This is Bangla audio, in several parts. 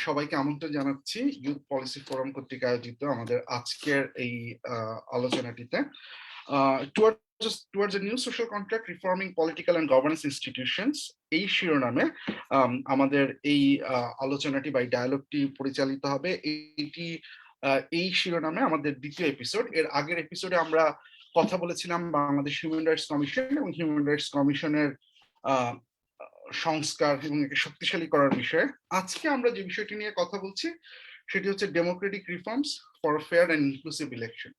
সবাইকে আমন্ত্রণ জানাচ্ছি ইউথ পলিসি ফোরাম কর্তৃক আয়োজিত আমাদের আজকের এই আলোচনাটিতে towards a new social contract reforming political and governance institutions এই শিরোনামে আমাদের এই আলোচনাটি বা ডায়ালগটি পরিচালিত হবে। এই শিরোনামে আমাদের দ্বিতীয় এপিসোড। এর আগের এপিসোডে আমরা কথা বলেছিলাম বাংলাদেশ হিউম্যান রাইটস কমিশন এবং হিউম্যান রাইটস কমিশনের সংস্কার এবং একে শক্তিশালী করার বিষয়ে। আজকে আমরা যে বিষয়টি নিয়ে কথা বলছি সেটি হচ্ছে Democratic reforms for fair and inclusive election.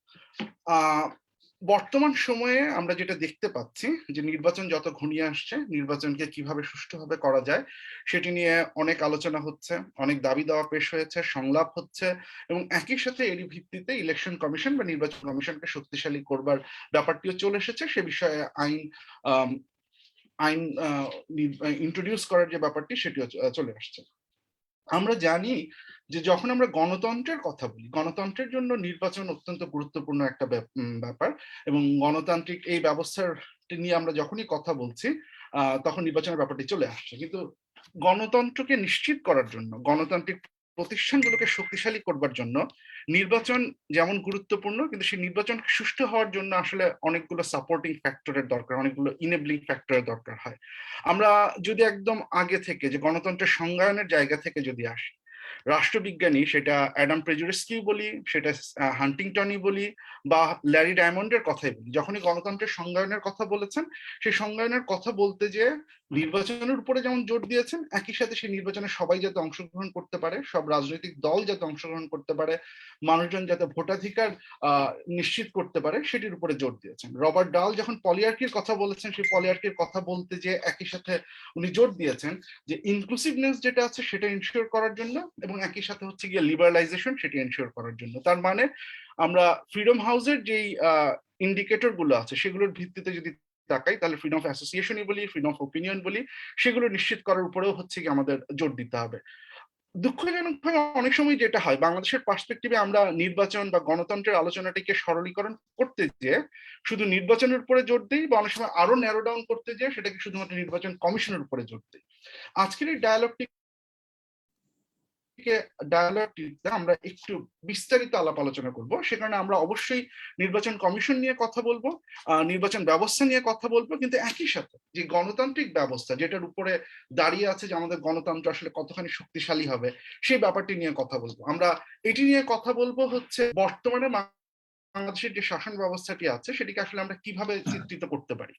বর্তমান সময়ে আমরা যেটা দেখতে পাচ্ছি যে নির্বাচন যত ঘনিয়ে আসছে, নির্বাচনকে কিভাবে সুষ্ঠুভাবে করা যায় সেটি নিয়ে অনেক আলোচনা হচ্ছে, অনেক দাবি দেওয়া পেশ হয়েছে, সংলাপ হচ্ছে এবং একই সাথে এরই ভিত্তিতে ইলেকশন কমিশন বা নির্বাচন কমিশনকে শক্তিশালী করবার ব্যাপারটিও চলে এসেছে। সে বিষয়ে আইন ইন্ট্রোডিউস করার যে ব্যাপারটি সেটিও চলে আসছে। আমরা জানি যে যখন আমরা গণতন্ত্রের কথা বলি, গণতন্ত্রের জন্য নির্বাচন অত্যন্ত গুরুত্বপূর্ণ একটা ব্যাপার এবং গণতান্ত্রিক এই ব্যবস্থার নিয়ে আমরা যখনই কথা বলছি তখন নির্বাচনের ব্যাপারটি চলে আসছে। কিন্তু গণতন্ত্রকে নিশ্চিত করার জন্য, গণতান্ত্রিক প্রতিষ্ঠানগুলোকে শক্তিশালী করবার জন্য নির্বাচন যেমন গুরুত্বপূর্ণ, কিন্তু সেই নির্বাচন সুষ্ঠু হওয়ার জন্য আসলে অনেকগুলো সাপোর্টিং ফ্যাক্টরের দরকার, অনেকগুলো ইনেবলিং ফ্যাক্টরের দরকার হয়। আমরা যদি একদম আগে থেকে যে গণতন্ত্রের সংজ্ঞায়নের জায়গা থেকে যদি আসি, রাষ্ট্রবিজ্ঞানী সেটা অ্যাডাম প্রেজুরেস্কিউ বলি, সেটা হান্টিংটনই বলি বা ল্যারি ডায়মন্ডের কথাই বলি, যখনই গণতন্ত্রের সংজ্ঞায়নের কথা বলেছেন সেই সংজ্ঞায়নের কথা বলতে যে নির্বাচনের উপরে যেমন জোর দিয়েছেন, একই সাথে সেই নির্বাচনে সবাই যাতে অংশগ্রহণ করতে পারে, সব রাজনৈতিক দল যাতে অংশগ্রহণ করতে পারে, মানুষজন যাতে ভোটাধিকার নিশ্চিত করতে পারে সেটির উপরে জোর দিয়েছেন। রবার্ট ডাল যখন পলিয়ার্কির কথা বলেছেন, সেই পলিয়ার্কির কথা বলতে যে একই সাথে উনি জোর দিয়েছেন যে ইনক্লুসিভনেস যেটা আছে সেটা ইনশিওর করার জন্য এবং একই সাথে হচ্ছে গিয়ে লিবারালাইজেশন সেটি ইনশিওর করার জন্য। তার মানে আমরা ফ্রিডম হাউসের যেই ইন্ডিকেটর গুলো আছে সেগুলোর ভিত্তিতে যদি তাকাই, তাহলে ফ্রিডম অফ অ্যাসোসিয়েশনই বলি, ফ্রিডম অফ ওপিনিয়ন বলি, সেগুলো নিশ্চিত করার উপরেও হচ্ছে কি আমাদের জোর দিতে হবে। দুঃখজনকভাবে অনেক সময় যেটা হয়, বাংলাদেশের পার্সপেক্টিভে আমরা নির্বাচন বা গণতন্ত্রের আলোচনাটিকে সরলীকরণ করতে যে শুধু নির্বাচনের উপরে জোর দিই বা অনেক সময় আরো ন্যারো ডাউন করতে যে সেটাকে শুধুমাত্র নির্বাচন কমিশনের উপরে জোর দিই। আজকের এই ডায়ালগটিতে আমরা একটু বিস্তারিত আলাপ আলোচনা করব। সে কারণে আমরা অবশ্যই নির্বাচন কমিশন নিয়ে কথা বলবো, নির্বাচন ব্যবস্থা নিয়ে কথা বলবো, কিন্তু একই সাথে যে গণতান্ত্রিক ব্যবস্থা যেটার উপরে দাঁড়িয়ে আছে যে আমাদের গণতন্ত্র আসলে কতখানি শক্তিশালী হবে সেই ব্যাপারটি নিয়ে কথা বলবো। আমরা এটি নিয়ে কথা বলবো হচ্ছে বর্তমানে বাংলাদেশের যে শাসন ব্যবস্থাটি আছে সেটিকে আসলে আমরা কিভাবে চিত্রিত করতে পারি।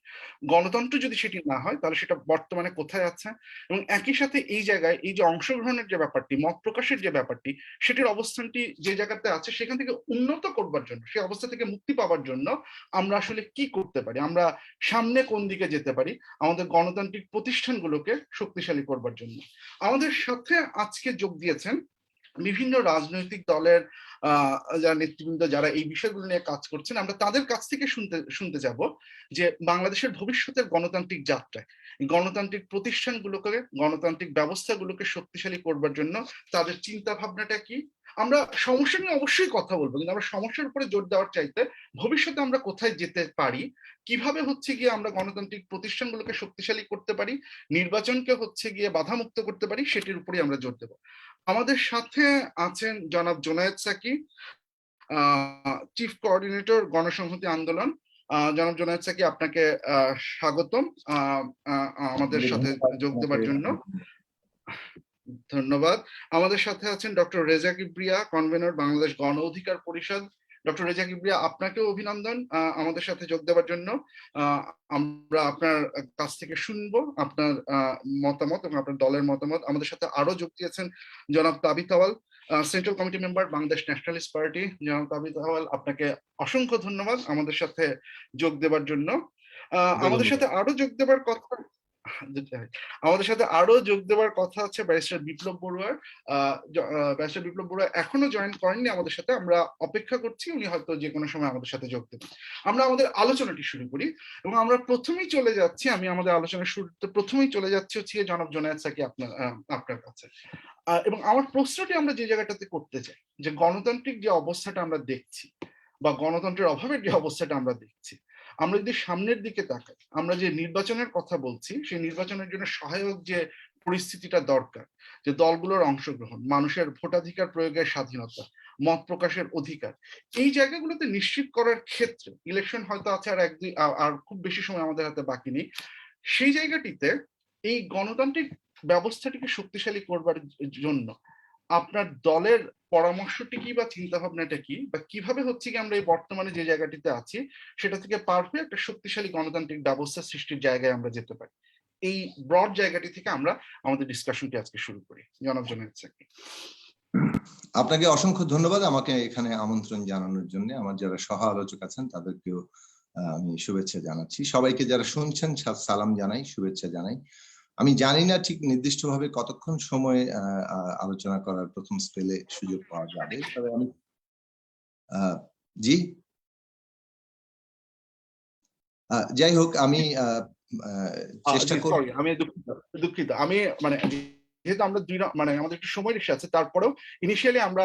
গণতন্ত্র যদি সেটি না হয় তাহলে সেটা বর্তমানে কোথায় আছে এবং একই সাথে এই জায়গায় এই যে অংশগ্রহণের যে ব্যাপারটি, মত প্রকাশের যে ব্যাপারটি, সেটির অবস্থানটি যে জায়গাতে আছে সেখান থেকে উন্নত করবার জন্য, সেই অবস্থা থেকে মুক্তি পাওয়ার জন্য আমরা আসলে কি করতে পারি, আমরা সামনে কোন দিকে যেতে পারি আমাদের গণতান্ত্রিক প্রতিষ্ঠানগুলোকে শক্তিশালী করবার জন্য। আমাদের সাথে আজকে যোগ দিয়েছেন বিভিন্ন রাজনৈতিক দলের যারা নেতৃবৃন্দ, যারা এই বিষয়গুলো নিয়ে কাজ করছেন। আমরা তাদের কাছ থেকে শুনতে যাব যে বাংলাদেশের ভবিষ্যতের গণতান্ত্রিক যাত্রায় গণতান্ত্রিক প্রতিষ্ঠানগুলোকে, গণতান্ত্রিক ব্যবস্থাগুলোকে শক্তিশালী করবার জন্য তাদের চিন্তা ভাবনাটা কি। আমরা সমস্যা নিয়ে অবশ্যই কথা বলবো, কিন্তু আমরা সমস্যার উপরে জোর দেওয়ার চাইতে ভবিষ্যতে আমরা কোথায় যেতে পারি, কিভাবে হচ্ছে গিয়ে আমরা গণতান্ত্রিক প্রতিষ্ঠানগুলোকে শক্তিশালী করতে পারি, নির্বাচনকে হচ্ছে গিয়ে বাধামুক্ত করতে পারি, সেটির উপরেই আমরা জোর দেবো। আমাদের সাথে আছেন জনাব জোনায়েদ সাকি, চিফ কোঅর্ডিনেটর গণসংহতি আন্দোলন। জনাব জোনায়েদ সাকি, আপনাকে স্বাগতম আমাদের সাথে যোগ দেবার জন্য। ধন্যবাদ। আমাদের সাথে আছেন ডক্টর রেজা কিবরিয়া, কনভেনর বাংলাদেশ গণ অধিকার পরিষদ। ডক্টর রেজা কিবরিয়া, আপনাকেও অভিনন্দন আমাদের সাথে যোগ দেওয়ার জন্য। আমরা আপনার কাছ থেকে শুনবো আপনার মতামত এবং আপনার দলের মতামত। আমাদের সাথে আরো যোগ দিয়েছেন জনাব Tabith Awal, central committee member Bangladesh nationalist party. জনাব তাবিথ আওয়াল, আপনাকে অসংখ্য ধন্যবাদ আমাদের সাথে যোগ দেওয়ার জন্য। আমাদের সাথে আরো যোগ দেবার কথা আছে ব্যারিস্টার বিপ্লব বড়ুয়ার। ব্যারিস্টার বিপ্লব বড়ুয়া এখনো জয়েন করেননি আমাদের সাথে, আমরা অপেক্ষা করছি, উনি হয়তো যে কোনো সময় আমাদের সাথে যোগ দেবেন। আমরা আমাদের আলোচনাটি শুরু করি এবং আমরা প্রথমেই চলে যাচ্ছি, আমি আমাদের আলোচনার শুরুতে প্রথমেই চলে যাচ্ছি হচ্ছে জনাব জোনায়েদ সাকি আপনার কাছে। এবং আমার প্রশ্নটি আমরা যে জায়গাটাতে করতে চাই যে গণতান্ত্রিক যে অবস্থাটা আমরা দেখছি বা গণতন্ত্রের অভাবের যে অবস্থাটা আমরা দেখছি, আমরা যদি সামনের দিকে তাকাই, আমরা যে নির্বাচনের কথা বলছি সেই নির্বাচনের জন্য সহায়ক যে পরিস্থিতিটা দরকার, যে দলগুলোর অংশগ্রহণ, মানুষের ভোটাধিকার প্রয়োগের স্বাধীনতা, মত প্রকাশের অধিকার, এই জায়গাগুলোতে নিশ্চিত করার ক্ষেত্রে ইলেকশন হয়তো আছে আর আর খুব বেশি সময় আমাদের হাতে বাকি নেই। সেই জায়গাটিতে এই গণতান্ত্রিক ব্যবস্থাটিকে শক্তিশালী করবার জন্য আপনার দলের পরামর্শটি কি বা চিন্তা ভাবনাটা কি, বা কিভাবে হচ্ছে কি আমরা এই বর্তমানে যে জায়গাটিতে আছি সেটা থেকে পার হয়ে একটা শক্তিশালী গণতান্ত্রিক ব্যবস্থা সৃষ্টির জায়গায় আমরা যেতে পারি? এই ব্রড জায়গাটি থেকে আমরা আমাদের ডিসকাশনটি আজকে শুরু করি। জনাব জনাব আপনাকে অসংখ্য ধন্যবাদ আমাকে এখানে আমন্ত্রণ জানানোর জন্য। আমার যারা সহ আলোচক আছেন তাদেরকেও আমি শুভেচ্ছা জানাচ্ছি। সবাইকে যারা শুনছেন সালাম জানাই, শুভেচ্ছা জানাই। আমি জানি না ঠিক নির্দিষ্টভাবে কতক্ষণ সময় আলোচনা করার প্রথম স্পেলে সুযোগ পাওয়া যাবে, তবে আমি জি যাই হোক আমি চেষ্টা করব। আমি দুঃখিত, আমি মানে যেহেতু আমরা মানে আমাদের একটু সময় রেখে আছে, তারপরেও ইনিশিয়ালি আমরা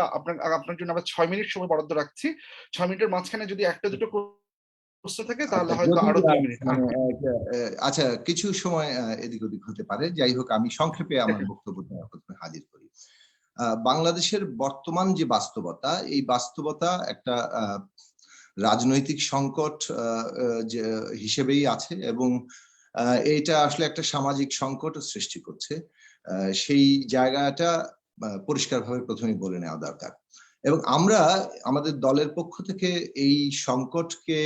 আপনার জন্য আমরা 6 মিনিট সময় বরাদ্দ রাখছি। 6 মিনিটের মাঝখানে যদি একটা দুটো প্রশ্ন থাকে তাহলে হয়তো আরো 2 মিনিট। আচ্ছা, কিছু সময় এদিক ওদিক হতে পারে। যাই হোক আমি সংক্ষেপে আমার বক্তব্যটা হাজির করি। বাংলাদেশের বর্তমান যে বাস্তবতা, এই বাস্তবতা একটা রাজনৈতিক সংকট হিসেবেই আছে, এবং এটা আসলে একটা সামাজিক সংকট সৃষ্টি করছে। সেই জায়গাটা পরিষ্কারভাবে প্রথমেই বলে নেওয়া দরকার। এবং আমরা আমাদের দলের পক্ষ থেকে এই সংকটকে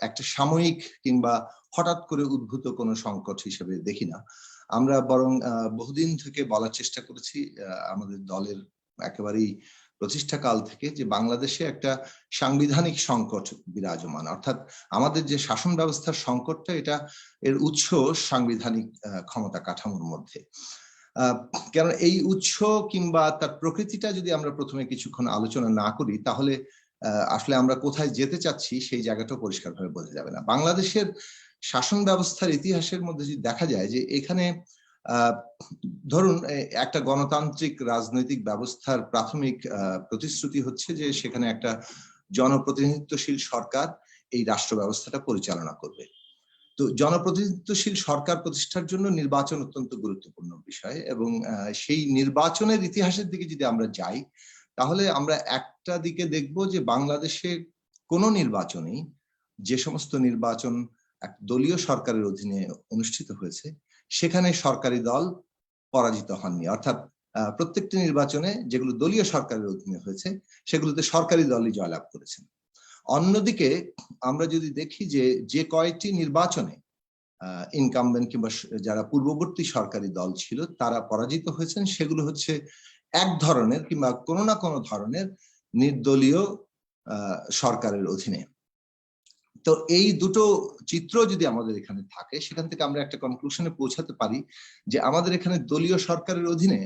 একটা সাময়িক কিংবা হঠাৎ করে উদ্ভূত কোনো সংকট হিসেবে দেখি না। আমরা বরং বহুদিন থেকে বলার চেষ্টা করেছি আমাদের দলের একেবারেই প্রতিষ্ঠাকাল থেকে, যে বাংলাদেশে একটা সাংবিধানিক সংকট বিরাজমান, অর্থাৎ আমাদের যে শাসন ব্যবস্থার সংকটটা, এটা এর উৎস সাংবিধানিক ক্ষমতা কাঠামোর মধ্যে। কারণ এই উৎস কিংবা তার প্রকৃতিটা যদি আমরা প্রথমে কিছুক্ষণ আলোচনা না করি, তাহলে আসলে আমরা কোথায় যেতে চাচ্ছি সেই জায়গাটাও পরিষ্কারভাবে বোঝা যাবে না। বাংলাদেশের শাসন ব্যবস্থার ইতিহাসের মধ্যে যদি দেখা যায় যে এখানে ধরুন একটা গণতান্ত্রিক রাজনৈতিক ব্যবস্থার প্রাথমিক প্রতিশ্রুতি হচ্ছে যে সেখানে একটা জনপ্রতিনিধিত্বশীল সরকার এই রাষ্ট্র ব্যবস্থাটা পরিচালনা করবে। তো জনপ্রতিনিধিত্বশীল সরকার প্রতিষ্ঠার জন্য নির্বাচন অত্যন্ত গুরুত্বপূর্ণ বিষয়, এবং সেই নির্বাচনের ইতিহাসের দিকে যদি আমরা যাই, তাহলে আমরা একটা দিকে দেখব যে বাংলাদেশে কোন নির্বাচনেই, যে সমস্ত নির্বাচন এক দলীয় সরকারের অধীনে অনুষ্ঠিত হয়েছে, সেখানে সরকারি দল পরাজিত হননি। অর্থাৎ প্রত্যেকটি নির্বাচনে যেগুলো দলীয় সরকারের অধীনে হয়েছে সেগুলোতে সরকারি দলই জয়লাভ করেছেন। অন্যদিকে আমরা যদি দেখি যে যে কয়েকটি নির্বাচনে ইনকামবেন্ট কিংবা যারা পূর্ববর্তী সরকারি দল ছিল তারা পরাজিত হয়েছেন, সেগুলো হচ্ছে এক ধরনের কিংবা কোনো না কোনো ধরনের নির্দলীয় সরকারের অধীনে। তো এই দুটো চিত্র যদি আমাদের এখানে থাকে, সেখান থেকে আমরা একটা কনক্লুশনে পৌঁছাতে পারি যে আমাদের এখানে দলীয় সরকারের অধীনে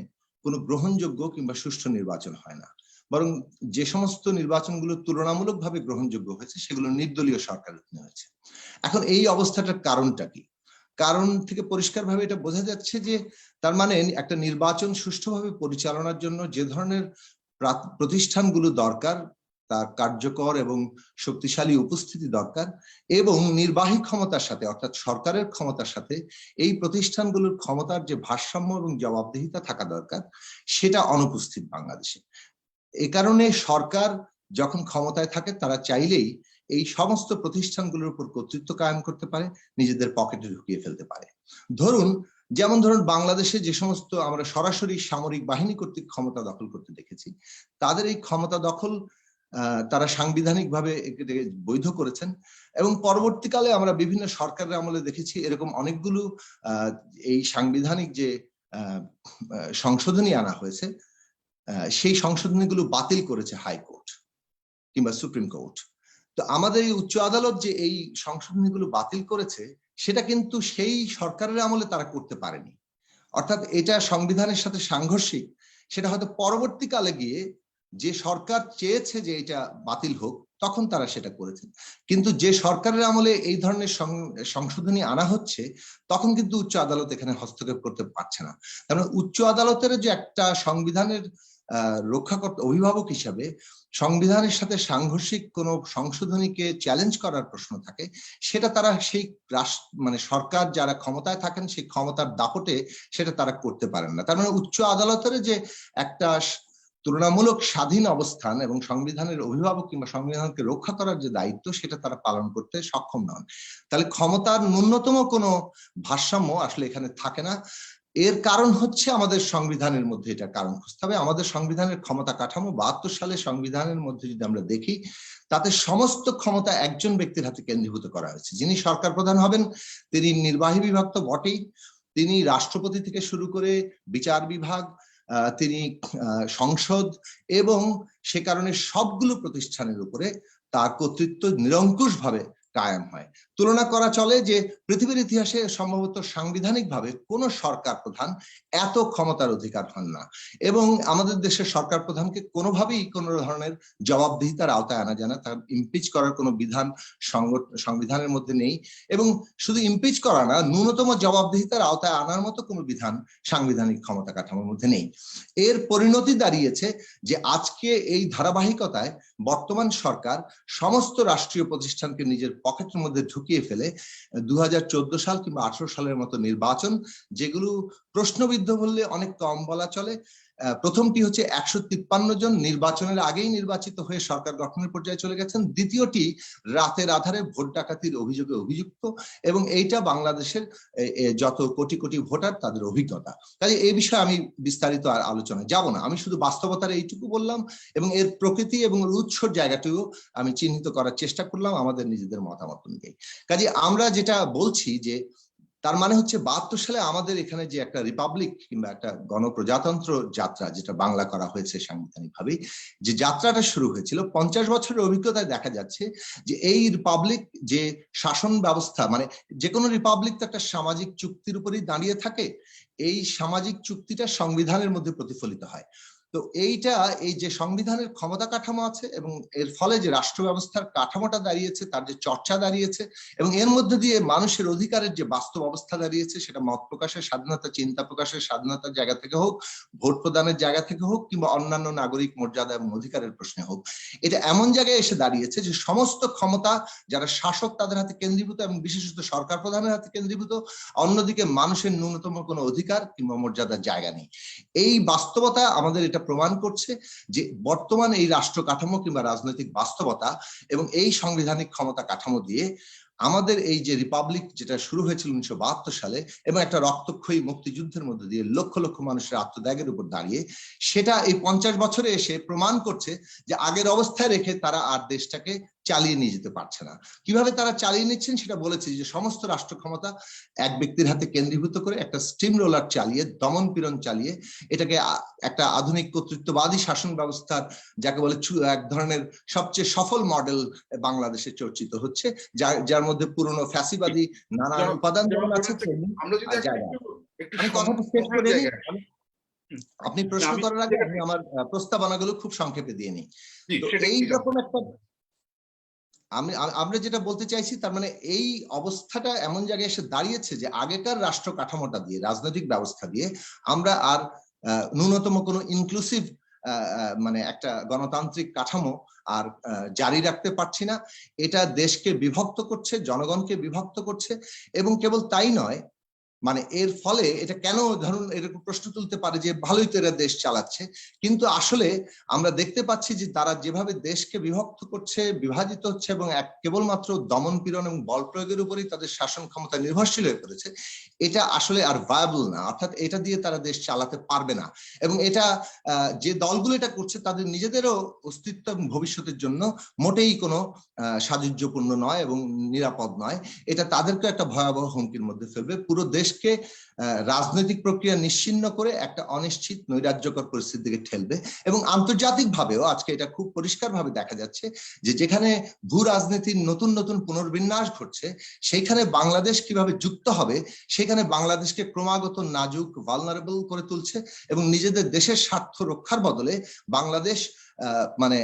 কোনো গ্রহণযোগ্য কিংবা সুষ্ঠু নির্বাচন হয় না, বরং যে সমস্ত নির্বাচনগুলো তুলনামূলকভাবে গ্রহণযোগ্য হয়েছে সেগুলো নির্দলীয় সরকারের অধীনে হয়েছে। এখন এই অবস্থাটার কারণটা কি? কারণ থেকে পরিষ্কারভাবে এটা বোঝা যাচ্ছে যে তার মানে একটা নির্বাচন সুষ্ঠুভাবে পরিচালনার জন্য যে ধরনের প্রতিষ্ঠানগুলো দরকার, তার কার্যকর এবং শক্তিশালী উপস্থিতি দরকার, এবং নির্বাহী ক্ষমতার সাথে অর্থাৎ সরকারের ক্ষমতার সাথে এই প্রতিষ্ঠানগুলোর ক্ষমতার যে ভারসাম্য এবং জবাবদিহিতা থাকা দরকার, সেটা অনুপস্থিত বাংলাদেশে। এ কারণে সরকার যখন ক্ষমতায় থাকে তারা চাইলেই এই সমস্ত প্রতিষ্ঠানগুলোর উপর কর্তৃত্ব কায়েম করতে পারে, নিজেদের পকেটে ঢুকিয়ে ফেলতে পারে। যেমন ধরুন বাংলাদেশে যে সমস্ত আমরা সরাসরি সামরিক বাহিনী কর্তৃক ক্ষমতা দখল করতে দেখেছি, তাদের এই ক্ষমতা দখল তারা সাংবিধানিকভাবে বৈধ করেছেন, এবং পরবর্তীকালে আমরা বিভিন্ন সরকারের আমলে দেখেছি এরকম অনেকগুলো এই সাংবিধানিক যে সংশোধনী আনা হয়েছে, সেই সংশোধনীগুলো বাতিল করেছে হাইকোর্ট কিংবা সুপ্রিম কোর্ট। তো আমাদের এই উচ্চ আদালত যে এই সংশোধনীগুলো বাতিল করেছে, সেটা কিন্তু সেই সরকারের আমলে তারা করতে পারেনি। অর্থাৎ এটা সংবিধানের সাথে সাংঘর্ষিক। সেটা হয়তো পরবর্তীকালে গিয়ে যে সরকার চেয়েছে যে এটা বাতিল হোক, তখন তারা সেটা করেছে। কিন্তু যে সরকারের আমলে এই ধরনের সংশোধনী আনা হচ্ছে, তখন কিন্তু উচ্চ আদালত এখানে হস্তক্ষেপ করতে পারছে না। কারণ উচ্চ আদালতের যে একটা সংবিধানের রক্ষাকর্তা অভিভাবক হিসাবে সংবিধানের সাথে সাংঘর্ষিক কোনো সংশোধনীকে চ্যালেঞ্জ করার প্রশ্ন থাকে, সেটা তারা সেই মানে সরকার যারা ক্ষমতায় থাকেন সেই ক্ষমতার দাপটে সেটা তারা করতে পারেন না। তার মানে উচ্চ আদালতের যে একটা তুলনামূলক স্বাধীন অবস্থান এবং সংবিধানের অভিভাবক কিংবা সংবিধানকে রক্ষা করার যে দায়িত্ব সেটা তারা পালন করতে সক্ষম নন। তাহলে ক্ষমতার ন্যূনতম কোনো ভারসাম্য আসলে এখানে থাকে না। এর কারণ হচ্ছে আমাদের সংবিধানের মধ্যে এটা কারণ খুঁজতে হবে। আমাদের সংবিধানের ক্ষমতা কাঠামো 72 সালে সংবিধানের মধ্যে যদি আমরা দেখি, তাতে সমস্ত ক্ষমতা একজন ব্যক্তির হাতে কেন্দ্রীভূত করা হয়েছে। যিনি সরকার প্রধান হবেন তিনি নির্বাহী বিভাগ তো বটেই, তিনি রাষ্ট্রপতি থেকে শুরু করে বিচার বিভাগ, তিনি সংসদ, এবং সে কারণে সবগুলো প্রতিষ্ঠানের উপরে তার কর্তৃত্ব নিরঙ্কুশভাবে কায়েম হয়। তুলনা করা চলে যে পৃথিবীর ইতিহাসে সম্ভবত সাংবিধানিকভাবে কোন সরকার প্রধান এত ক্ষমতার অধিকার হন না, এবং আমাদের দেশের সরকার প্রধানকে কোনোভাবেই কোনো ধরনের জবাবদিহিতার আওতায় আনা যায় না। তার ইমপিচ করার কোনো বিধান সংবিধানের মধ্যে নেই, এবং শুধু ইমপিচ করা না, ন্যূনতম জবাবদিহিতার আওতায় আনার মতো কোনো বিধান সাংবিধানিক ক্ষমতা কাঠামোর মধ্যে নেই। এর পরিণতি দাঁড়িয়েছে যে আজকে এই ধারাবাহিকতায় বর্তমান সরকার সমস্ত রাষ্ট্রীয় প্রতিষ্ঠানকে নিজের পকেটের মধ্যে ঢুকিয়ে ফেলে 2014 সাল কিংবা 18 সালের মতো নির্বাচন, যেগুলো প্রশ্নবিদ্ধ বললে অনেক কম বলা চলে। প্রথমটি হচ্ছে 153 জন নির্বাচনের আগেই নির্বাচিত হয়ে সরকার গঠনের পর্যায়ে চলে গেছেন। দ্বিতীয়টি রাতের আধারে ভোট ডাকাতির অভিযোগে অভিযুক্ত, এবং এইটা বাংলাদেশের যত কোটি কোটি ভোটার তাদের অভিজ্ঞতা। কাজে এই বিষয়ে আমি বিস্তারিত আর আলোচনায় যাব না, আমি শুধু বাস্তবতার এইটুকু বললাম, এবং এর প্রকৃতি এবং উৎসর জায়গাটিও আমি চিহ্নিত করার চেষ্টা করলাম আমাদের নিজেদের মতামত অনুযায়ী। কাজে আমরা যেটা বলছি যে তার মানে হচ্ছে 72 সালে আমাদের এখানে যে একটা রিপাবলিক কিংবা একটা গণপ্রজাতন্ত্র যাত্রা, যেটা বাংলা করা হয়েছে সাংবিধানিকভাবে, যে যাত্রাটা শুরু হয়েছিল 50 বছরের অভিজ্ঞতায় দেখা যাচ্ছে যে এই রিপাবলিক যে শাসন ব্যবস্থা, মানে যে কোনো রিপাবলিক তো একটা সামাজিক চুক্তির উপরেই দাঁড়িয়ে থাকে, এই সামাজিক চুক্তিটা সংবিধানের মধ্যে প্রতিফলিত হয়। তো এইটা, এই যে সংবিধানের ক্ষমতা কাঠামো আছে এবং এর ফলে যে রাষ্ট্র ব্যবস্থার কাঠামোটা দাঁড়িয়েছে, তার যে চর্চা দাঁড়িয়েছে, এবং এর মধ্যে দিয়ে মানুষের অধিকারের যে বাস্তব অবস্থা দাঁড়িয়েছে, সেটা মত প্রকাশের স্বাধীনতা, চিন্তা প্রকাশের স্বাধীনতার জায়গা থেকে হোক, ভোট প্রদানের জায়গা থেকে হোক, কিংবা অন্যান্য নাগরিক মর্যাদা এবং অধিকারের প্রশ্নে হোক, এটা এমন জায়গায় এসে দাঁড়িয়েছে যে সমস্ত ক্ষমতা যারা শাসক তাদের হাতে কেন্দ্রীভূত, এবং বিশেষত সরকার প্রধানের হাতে কেন্দ্রীভূত। অন্যদিকে মানুষের ন্যূনতম কোনো অধিকার কিংবা মর্যাদার জায়গা নেই। এই বাস্তবতা আমাদের এটা প্রমাণ করছে যে বর্তমান এই রাষ্ট্র কাঠামো কিংবা রাজনৈতিক বাস্তবতা এবং এই সাংবিধানিক ক্ষমতা কাঠামো দিয়ে আমাদের এই যে রিপাবলিক, যেটা শুরু হয়েছিল 1972 সালে এবং একটা রক্তক্ষয়ী মুক্তিযুদ্ধের মধ্যে দিয়ে লক্ষ লক্ষ মানুষের আত্মত্যাগের উপর দাঁড়িয়ে, সেটা এই 50 বছরে এসে প্রমাণ করছে যে আগের অবস্থায় রেখে তারা আর দেশটাকে চালিয়ে নিয়ে যেতে পারছে না। কিভাবে তারা চালিয়ে নিচ্ছেন সেটা বলেছে যে সমস্ত রাষ্ট্র ক্ষমতা এক ব্যক্তির হাতে কেন্দ্রীভূত করে একটা স্টিম রোলার চালিয়ে, দমন পীড়ন চালিয়ে এটাকে একটা আধুনিক কর্তৃত্ববাদী শাসন ব্যবস্থার, যাকে বলে এক ধরনের সবচেয়ে সফল মডেল বাংলাদেশে চর্চিত হচ্ছে, যার মধ্যে পুরনো ফ্যাসিবাদী নানান উপাদান যেমন আছে। আমি কথাটা শেষ করে নিই, আপনি প্রশ্ন করার আগে আমি আমার প্রস্তাবনাগুলো খুব সংক্ষেপে দিয়ে নিই। তো এইরকম একটা আমরা যেটা বলতে চাইছি, তার মানে এই অবস্থাটা এমন জায়গায় এসে দাঁড়িয়েছে যে আগেকার রাষ্ট্র কাঠামোটা দিয়ে, রাজনৈতিক ব্যবস্থা দিয়ে আমরা আর ন্যূনতম কোনো ইনক্লুসিভ মানে একটা গণতান্ত্রিক কাঠামো আর জারি রাখতে পারছি না। এটা দেশকে বিভক্ত করছে, জনগণকে বিভক্ত করছে, এবং কেবল তাই নয়, মানে এর ফলে এটা কেন, ধরুন এরকম প্রশ্ন তুলতে পারে যে ভালোই তো এরা দেশ চালাচ্ছে, কিন্তু আসলে আমরা দেখতে পাচ্ছি যে তারা যেভাবে দেশকে বিভক্ত করছে, বিভাজিত হচ্ছে, এবং কেবলমাত্র দমন পীড়ন এবং বল প্রয়োগের উপরেই তাদের শাসন ক্ষমতা নির্ভরশীল হয়ে পড়েছে, এটা আসলে আর ভায়াবল না। অর্থাৎ এটা দিয়ে তারা দেশ চালাতে পারবে না, এবং এটা যে দলগুলো এটা করছে তাদের নিজেদেরও অস্তিত্ব এবং ভবিষ্যতের জন্য মোটেই কোনো সাযুজ্যপূর্ণ নয় এবং নিরাপদ নয়। এটা তাদেরকে একটা ভয়াবহ হুমকির মধ্যে ফেলবে, পুরো দেশকে রাজনৈতিক প্রক্রিয়া নিশ্চিহ্ন করে একটা অনিশ্চিত নৈরাজ্যকর পরিস্থিতির দিকে ঠেলবে। এবং আন্তর্জাতিকভাবেও আজকে এটা খুব পরিষ্কারভাবে দেখা যাচ্ছে যে যেখানে ভূ রাজনীতির নতুন নতুন পুনর্বিন্যাস ঘটছে, সেইখানে বাংলাদেশ কিভাবে যুক্ত হবে, সেখানে বাংলাদেশকে ক্রমাগত নাজুক, ভালনারেবল করে তুলছে, এবং নিজেদের দেশের স্বার্থ রক্ষার বদলে বাংলাদেশ মানে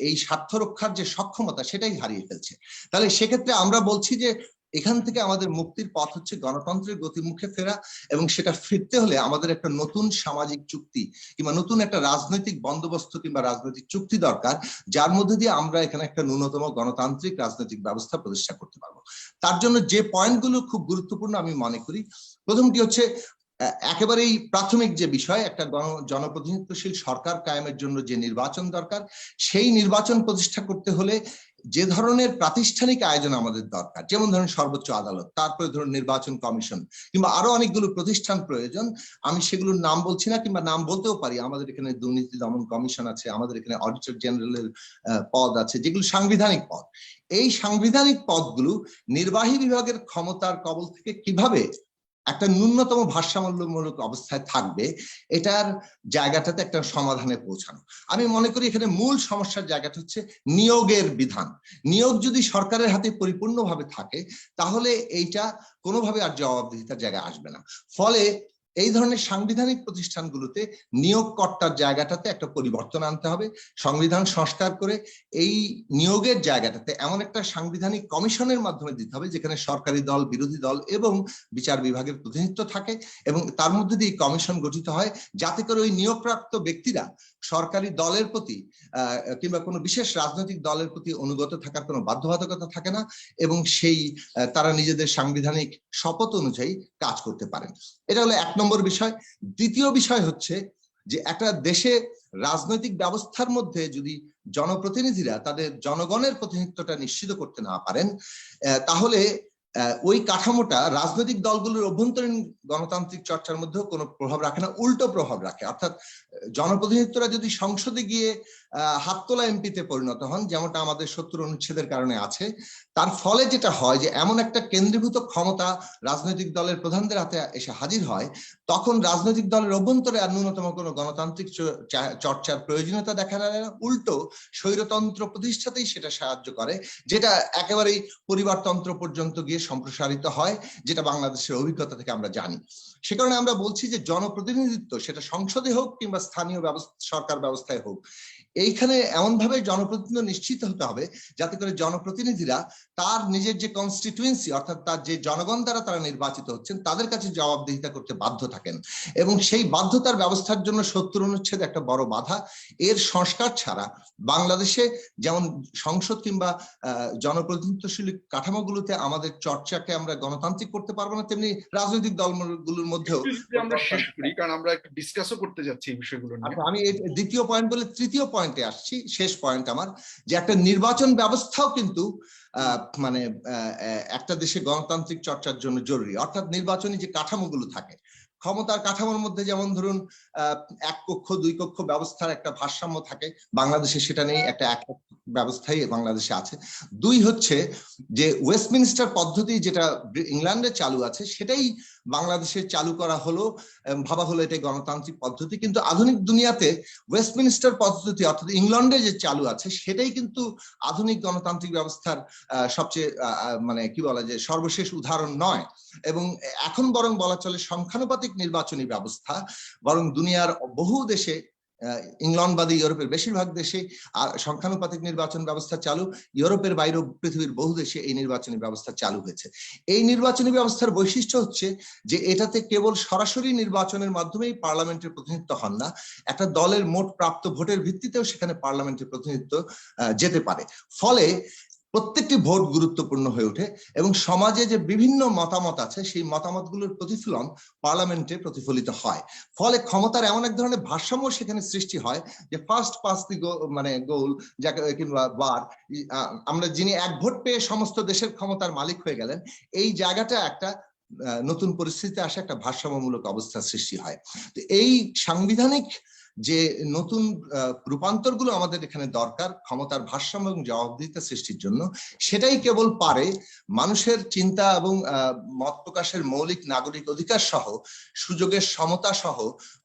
এই স্বার্থ রক্ষার যে সক্ষমতা সেটাই হারিয়ে ফেলছে। তাহলে সেক্ষেত্রে আমরা বলছি যে এখান থেকে আমাদের মুক্তির পথ হচ্ছে গণতন্ত্রের গতিমুখে ফেরা, এবং সেটা ফিরতে হলে আমাদের একটা নতুন সামাজিক চুক্তি কিংবা নতুন একটা রাজনৈতিক বন্দোবস্ত কিংবা রাজনৈতিক চুক্তি দরকার, যার মধ্যে দিয়ে আমরা এখানে একটা ন্যূনতম গণতান্ত্রিক রাজনৈতিক ব্যবস্থা প্রতিষ্ঠা করতে পারবো। তার জন্য যে পয়েন্টগুলো খুব গুরুত্বপূর্ণ আমি মনে করি, প্রথমটি হচ্ছে একেবারেই প্রাথমিক যে বিষয়, একটা জনপ্রতিনিধিত্বশীল সরকার কায়েমের জন্য যে নির্বাচন দরকার, সেই নির্বাচন প্রতিষ্ঠা করতে হলে যে ধরনের প্রাতিষ্ঠানিক আয়োজন আমাদের দরকার, যেমন ধরুন সর্বোচ্চ আদালত, তারপরে ধরুন নির্বাচন কমিশন কিংবা আরো অনেকগুলো প্রতিষ্ঠান প্রয়োজন। আমি সেগুলোর নাম বলছি না, কিংবা নাম বলতেও পারি। আমাদের এখানে দুর্নীতি দমন কমিশন আছে, আমাদের এখানে অডিটর জেনারেলের পদ আছে, যেগুলো সাংবিধানিক পদ। এই সাংবিধানিক পদগুলো নির্বাহী বিভাগের ক্ষমতার কবল থেকে কিভাবে একটা ন্যূনতম ভারসাম্যমূলক অবস্থায় থাকবে, এটার জায়গাটাতে একটা সমাধানে পৌঁছানো। আমি মনে করি এখানে মূল সমস্যার জায়গাটা হচ্ছে নিয়োগের বিধান। নিয়োগ যদি সরকারের হাতে পরিপূর্ণভাবে থাকে, তাহলে এইটা কোনোভাবে আর জবাবদিহিতার জায়গায় আসবে না। ফলে এই ধরনের সাংবিধানিক প্রতিষ্ঠানগুলোতে নিয়োগকর্তার জায়গাটাতে একটা পরিবর্তন আনতে হবে। সংবিধান সংস্কার করে এই নিয়োগের জায়গাটাতে এমন একটা সাংবিধানিক কমিশনের মাধ্যমে দিতে হবে, যেখানে সরকারি দল, বিরোধী দল এবং বিচার বিভাগের প্রতিনিধিত্ব থাকে, এবং তার মধ্যে দিয়ে কমিশন গঠিত হয়, যাতে করে ওই নিয়োগপ্রাপ্ত ব্যক্তিরা সরকারি দলের প্রতি কিংবা কোনো বিশেষ রাজনৈতিক দলের প্রতি অনুগত থাকার কোনো বাধ্যবাধকতা থাকে না, এবং সেই তারা নিজেদের সাংবিধানিক শপথ অনুযায়ী কাজ করতে পারেন। এটা হলো 1 নম্বর বিষয়। দ্বিতীয় বিষয় হচ্ছে যে একটা দেশে রাজনৈতিক ব্যবস্থার মধ্যে যদি জনপ্রতিনিধিরা তাদের জনগণের প্রতিনিধিত্বটা নিশ্চিত করতে না পারেন, তাহলে ওই কাঠামোটা রাজনৈতিক দলগুলোর অভ্যন্তরীণ গণতান্ত্রিক চর্চার মধ্যেও কোনো প্রভাব রাখে না, উল্টো প্রভাব রাখে। অর্থাৎ জনপ্রতিনিধিত্বরা যদি সংসদে গিয়ে হাত তোলা এমপিতে পরিণত হন, যেমনটা আমাদের 70 অনুচ্ছেদের কারণে আছে, তার ফলে যেটা হয় যে এমন একটা কেন্দ্রীভূত ক্ষমতা রাজনৈতিক দলের প্রধানদের হাতে এসে হাজির হয়, তখন রাজনৈতিক দলের অভ্যন্তরে আর ন্যূনতম কোনো গণতান্ত্রিক চর্চার প্রয়োজনীয়তা দেখা যায় না। উল্টো স্বৈরতন্ত্র প্রতিষ্ঠাতেই সেটা সাহায্য করে, যেটা একেবারেই পরিবারতন্ত্র পর্যন্ত গিয়ে সম্প্রসারিত হয়, যেটা বাংলাদেশের অভিজ্ঞতা থেকে আমরা জানি। সে কারণে আমরা বলছি যে জনপ্রতিনিধিত্ব, সেটা সংসদে হোক কিংবা স্থানীয় সরকার ব্যবস্থায় হোক, এইখানে এমন ভাবে জনপ্রতিনিধিত্ব নিশ্চিত হতে হবে যাতে করে জনপ্রতিনিধিরা তার নিজের যে কনস্টিটিউয়েন্সি, অর্থাৎ তার যে জনগণ দ্বারা তারা নির্বাচিত হচ্ছেন, তাদের কাছে জবাবদিহিতা করতে বাধ্য থাকেন। এবং সেই বাধ্যতার ব্যবস্থার জন্য 70 অনুচ্ছেদ একটা বড় বাধা। এর সংস্কার ছাড়া বাংলাদেশে যেমন সংসদ কিংবা জনপ্রতিনিধিত্বশীল কাঠামোগুলোতে আমাদের চর্চাকে আমরা গণতান্ত্রিক করতে পারবো না, তেমনি রাজনৈতিক দলগুলোর মধ্যেও। আমরা শেষ করি, কারণ আমরা একটু ডিসকাসও করতে যাচ্ছি এই বিষয়গুলো নিয়ে। আমি দ্বিতীয় পয়েন্ট বলে তৃতীয় পয়েন্টে আসছি, শেষ পয়েন্ট আমার, যে একটা নির্বাচন ব্যবস্থাও কিন্তু মানে একটা দেশে গণতান্ত্রিক চর্চার জন্য জরুরি। অর্থাৎ নির্বাচনী যে কাঠামোগুলো থাকে, ক্ষমতার কাঠামোর মধ্যে যেমন ধরুন 1 কক্ষ 2 কক্ষ ব্যবস্থার একটা ভারসাম্য থাকে, বাংলাদেশে সেটা নেই, একটা ব্যবস্থাই বাংলাদেশে আছে। 2 হচ্ছে যে ওয়েস্টমিনস্টার পদ্ধতি যেটা ইংল্যান্ডে চালু আছে, সেটাই বাংলাদেশে চালু করা হলো, ভাবা হলো এটাই গণতান্ত্রিক পদ্ধতি। কিন্তু আধুনিক দুনিয়াতে ওয়েস্টমিনস্টার পদ্ধতি অর্থাৎ ইংল্যান্ডে যে চালু আছে, সেটাই কিন্তু আধুনিক গণতান্ত্রিক ব্যবস্থার সবচেয়ে মানে কি বলা যায় সর্বশেষ উদাহরণ নয়। এবং এখন বরং বলা চলে সংখ্যানুপাতিক নির্বাচনী ব্যবস্থা, বরং দুনিয়ার বহু দেশে, ইংল্যান্ড বাদে ইউরোপের বেশিরভাগ দেশে সংখ্যানুপাতিক নির্বাচন ব্যবস্থা চালু। ইউরোপের বাইরেও পৃথিবীর বহু দেশে এই নির্বাচনী ব্যবস্থা চালু হয়েছে। এই নির্বাচনী ব্যবস্থার বৈশিষ্ট্য হচ্ছে যে এটাতে কেবল সরাসরি নির্বাচনের মাধ্যমেই পার্লামেন্টের প্রতিনিধিত্ব হন না, একটা দলের মোট প্রাপ্ত ভোটের ভিত্তিতেও সেখানে পার্লামেন্টের প্রতিনিধিত্ব যেতে পারে। ফলে প্রত্যেকটি ভোট গুরুত্বপূর্ণ হয়ে ওঠে, এবং সমাজে যে বিভিন্ন মতামত আছে, সেই মতামতগুলোর প্রতিফলন পার্লামেন্টে প্রতিফলিত হয়। ফলে ক্ষমতার এমন এক ধরনের ভারসাম্য সেখানে সৃষ্টি হয় যে ফার্স্ট পাস দি মানে গোল, যাকে কিংবা বার, আমরা যিনি 1 ভোট পেয়ে সমস্ত দেশের ক্ষমতার মালিক হয়ে গেলেন, এই জায়গাটা একটা নতুন পরিস্থিতিতে আসে, একটা ভারসাম্যমূলক অবস্থার সৃষ্টি হয়। তো এই সাংবিধানিক যে নতুন রূপান্তরগুলো আমাদের এখানে দরকার ক্ষমতার ভারসাম্য এবং জবাবদিহিতা সৃষ্টির জন্য, সেটাই কেবল পারে মানুষের চিন্তা এবং মত প্রকাশের মৌলিক নাগরিক অধিকার সহ, সুযোগের সমতা সহ,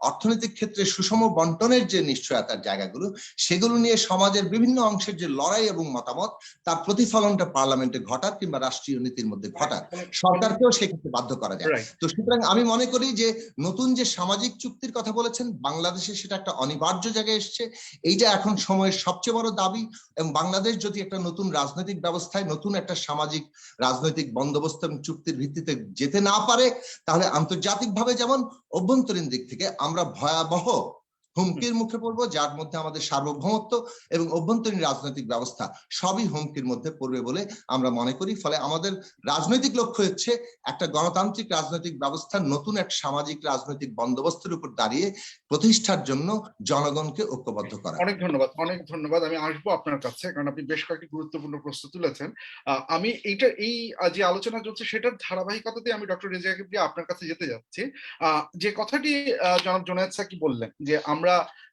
অর্থনৈতিক ক্ষেত্রে সুষম বন্টনের যে নিশ্চয়তার জায়গাগুলো, সেগুলো নিয়ে সমাজের বিভিন্ন অংশের যে লড়াই এবং মতামত, তার প্রতিফলনটা পার্লামেন্টে ঘটার কিংবা রাষ্ট্রীয় নীতির মধ্যে ঘটার, সরকারকেও সেক্ষেত্রে বাধ্য করা যায়। তো সুতরাং আমি মনে করি যে নতুন যে সামাজিক চুক্তির কথা বলেছেন, বাংলাদেশে সেটা একটা অনিবার্য জায়গায় এসছে। এইটা এখন সময়ের সবচেয়ে বড় দাবি। এবং বাংলাদেশ যদি একটা নতুন রাজনৈতিক ব্যবস্থায় নতুন একটা সামাজিক রাজনৈতিক বন্দোবস্ত এবং চুক্তির ভিত্তিতে যেতে না পারে, তাহলে আন্তর্জাতিকভাবে যেমন অভ্যন্তরীণ দিক থেকে আমরা ভয়াবহ হুমকির মুখে পড়বো, যার মধ্যে আমাদের সার্বভৌমত্ব এবং অভ্যন্তরীণ রাজনৈতিক ব্যবস্থা সবই হুমকির মধ্যে পড়বে বলে আমরা মনে করি। ফলে আমাদের রাজনৈতিক লক্ষ্য হচ্ছে একটা গণতান্ত্রিক রাজনৈতিক ব্যবস্থা নতুন এক সামাজিক রাজনৈতিক বন্দোবস্তের উপর দাঁড়িয়ে প্রতিষ্ঠার জন্য জনগণকে ঐক্যবদ্ধ করা। অনেক ধন্যবাদ। আমি আসবো আপনার কাছে, কারণ আপনি বেশ কয়েকটি গুরুত্বপূর্ণ প্রশ্ন তুলেছেন। আমি এই যে আলোচনা চলছে সেটার ধারাবাহিকতাতে আমি ডক্টর রেজা কিবরিয়া আপনার কাছে যেতে যাচ্ছি। যে কথাটি জনাব জুনায়েদ সাকি বললেন, যে আমরা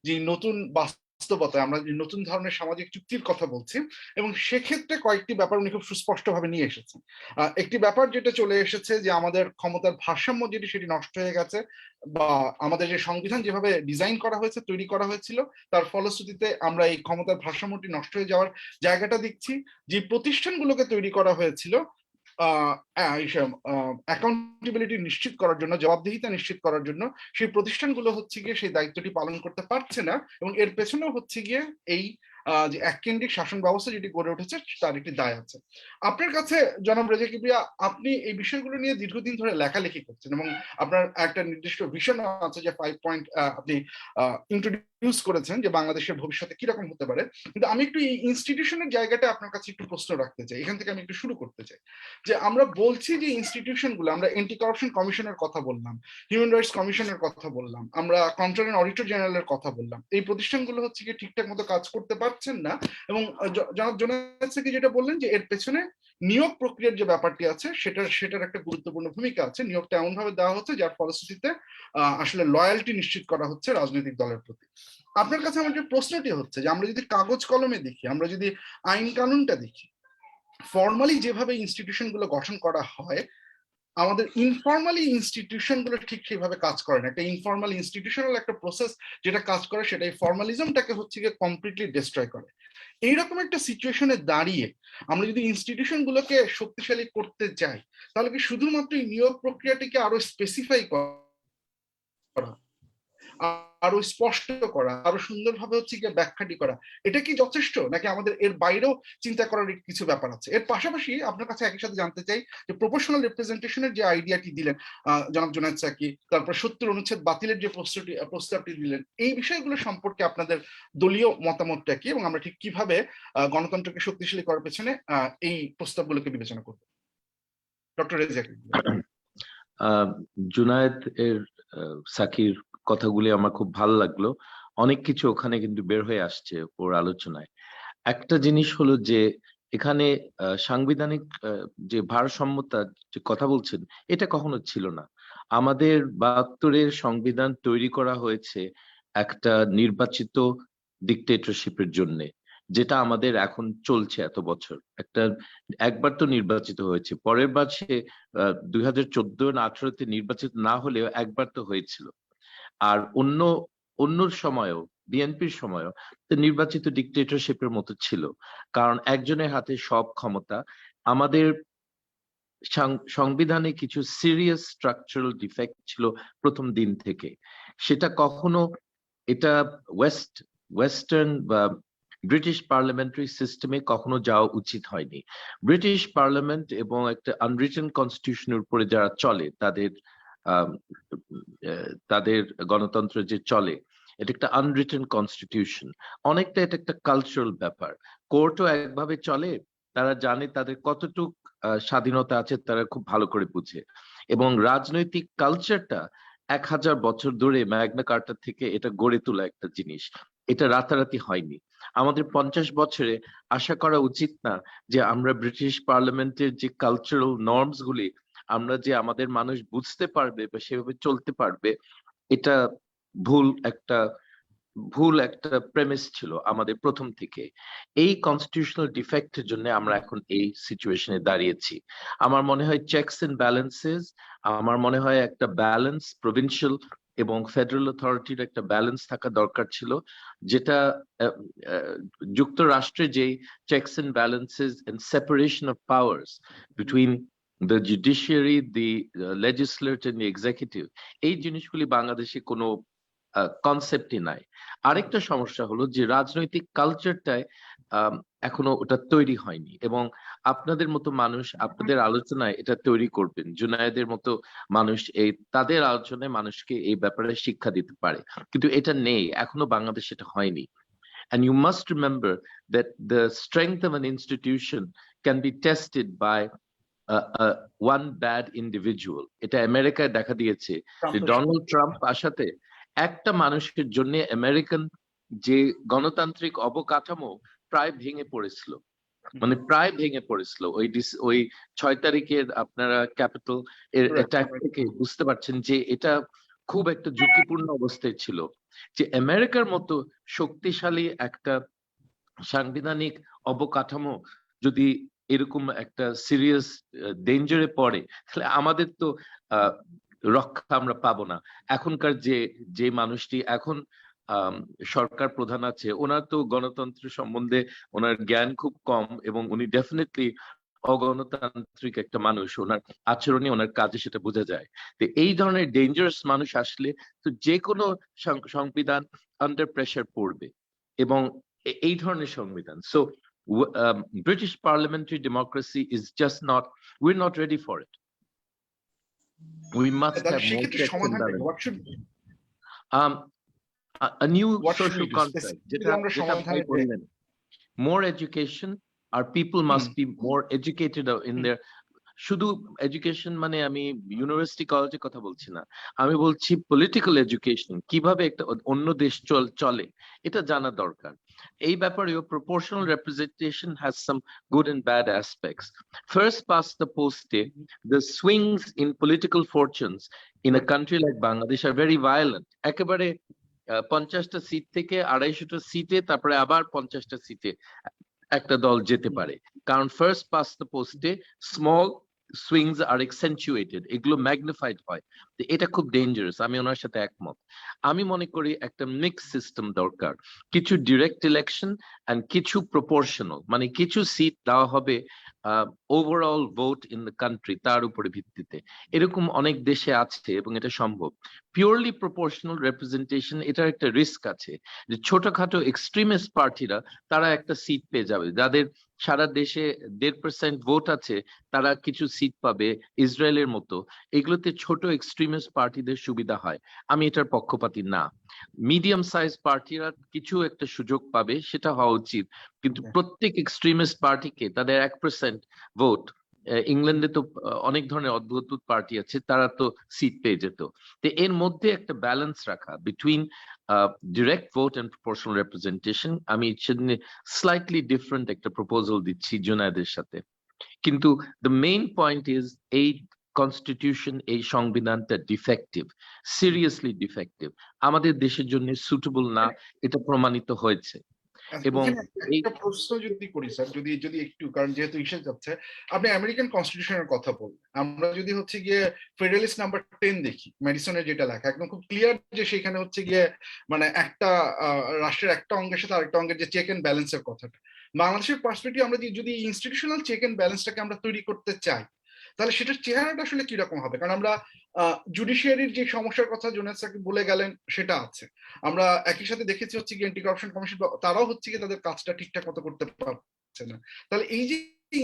যে নতুন বাস্তবতায় আমরা যে নতুন ধরনের সামাজিক চুক্তির কথা বলছি, এবং সেক্ষেত্রে কয়েকটি ব্যাপার উনি খুব সুস্পষ্টভাবে নিয়ে এসেছেন। একটি ব্যাপার যেটা চলে এসেছে, যে আমাদের ক্ষমতার ভারসাম্য যেটি সেটি নষ্ট হয়ে গেছে, বা আমাদের যে সংবিধান যেভাবে ডিজাইন করা হয়েছে, তৈরি করা হয়েছিল, তার ফলশ্রুতিতে আমরা এই ক্ষমতার ভারসাম্যটি নষ্ট হয়ে যাওয়ার জায়গাটা দেখছি। যে প্রতিষ্ঠানগুলোকে তৈরি করা হয়েছিল অ্যাকাউন্টেবিলিটি নিশ্চিত করার জন্য, জবাবদিহিতা নিশ্চিত করার জন্য, সেই প্রতিষ্ঠানগুলো হচ্ছে গিয়ে সেই দায়িত্বটি পালন করতে পারছে না, এবং এর পেছনেও হচ্ছে গিয়ে এই যে এককেন্দ্রিক শাসন ব্যবস্থা যেটি গড়ে উঠেছে তার একটি দায় আছে। আপনার কাছে জনাব রেজা কিবরিয়া, আপনি এই বিষয়গুলো নিয়ে দীর্ঘদিন ধরে লেখালেখি করছেন, এবং আপনার একটা নির্দিষ্ট ভিশন আছে, যে 5 পয়েন্ট আপনি ইন্ট্রোডিউস করেছেন, যে বাংলাদেশের ভবিষ্যতে কিরকম হতে পারে। কিন্তু আমি একটু এই ইনস্টিটিউশনের জায়গাটা আপনার কাছে একটু প্রশ্ন রাখতে চাই, এখান থেকে আমি একটু শুরু করতে চাই। যে আমরা বলছি যে ইনস্টিটিউশনগুলো, আমরা অ্যান্টি কারাপশন কমিশনের কথা বললাম, হিউম্যান রাইটস কমিশনের কথা বললাম, আমরা কন্ট্রোলার অ্যান্ড অডিটর জেনারেলের কথা বললাম, এই প্রতিষ্ঠানগুলো হচ্ছে কি ঠিকঠাক মতো কাজ করতে পারছেন না। এবং জনাব জুনায়েদ সাকি যেটা বললেন, যে এর পেছনে নিয়োগ প্রক্রিয়ার যে ব্যাপারটি আছে সেটার একটা গুরুত্বপূর্ণ ভূমিকা আছে। নিয়োগটা এমন ভাবে দেওয়া হচ্ছে যার ফলশ্রুতিতে আসলে লয়ালটি নিশ্চিত করা হচ্ছে রাজনৈতিক দলের প্রতি। আপনার কাছে আমার যে প্রশ্নটি হচ্ছে, যে আমরা যদি কাগজ কলমে দেখি, আমরা যদি আইন কানুনটা দেখি, ফর্মালি যেভাবে ইনস্টিটিউশন গুলো গঠন করা হয়, আমাদের ইনফর্মালি ইনস্টিটিউশন গুলো ঠিক সেইভাবে কাজ করে না। একটা ইনফর্মাল ইনস্টিটিউশনাল একটা প্রসেস যেটা কাজ করে, সেটা এই ফর্মালিজমটাকে হচ্ছে গিয়ে কমপ্লিটলি ডিস্ট্রয় করে। এইরকম একটা সিচুয়েশনে দাঁড়িয়ে আমরা যদি ইনস্টিটিউশন গুলোকে শক্তিশালী করতে চাই, তাহলে কি শুধুমাত্র নিয়োগ প্রক্রিয়াটিকে আরো স্পেসিফাই করা, আরো স্পষ্ট করা, আরো সুন্দরভাবে হচ্ছে গিয়ে ব্যাখ্যাটি করা, এটা কি যথেষ্ট, নাকি আমাদের এর বাইরেও চিন্তা করার কিছু ব্যাপার আছে? এর পাশাপাশি আপনার কাছে একই সাথে জানতে চাই, যে প্রপোর্শনাল রিপ্রেজেন্টেশনের যে আইডিয়াটি দিলেন জনাব জুনায়েদ সাকি, তারপর 70 অনুচ্ছেদ বাতিলের যে প্রস্তাবটি দিলেন, এই বিষয়গুলো সম্পর্কে আপনাদের দলীয় মতামতটা কি, এবং আমরা ঠিক কিভাবে গণতন্ত্রকে শক্তিশালী করার পেছনে এই প্রস্তাবগুলোকে বিবেচনা করব? ডক্টর রেজা কিবরিয়া। জুনায়েদ এর সাকির কথাগুলি আমার খুব ভালো লাগলো। অনেক কিছু ওখানে কিন্তু বের হয়ে আসছে ওর আলোচনায়। একটা জিনিস হলো যে এখানে সাংবিধানিক যে ভারসাম্যতার যে কথা বলছেন, এটা কখনো ছিল না। আমাদের 72-এর সংবিধান তৈরি করা হয়েছে একটা নির্বাচিত ডিক্টেটরশিপের জন্যে, যেটা আমাদের এখন চলছে এত বছর। একবার তো নির্বাচিত হয়েছে, পরের বার সে 2014 না 2018-তে নির্বাচিত না হলেও একবার তো হয়েছিল। আর অন্য সময়ও, বিএনপির সময়ও তো নির্বাচিত ডিক্টেটরশিপের মতো ছিল, কারণ একজনের হাতে সব ক্ষমতা। আমাদের সংবিধানে কিছু সিরিয়াস স্ট্রাকচারাল ডিফেক্ট ছিল প্রথম দিন থেকে। সেটা কখনো এটা ওয়েস্টার্ন বা ব্রিটিশ পার্লামেন্টারি সিস্টেমে কখনো যাওয়া উচিত হয়নি। ব্রিটিশ পার্লামেন্ট এবং একটা আনরিটেন কনস্টিটিউশনের উপরে যারা চলে, তাদের গণতন্ত্র যে চলে, এটা একটা আনরিটেন কনস্টিটিউশন। অনেকটা এটা একটা কালচারাল ব্যাপার। কোর্টও একভাবে চলে, তারা জানে তাদের কতটুক স্বাধীনতা আছে, তারা খুব ভালো করে বুঝে। এবং রাজনৈতিক কালচারটা 1000 বছর ধরে ম্যাগনা কার্টা থেকে এটা গড়ে তোলা একটা জিনিস, এটা রাতারাতি হয়নি। আমাদের 50 বছরে আশা করা উচিত না যে আমরা ব্রিটিশ পার্লামেন্টের যে কালচারাল নর্মস গুলি আমরা যে আমাদের মানুষ বুঝতে পারবে বা সেভাবে চলতে পারবে। এটা ভুল একটা প্রেমিস ছিল আমাদের প্রথম থেকে। এই কনস্টিটিউশনাল ডিফেক্টের জন্য আমরা এখন এই সিচুয়েশনে দাঁড়িয়েছি। আমার মনে হয় চেকস এন্ড ব্যালেন্সেস, আমার মনে হয় একটা ব্যালেন্স প্রভিন্সিয়াল এবং ফেডারেল অথরিটির একটা ব্যালেন্স থাকা দরকার ছিল, যেটা যুক্তরাষ্ট্রে যেই checks and balances and separation of powers between the judiciary, the legislature and the executive, এই জিনিসগুলি বাংলাদেশে কোনো কনসেপ্টই নাই। আরেকটা সমস্যা হলো যে রাজনৈতিক কালচারটায় এখনো ওটা তৈরি হয়নি, এবং আপনাদের মতো মানুষ আপনাদের আলোচনায় এটা তৈরি করবেন। জুনায়েদের মতো মানুষ তাদের আলোচনায় মানুষকে এই ব্যাপারে শিক্ষা দিতে পারে, কিন্তু এটা নেই এখনো, বাংলাদেশ এটা হয়নি। And you must remember that the strength of an institution can be tested by one bad individual. এটা আমেরিকায় দেখা দিয়েছে যে ডোনাল্ড ট্রাম্প আসাতে একটা মানুষের জন্য আমেরিকান যে গণতান্ত্রিক অবকাঠামো প্রায় ভেঙে পড়েছিল, মানে প্রায় ভেঙে পড়েছিল। ওই 6 তারিখের আপনারা ক্যাপিটাল এর অ্যাটাক থেকে বুঝতে পারছেন যে এটা খুব একটা ঝুঁকিপূর্ণ অবস্থায় ছিল। যে আমেরিকার মতো শক্তিশালী একটা সাংবিধানিক অবকাঠামো যদি এরকম একটা সিরিয়াস ডেঞ্জারে পড়ে, তাহলে আমাদের তো রক্ষা আমরা পাবো না। এখনকার যে মানুষটি এখন সরকার প্রধান আছে, ওনার তো গণতন্ত্র সম্বন্ধে ওনার জ্ঞান খুব কম, এবং উনি ডেফিনেটলি অগণতান্ত্রিক একটা মানুষ। ওনার আচরণে, ওনার কাজে সেটা বোঝা যায়। তো এই ধরনের ডেঞ্জারাস মানুষ আসলে তো যে কোনো সংবিধান আন্ডার প্রেসার পড়বে, এবং এই ধরনের সংবিধান। So British parliamentary democracy is just not, we're not ready for it. We must have more checks and balances. A new social contract, more education. Our people must be more educated in their, শুধু এডুকেশন মানে আমি ইউনিভার্সিটি কলেজের কথা বলছি না, আমি বলছি পলিটিক্যাল এডুকেশন, কিভাবে একটা অন্য দেশ চলে এটা জানা দরকার। এই ব্যাপারেও proportional representation has some good and bad aspects. First past the পোস্টে the swings in political fortunes in a country like Bangladesh are very violent. একেবারে 50টা সিট থেকে 250টা সিটে, তারপরে আবার 50টা সিটে একটা দল যেতে পারে, কারণ ফার্স্ট পাস দ্য পোস্টে স্মল সুইংস আর এক্সেন্চুয়েটেড, এগুলো ম্যাগনিফাইড হয়। এটা খুব ডেঞ্জারাস, আমি ওনার সাথে একমত। আমি মনে করি একটা মিক্স সিস্টেম দরকার, কিছু ডিরেক্ট ইলেকশন এন্ড কিছু প্রপোর্শনাল, মানে কিছু সিট দেওয়া হবে overall vote in the country, তার উপরে ভিত্তিতে। এরকম অনেক দেশে আছে এবং এটা সম্ভব। পিওরলি প্রপোর্শনাল রিপ্রেজেন্টেশন, এটার একটা রিস্ক আছে যে ছোটখাটো এক্সট্রিমিস্ট পার্টিরা তারা একটা সিট পেয়ে যাবে, যাদের সারা দেশে 1.5% ভোট আছে, তারা কিছু সিট পাবে ইসরায়েলের মতো। এগুলোতে ছোট এক্সট্রিমিস্ট পার্টিদের সুবিধা হয়, আমি এটার পক্ষপাতী না। মিডিয়াম সাইজ পার্টিরা কিছু একটা সুযোগ পাবে, সেটা হওয়া উচিত, কিন্তু প্রত্যেক এক্সট্রিমিস্ট পার্টিকে তাদের 1% ভোট, ইংল্যান্ডে তো অনেক ধরনের অদ্ভুত পার্টি আছে, তারা তো সিট পেয়ে যেত। তো এর মধ্যে একটা ব্যালেন্স রাখা between direct vote and proportional representation, আমি স্লাইটলি ডিফারেন্ট একটা প্রপোজাল দিচ্ছি জুনায়েদের সাথে। কিন্তু দ্য মেইন পয়েন্ট ইজ এই কনস্টিটিউশন, এই সংবিধানটা ডিফেক্টিভ, সিরিয়াসলি ডিফেক্টিভ, আমাদের দেশের জন্য সুটেবল না, এটা প্রমাণিত হয়েছে। এবং একটা প্রশ্ন যদি করি স্যার, যদি একটু, কারণ যেহেতু ইসে যাচ্ছে, আপনি আমেরিকান কনস্টিটিউশনের কথা বললেন, আমরা যদি হচ্ছে গিয়ে ফেডারেলিস্ট নাম্বার 10 দেখি, ম্যাডিসনের যেটা লেখা, একদম খুব ক্লিয়ার যে সেখানে হচ্ছে গিয়ে মানে একটা রাষ্ট্রের একটা অঙ্গের সাথে আরেকটা অঙ্গের যে চেক এন্ড ব্যালেন্সের কথাটা, বাংলাদেশের পার্সপেক্টিভ আমরা যদি ইনস্টিটিউশনাল চেক এন্ড ব্যালেন্সটাকে আমরা তৈরি করতে চাই, তাহলে সেটার চেহারাটা আসলে কিরকম হবে? কারণ আমরা জুডিশিয়ারির যে সমস্যার কথা জুনায়েদ সাকিব বলে গেলেন সেটা আছে, আমরা একই সাথে দেখেছি হচ্ছে গিয়ে অ্যান্টি কারাপশন কমিশন, তারাও হচ্ছে গিয়ে তাদের কাজটা ঠিকঠাক মতো করতে পারছে না। তাহলে এই যে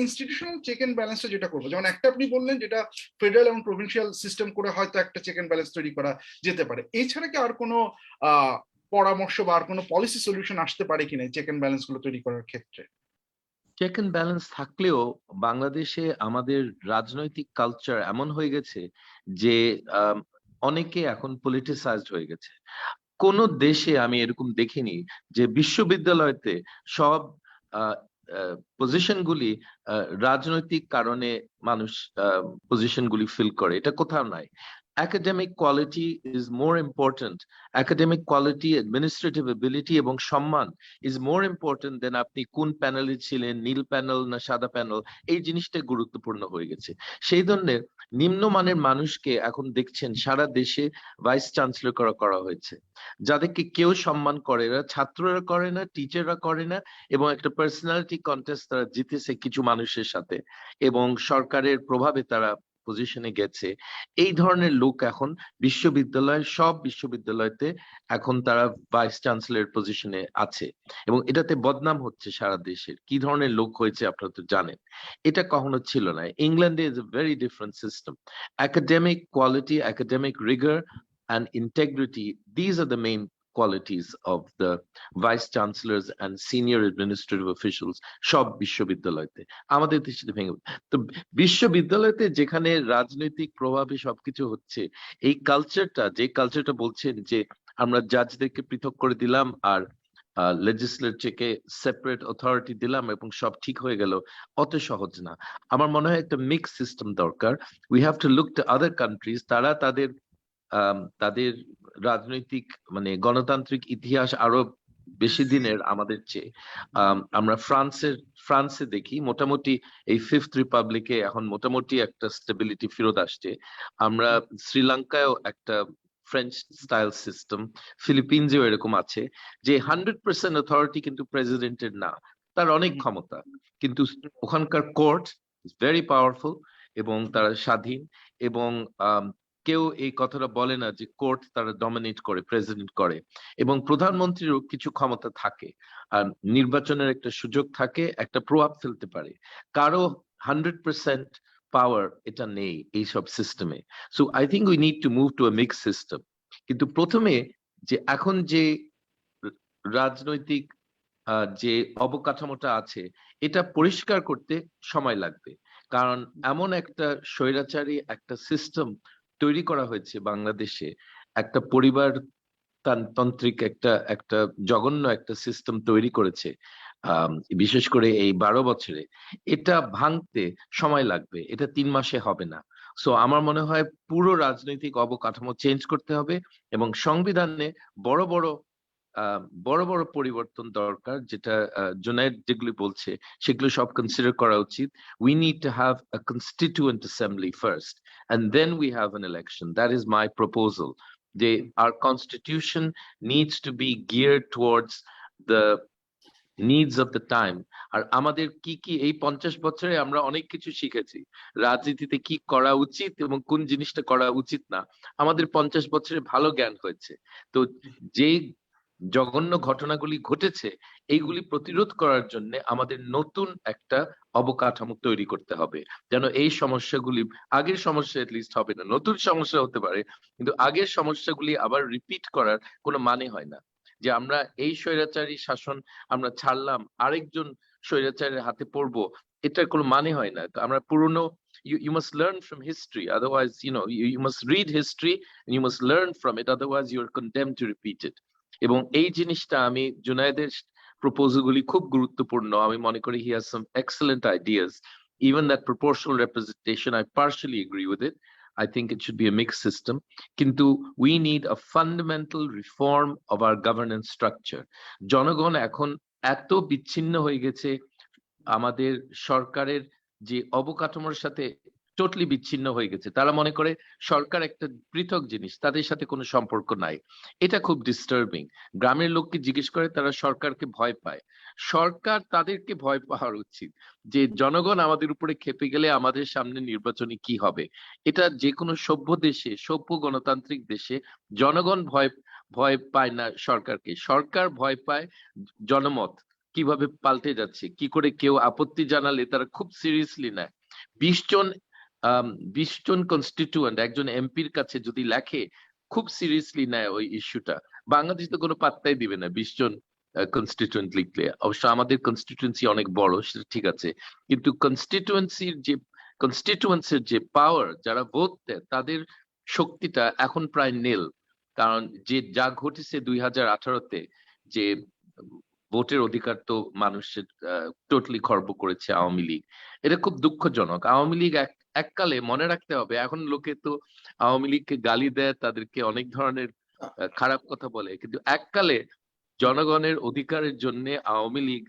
ইনস্টিটিউশনাল চেক এন্ড ব্যালেন্সটা যেটা করবো, যেমন একটা আপনি বললেন যেটা ফেডারেল এবং প্রভিন্সিয়াল সিস্টেম করে হয়তো একটা চেক এন্ড ব্যালেন্স তৈরি করা যেতে পারে, এছাড়া কি আর কোনো পরামর্শ বা আর কোনো পলিসি সলিউশন আসতে পারে কিনা চেক এন্ড ব্যালেন্স গুলো তৈরি করার ক্ষেত্রে? চেক এন্ড ব্যালেন্স থাকলেও বাংলাদেশে আমাদের রাজনৈতিক কালচার এমন হয়ে গেছে যে অনেকে এখন পলিটিসাইজড হয়ে গেছে। কোন দেশে আমি এরকম দেখিনি যে বিশ্ববিদ্যালয়তে সব পজিশন গুলি রাজনৈতিক কারণে মানুষ পজিশন গুলি ফিল করে, এটা কোথাও নাই। Academic quality is more important. Academic quality, administrative ability এবং সম্মান is more important than আপনি কোন প্যানেলে ছিলেন, নীল প্যানেল না সাদা প্যানেল, এই জিনিসটা গুরুত্বপূর্ণ হয়ে গেছে। সেই ধরনের নিম্নমানের মানুষকে এখন দেখছেন সারা দেশে ভাইস চ্যান্সেলর করা হয়েছে, যাদেরকে কেউ সম্মান করে না, ছাত্ররা করে না, টিচাররা করে না, এবং একটা পার্সোনালিটি কন্টেস্ট তারা জিতেছে কিছু মানুষের সাথে, এবং সরকারের প্রভাবে তারা পজিশনে গেছে, এই ধরনের লোক এখন সব বিশ্ববিদ্যালয়তে এখন তারা ভাইস চ্যান্সেলর পজিশনে আছে, এবং এটাতে বদনাম হচ্ছে সারা দেশের। কি ধরনের লোক হয়েছে আপনারা তো জানেন, এটা কখনো ছিল না। ইংল্যান্ডে is a very different system. Academic quality, academic rigor, and integrity, these are the main qualities of the vice chancellors and senior administrative officials সব বিশ্ববিদ্যালয়তে। আমাদের দেশে ভেঙে, তো বিশ্ববিদ্যালয়তে যেখানে রাজনৈতিক প্রভাবে সবকিছু হচ্ছে, এই কালচারটা বলছেন যে আমরা জাজদেরকে পৃথক করে দিলাম আর লেজিসলেচারকে সেপারেট অথরিটি দিলাম এবং সব ঠিক হয়ে গেল, অত সহজ না। আমার মনে হয় একটা মিক্স সিস্টেম দরকার। We have to look to other countries, তারা তাদের রাজনৈতিক মানে গণতান্ত্রিক ইতিহাস আরো বেশি দিনের আমাদের চেয়ে। আমরা ফ্রান্সে দেখি মোটামুটি এই ফিফথ রিপাবলিকে এখন মোটামুটি একটা স্টেবিলিটি ফেরত আসছে। আমরা শ্রীলঙ্কায়ও একটা ফ্রেঞ্চ স্টাইল সিস্টেম, ফিলিপিন্সেও এরকম আছে যে 100% অথরিটি কিন্তু প্রেসিডেন্টের না, তার অনেক ক্ষমতা, কিন্তু ওখানকার কোর্ট ইজ ভেরি পাওয়ারফুল এবং তারা স্বাধীন, এবং কেউ এই কথাটা বলে না যে কোর্ট তারা ডমিনেট করে, প্রেসিডেন্ট করে, এবং প্রধানমন্ত্রীরও কিছু ক্ষমতা থাকে, আর নির্বাচনের একটা সুযোগ থাকে, একটা প্রভাব ফেলতে পারে। কারো 100% পাওয়ার এটা নেই এইসব সিস্টেমে। So I think we need to move to a mix system. কিন্তু প্রথমে যে এখন যে রাজনৈতিক যে অবকাঠামোটা আছে, এটা পরিষ্কার করতে সময় লাগবে, কারণ এমন একটা স্বৈরাচারী একটা সিস্টেম তৈরি করা হয়েছে বাংলাদেশে, একটা পরিবার তান্ত্রিক একটা জঘন্য একটা সিস্টেম তৈরি করেছে, বিশেষ করে এই 12 বছরে। এটা ভাঙতে সময় লাগবে, এটা 3 মাসে হবে না। সো আমার মনে হয় পুরো রাজনৈতিক অবকাঠামো চেঞ্জ করতে হবে, এবং সংবিধানে বড় বড় বড় বড় পরিবর্তন দরকার, যেটা জুনায়েদ যেগুলি বলছে সেগুলো সব কনসিডার করা উচিত। We need to have a constituent assembly first and then we have an election. That is my proposal. Our constitution needs to be geared towards the needs of the time. আর আমাদের কি এই 50 বছরে আমরা অনেক কিছু শিখেছি, রাজনীতিতে কি করা উচিত এবং কোন জিনিসটা করা উচিত না, আমাদের 50 বছরে ভালো জ্ঞান হয়েছে। তো যেই জঘন্য ঘটনাগুলি ঘটেছে, এইগুলি প্রতিরোধ করার জন্য আমাদের নতুন একটা অবকাঠামো তৈরি করতে হবে, যেন এই সমস্যাগুলি, আগের সমস্যা এটলিস্ট হবে না, নতুন সমস্যা হতে পারে, কিন্তু আগের সমস্যাগুলি আবার রিপিট করার কোনো মানে হয় না। যে আমরা এই স্বৈরাচারী শাসন আমরা ছাড়লাম, আরেকজন স্বৈরাচারের হাতে পড়বো, এটার কোনো মানে হয় না। আমরা পুরনো, you must learn from history, otherwise you must read history and you must learn from it, otherwise you are condemned to repeat it. এবং এই জিনিসটা আমি জুনায়েদের প্রপোজাল গুলি খুব গুরুত্বপূর্ণ, আমি মনে করি he has some excellent ideas. Even that proportional representation, I partially agree with it. I think it should be a mixed system. Kintu we need a fundamental reform of our governance structure. জনগণ এখন এত বিচ্ছিন্ন হয়ে গেছে, আমাদের সরকারের যে অবকাঠামোর সাথে টোটালি বিচ্ছিন্ন হয়ে গেছে। তারা মনে করে সরকার একটা পৃথক জিনিস, তাদের সাথে কোনো সম্পর্ক নাই। এটা খুব ডিস্টার্বিং। গ্রামের লোককে জিজ্ঞেস করে, তারা সরকারকে ভয় পায়। সরকার তাদেরকে ভয় পাওয়ার উচিত, যে জনগণ আমাদের উপরে খেপে গেলে আমাদের সামনে নির্বাচনে কি হবে। এটা যে কোনো সভ্য দেশে, সভ্য গণতান্ত্রিক দেশে জনগণ ভয় পায় না সরকারকে, সরকার ভয় পায় জনমত কিভাবে পাল্টে যাচ্ছে, কি করে কেউ আপত্তি জানালে তারা খুব সিরিয়াসলি নেয়। 20 জন কনস্টিটিউয়েন্ট একজন এমপির কাছে যদি লেখে, খুব সিরিয়াসলি নেয় ওই ইস্যুটা। বাংলাদেশ তো কোনো পাত্তাই দিবে না 20 জন কনস্টিটিউয়েন্ট লিখলে। অবশ্য আমাদের কনস্টিটিউয়েন্সি অনেক বড়, সেটা ঠিক আছে, কিন্তু কনস্টিটিউয়েন্সির যে পাওয়ার, যারা ভোট দেয় তাদের শক্তিটা এখন প্রায় নীল। কারণ যা ঘটেছে 2018-তে, যে ভোটের অধিকার তো মানুষের টোটালি খর্ব করেছে আওয়ামী লীগ, এটা খুব দুঃখজনক। আওয়ামী লীগ এককালে, মনে রাখতে হবে, এখন লোকে তো আওয়ামী লীগকে গালি দেয়, তাদেরকে অনেক ধরনের খারাপ কথা বলে, কিন্তু এককালে জনগণের অধিকারের জন্য আওয়ামী লীগ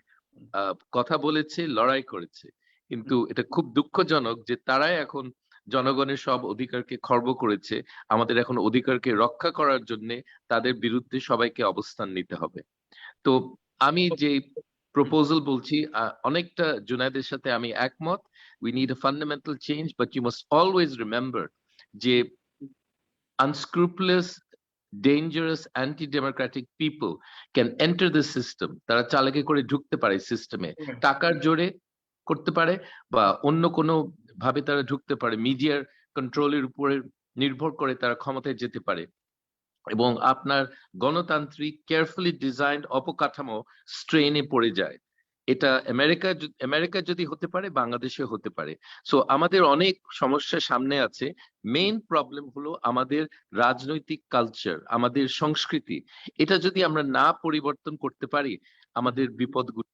কথা বলেছে, লড়াই করেছে। কিন্তু এটা খুব দুঃখজনক যে তারাই এখন জনগণের সব অধিকারকে খর্ব করেছে। আমাদের এখন অধিকারকে রক্ষা করার জন্য তাদের বিরুদ্ধে সবাইকে অবস্থান নিতে হবে। তো আমি যে প্রপোজাল বলছি, অনেকটা জুনায়েদের সাথে আমি একমত। We need a fundamental change, but you must always remember যে unscrupulous, dangerous, anti-democratic people can enter the system. তারা চালাকি করে ঢুকতে পারে সিস্টেমে, টাকার জোরে করতে পারে বা অন্য কোনো ভাবে তারা ঢুকতে পারে, মিডিয়ার কন্ট্রোলের উপরে নির্ভর করে তারা ক্ষমতায় যেতে পারে। এবং আপনার গণতান্ত্রিক কেয়ারফুলি ডিজাইন্ড অপকাঠামো স্ট্রেনে পড়ে যায়। এটা আমেরিকা যদি হতে পারে, বাংলাদেশে হতে পারে। সো আমাদের অনেক সমস্যা সামনে আছে। মেইন প্রবলেম হলো আমাদের রাজনৈতিক কালচার, আমাদের সংস্কৃতি। এটা যদি আমরা না পরিবর্তন করতে পারি, আমাদের বিপদগুলো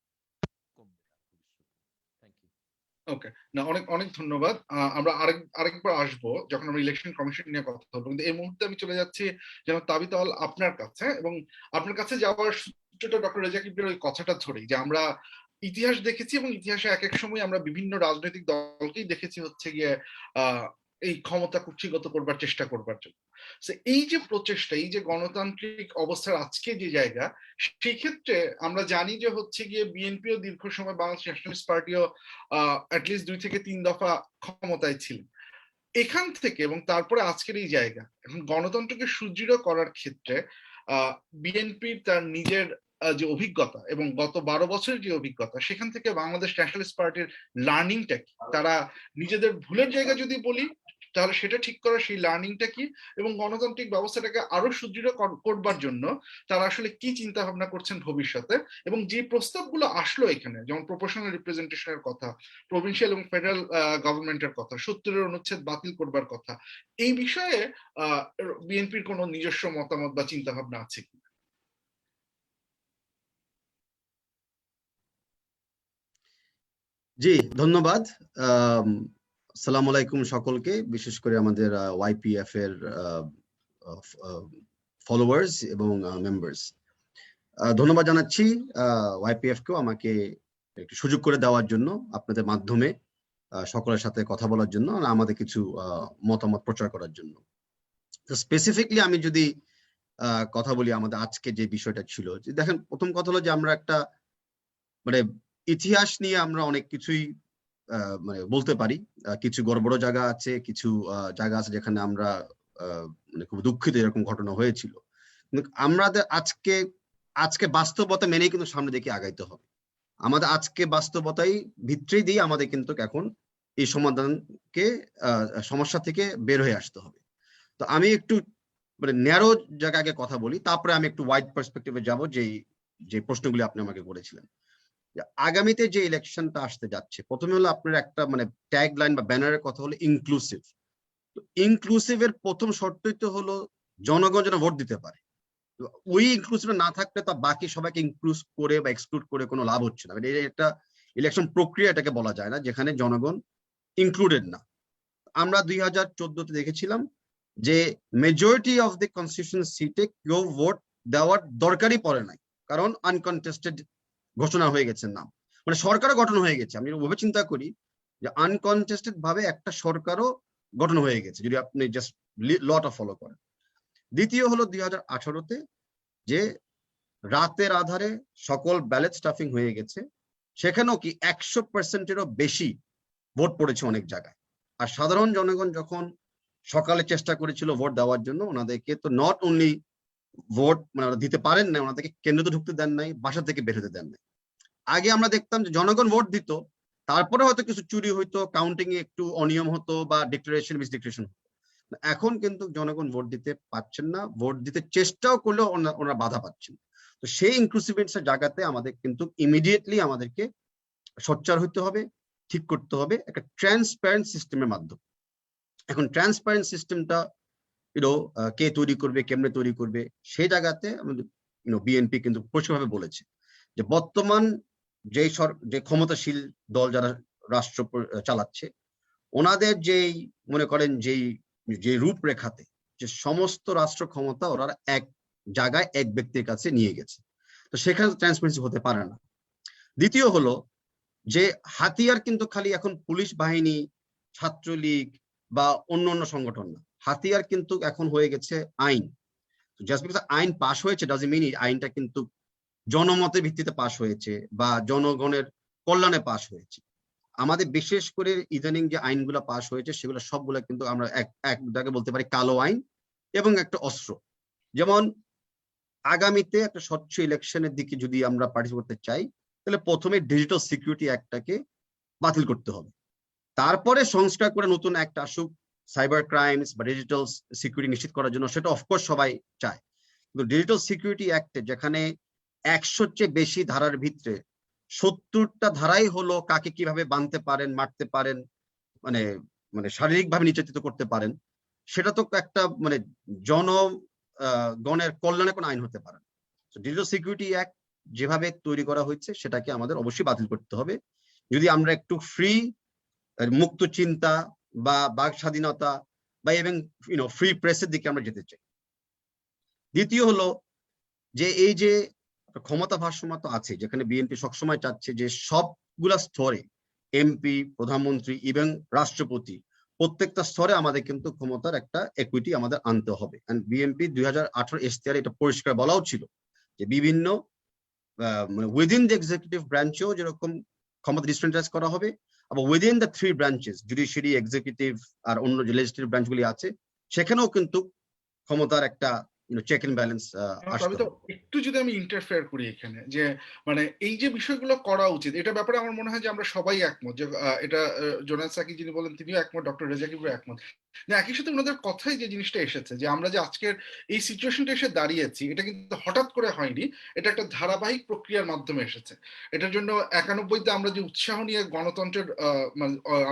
কমবে না। Thank you. ওকে, না অনেক অনেক ধন্যবাদ। আমরা আরেকবার আসবো যখন আমরা ইলেকশন কমিশন নিয়ে কথা বলবো, কিন্তু এই মুহূর্তে আমি চলে যাচ্ছি যেন তাবিতাল আপনার কাছে, এবং আপনার কাছে যাওয়ার সূত্রটা ডক্টর রেজা কিবরিয়ার ওই কথাটা ধরেই যে আমরা ইতিহাস দেখেছি এবং ইতিহাসে এক এক সময় আমরা বিভিন্ন রাজনৈতিক দলকেই দেখেছি হচ্ছে গিয়ে এই ক্ষমতা কুক্ষিগত করবার চেষ্টা করবার জন্য। এই যে প্রচেষ্টা, এই যে গণতান্ত্রিক অবস্থার আজকে যে জায়গা, সেই ক্ষেত্রে আমরা জানি যে হচ্ছে গিয়ে বিএনপিও দীর্ঘ সময় বাংলাদেশ ন্যাশনালিস্ট পার্টিও অ্যাটলিস্ট 2 থেকে 3 দফা ক্ষমতায় ছিলেন। এখান থেকে এবং তারপরে আজকের এই জায়গা, এখন গণতন্ত্রকে সুদৃঢ় করার ক্ষেত্রে বিএনপির তার নিজের যে অভিজ্ঞতা এবং গত 12 বছরের যে অভিজ্ঞতা, সেখান থেকে বাংলাদেশ ন্যাশনালিস্ট পার্টির লার্নিংটা কি, তারা নিজেদের ভুলের জায়গা যদি বলি তাহলে সেটা ঠিক করার সেই লার্নিংটা কি, এবং গণতান্ত্রিক ব্যবস্থাটাকে আরো সুদৃঢ় করবার জন্য তারা আসলে কি চিন্তা ভাবনা করছেন ভবিষ্যতে, এবং যে প্রস্তাবগুলো আসলো এখানে, যেমন প্রপোর্শনাল রিপ্রেজেন্টেশনের কথা, প্রভিন্সিয়াল এবং ফেডারেল গভর্নমেন্টের কথা, 70-এর অনুচ্ছেদ বাতিল করবার কথা, এই বিষয়ে বিএনপির কোনো নিজস্ব মতামত বা চিন্তা ভাবনা আছে কি? জি, ধন্যবাদ। আসসালামু আলাইকুম সকলকে, বিশেষ করে আমাদের ওয়াইপিএফ এর ফলোয়ার্স এবং মেম্বার্স। ধন্যবাদ জানাচ্ছি ওয়াইপিএফ কেও আমাকে একটু সুযোগ করে দেওয়ার জন্য, আপনাদের মাধ্যমে সকলের সাথে কথা বলার জন্য, আমাদের কিছু মতামত প্রচার করার জন্য। তো স্পেসিফিকলি আমি যদি কথা বলি আমাদের আজকে যে বিষয়টা ছিল, যে দেখেন, প্রথম কথা হলো যে আমরা একটা মানে ইতিহাস নিয়ে আমরা অনেক কিছুই মানে বলতে পারি, কিছু গড়বড় জায়গা আছে, কিছু জায়গা আছে যেখানে আমরা মানে খুব দুঃখিত এরকম ঘটনা হয়েছিল, কিন্তু আমাদের আজকে বাস্তবতা মেনেই কিন্তু সামনে দিকে আগাইতে হবে। আমাদের আজকে বাস্তবতাই ভিত্তি দিয়ে আমাদের কিন্তু এখন এই সমাধানকে সমস্যা থেকে বের হয়ে আসতে হবে। তো আমি একটু মানে ন্যারো জায়গায় কথা বলি, তারপরে আমি একটু ওয়াইড পার্সপেক্টিভে যাব, যে প্রশ্নগুলি আপনি আমাকে করেছিলেন। আগামীতে যে ইলেকশনটা আসতে যাচ্ছে, প্রথমে হলো আপনার একটা মানে ট্যাগ লাইন বা ব্যানারের কথা হলো ইনক্লুসিভ। ইনক্লুসিভের প্রথম শর্তই তো হলো জনগণ যেন ভোট দিতে পারে। ওই ইনক্লুসিভ না থাকলে তা বাকি সবাইকে ইনক্লুড করে বা এক্সক্লুড করে কোনো লাভ হচ্ছে না। এটা একটা ইলেকশন প্রক্রিয়া, এটাকে বলা যায় না যেখানে জনগণ ইনক্লুডেড না। আমরা 2014-তে দেখেছিলাম যে মেজরিটি অফ দি কনস্টিটিউশন সিটে কেউ ভোট দেওয়ার দরকারই পড়ে নাই, কারণ আনকনটেস্টেড ঘোষণা হয়ে গেছে নাম, মানে সরকারও গঠন হয়ে গেছে। আমি ওভাবে চিন্তা করি যে আনকনটেস্টেড ভাবে একটা সরকারও গঠন হয়ে গেছে যদি আপনি জাস্ট লটা ফলো করেন। দ্বিতীয় হলো 2018-তে যে রাতের আধারে সকল ব্যালট স্টাফিং হয়ে গেছে, সেখানেও কি 100%-এরও বেশি ভোট পড়েছে অনেক জায়গায়। আর সাধারণ জনগণ যখন সকালে চেষ্টা করেছিল ভোট দেওয়ার জন্য, ওনাদেরকে তো নট অনলি ভোট মানে ওরা দিতে পারেন না, ওনাদেরকে কেন্দ্রে ঢুকতে দেন নাই, বাসা থেকে বের হতে দেন নাই। আগে আমরা দেখতাম যে জনগণ ভোট দিত, তারপরে হয়তো কিছু চুরি হইতো, কাউন্টিং এ একটু অনিয়ম হতো বা ডিক্লারেশন মিসডিক্লারেশন হতো। এখন কিন্তু জনগণ ভোট দিতে পারছেন না, ভোট দিতে চেষ্টাও করলেও ওনারা বাধা পাচ্ছেন। তো সেই ইনক্লুসিভনেসের জায়গাতে আমাদের কিন্তু ইমিডিয়েটলি আমাদেরকে সোচ্চার হইতে হবে, ঠিক করতে হবে একটা ট্রান্সপারেন্ট সিস্টেমের মাধ্যমে। এখন ট্রান্সপারেন্ট সিস্টেমটা কে তৈরি করবে, কেমনে তৈরি করবে, সেই জায়গাতে আমাদের বিএনপি কিন্তু পরিষ্কারভাবে বলেছে যে বর্তমান যে ক্ষমতাশীল দল যারা রাষ্ট্র চালাচ্ছে, ওনাদের যেই মনে করেন যে রূপরেখাতে যে সমস্ত রাষ্ট্র ক্ষমতা ওরা এক জায়গায় এক ব্যক্তির কাছে নিয়ে গেছে, তো সেখানে ট্রান্সপারেন্সি হতে পারে না। দ্বিতীয় হলো যে হাতিয়ার কিন্তু খালি এখন পুলিশ বাহিনী, ছাত্রলীগ বা অন্য সংগঠন না, হাতিয়ার কিন্তু এখন হয়ে গেছে আইন। জাস্ট বিকজ আইন পাস হয়েছে ডাজন্ট মিন আইনটা কিন্তু জনমতের ভিত্তিতে পাশ হয়েছে বা জনগণের কল্যাণে পাশ হয়েছে। আমাদের বিশেষ করে ইদানিং যে আইনগুলো পাশ হয়েছে সেগুলো সবগুলো কিন্তু আমরা একটাকে বলতে পারি কালো আইন এবং একটা অস্ত্র। যেমন আগামীতে একটা স্বচ্ছ ইলেকশনের দিকে যদি আমরা পার্টিসিপেট করতে চাই, তাহলে প্রথমে ডিজিটাল সিকিউরিটি অ্যাক্টটাকে বাতিল করতে হবে, তারপরে সংস্কার করে নতুন একটা আসুক সাইবার ক্রাইমস বা ডিজিটাল সিকিউরিটি নিশ্চিত করার জন্য, সেটা অফকোর্স সবাই চায়। কিন্তু ডিজিটাল সিকিউরিটি অ্যাক্টে যেখানে 100-র চেয়ে বেশি ধারার ভিতরে 70টা ধারাই হলো কাকে কিভাবে বাঁধতে পারেন, মারতে পারেন, মানে মানে শারীরিকভাবে নির্যাতিত করতে পারেন, সেটা তো একটা মানে গণের কল্যাণে কোনো আইন হতে পারে না। ডিজিটাল সিকিউরিটি অ্যাক্ট যেভাবে তৈরি করা হয়েছে সেটাকে আমাদের অবশ্যই বাতিল করতে হবে যদি আমরা একটু ফ্রি, মুক্ত চিন্তা বা বাক স্বাধীনতা বা এবং ফ্রি প্রেসের দিকে আমরা যেতে চাই। দ্বিতীয় হলো যে এই যে ক্ষমতা ভারসাম্য তো আছে, যেখানে বিএনপি সবসময় চাচ্ছে যে সবগুলা স্তরে এমপি, প্রধানমন্ত্রী এবং রাষ্ট্রপতি প্রত্যেকটা স্তরে আমাদের কিন্তু ক্ষমতার একটা ইকুইটি আমাদের আনতে হবে। বিএনপি 2018 ইশতেহারে এটা পরিষ্কার বলাও ছিল যে বিভিন্ন উইদিন দ্য এক্সিকিউটিভ ব্রাঞ্চেও যেরকম ক্ষমতা ডিসেন্ট্রালাইজ করা হবে, আবার within the 3 branches judiciary, executive আর অন্য যে লেজিসলেটিভ ব্রাঞ্চগুলি আছে সেখানেও কিন্তু ক্ষমতার একটা চেক এন্ড ব্যালেন্স তবে তো একটু যদি আমি ইন্টারফেয়ার করি এখানে, যে মানে এই যে বিষয়গুলো করা উচিত, এটা ব্যাপারে আমার মনে হয় যে আমরা সবাই একমত, যে এটা জোনায়েদ সাকি যিনি বলেন তিনিও একমত, ডক্টর রেজাকিবও একমত। একই সাথে ওনাদের কথাই যে জিনিসটা এসেছে যে আমরা যে আজকের এই সিচুয়েশনটা এসে দাঁড়িয়েছি, এটা কিন্তু হঠাৎ করে হয়নি, এটা একটা ধারাবাহিক প্রক্রিয়ার মাধ্যমে এসেছে। এটার জন্য 91-তে আমরা যে উৎসাহ নিয়ে গণতন্ত্রের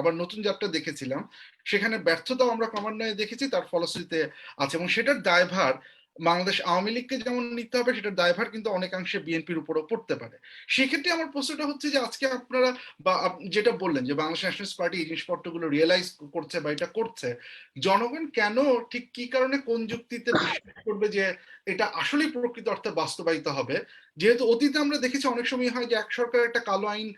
আবার নতুন যাত্রা দেখেছিলাম, সেখানে ব্যর্থতাও আমরা ক্রমান্বয়ে দেখেছি, তার ফলশ্রুতিতে আছে, এবং সেটার দায়ভার বাংলাদেশ আওয়ামী লীগকে যেমন নিতে হবে, সেটার দায়ভার কিন্তু অনেকাংশে বিএনপির উপরও পড়তে পারে। সেক্ষেত্রে আমার প্রশ্নটা হচ্ছে যে আজকে আপনারা বা যেটা বললেন যে বাংলাদেশ ন্যাশনালিস্ট পার্টি এই জিনিসপত্রগুলো রিয়েলাইজ করছে বা এটা করছে, জনগণ কেন, ঠিক কি কারণে, কোন যুক্তিতে বিশ্বাস করবে যে এটা আসলেই প্রকৃত অর্থে বাস্তবায়িত হবে? যেহেতু অতীতে আমরা দেখেছি অনেক সময় হয় যে এক সরকার একটা কালো আইন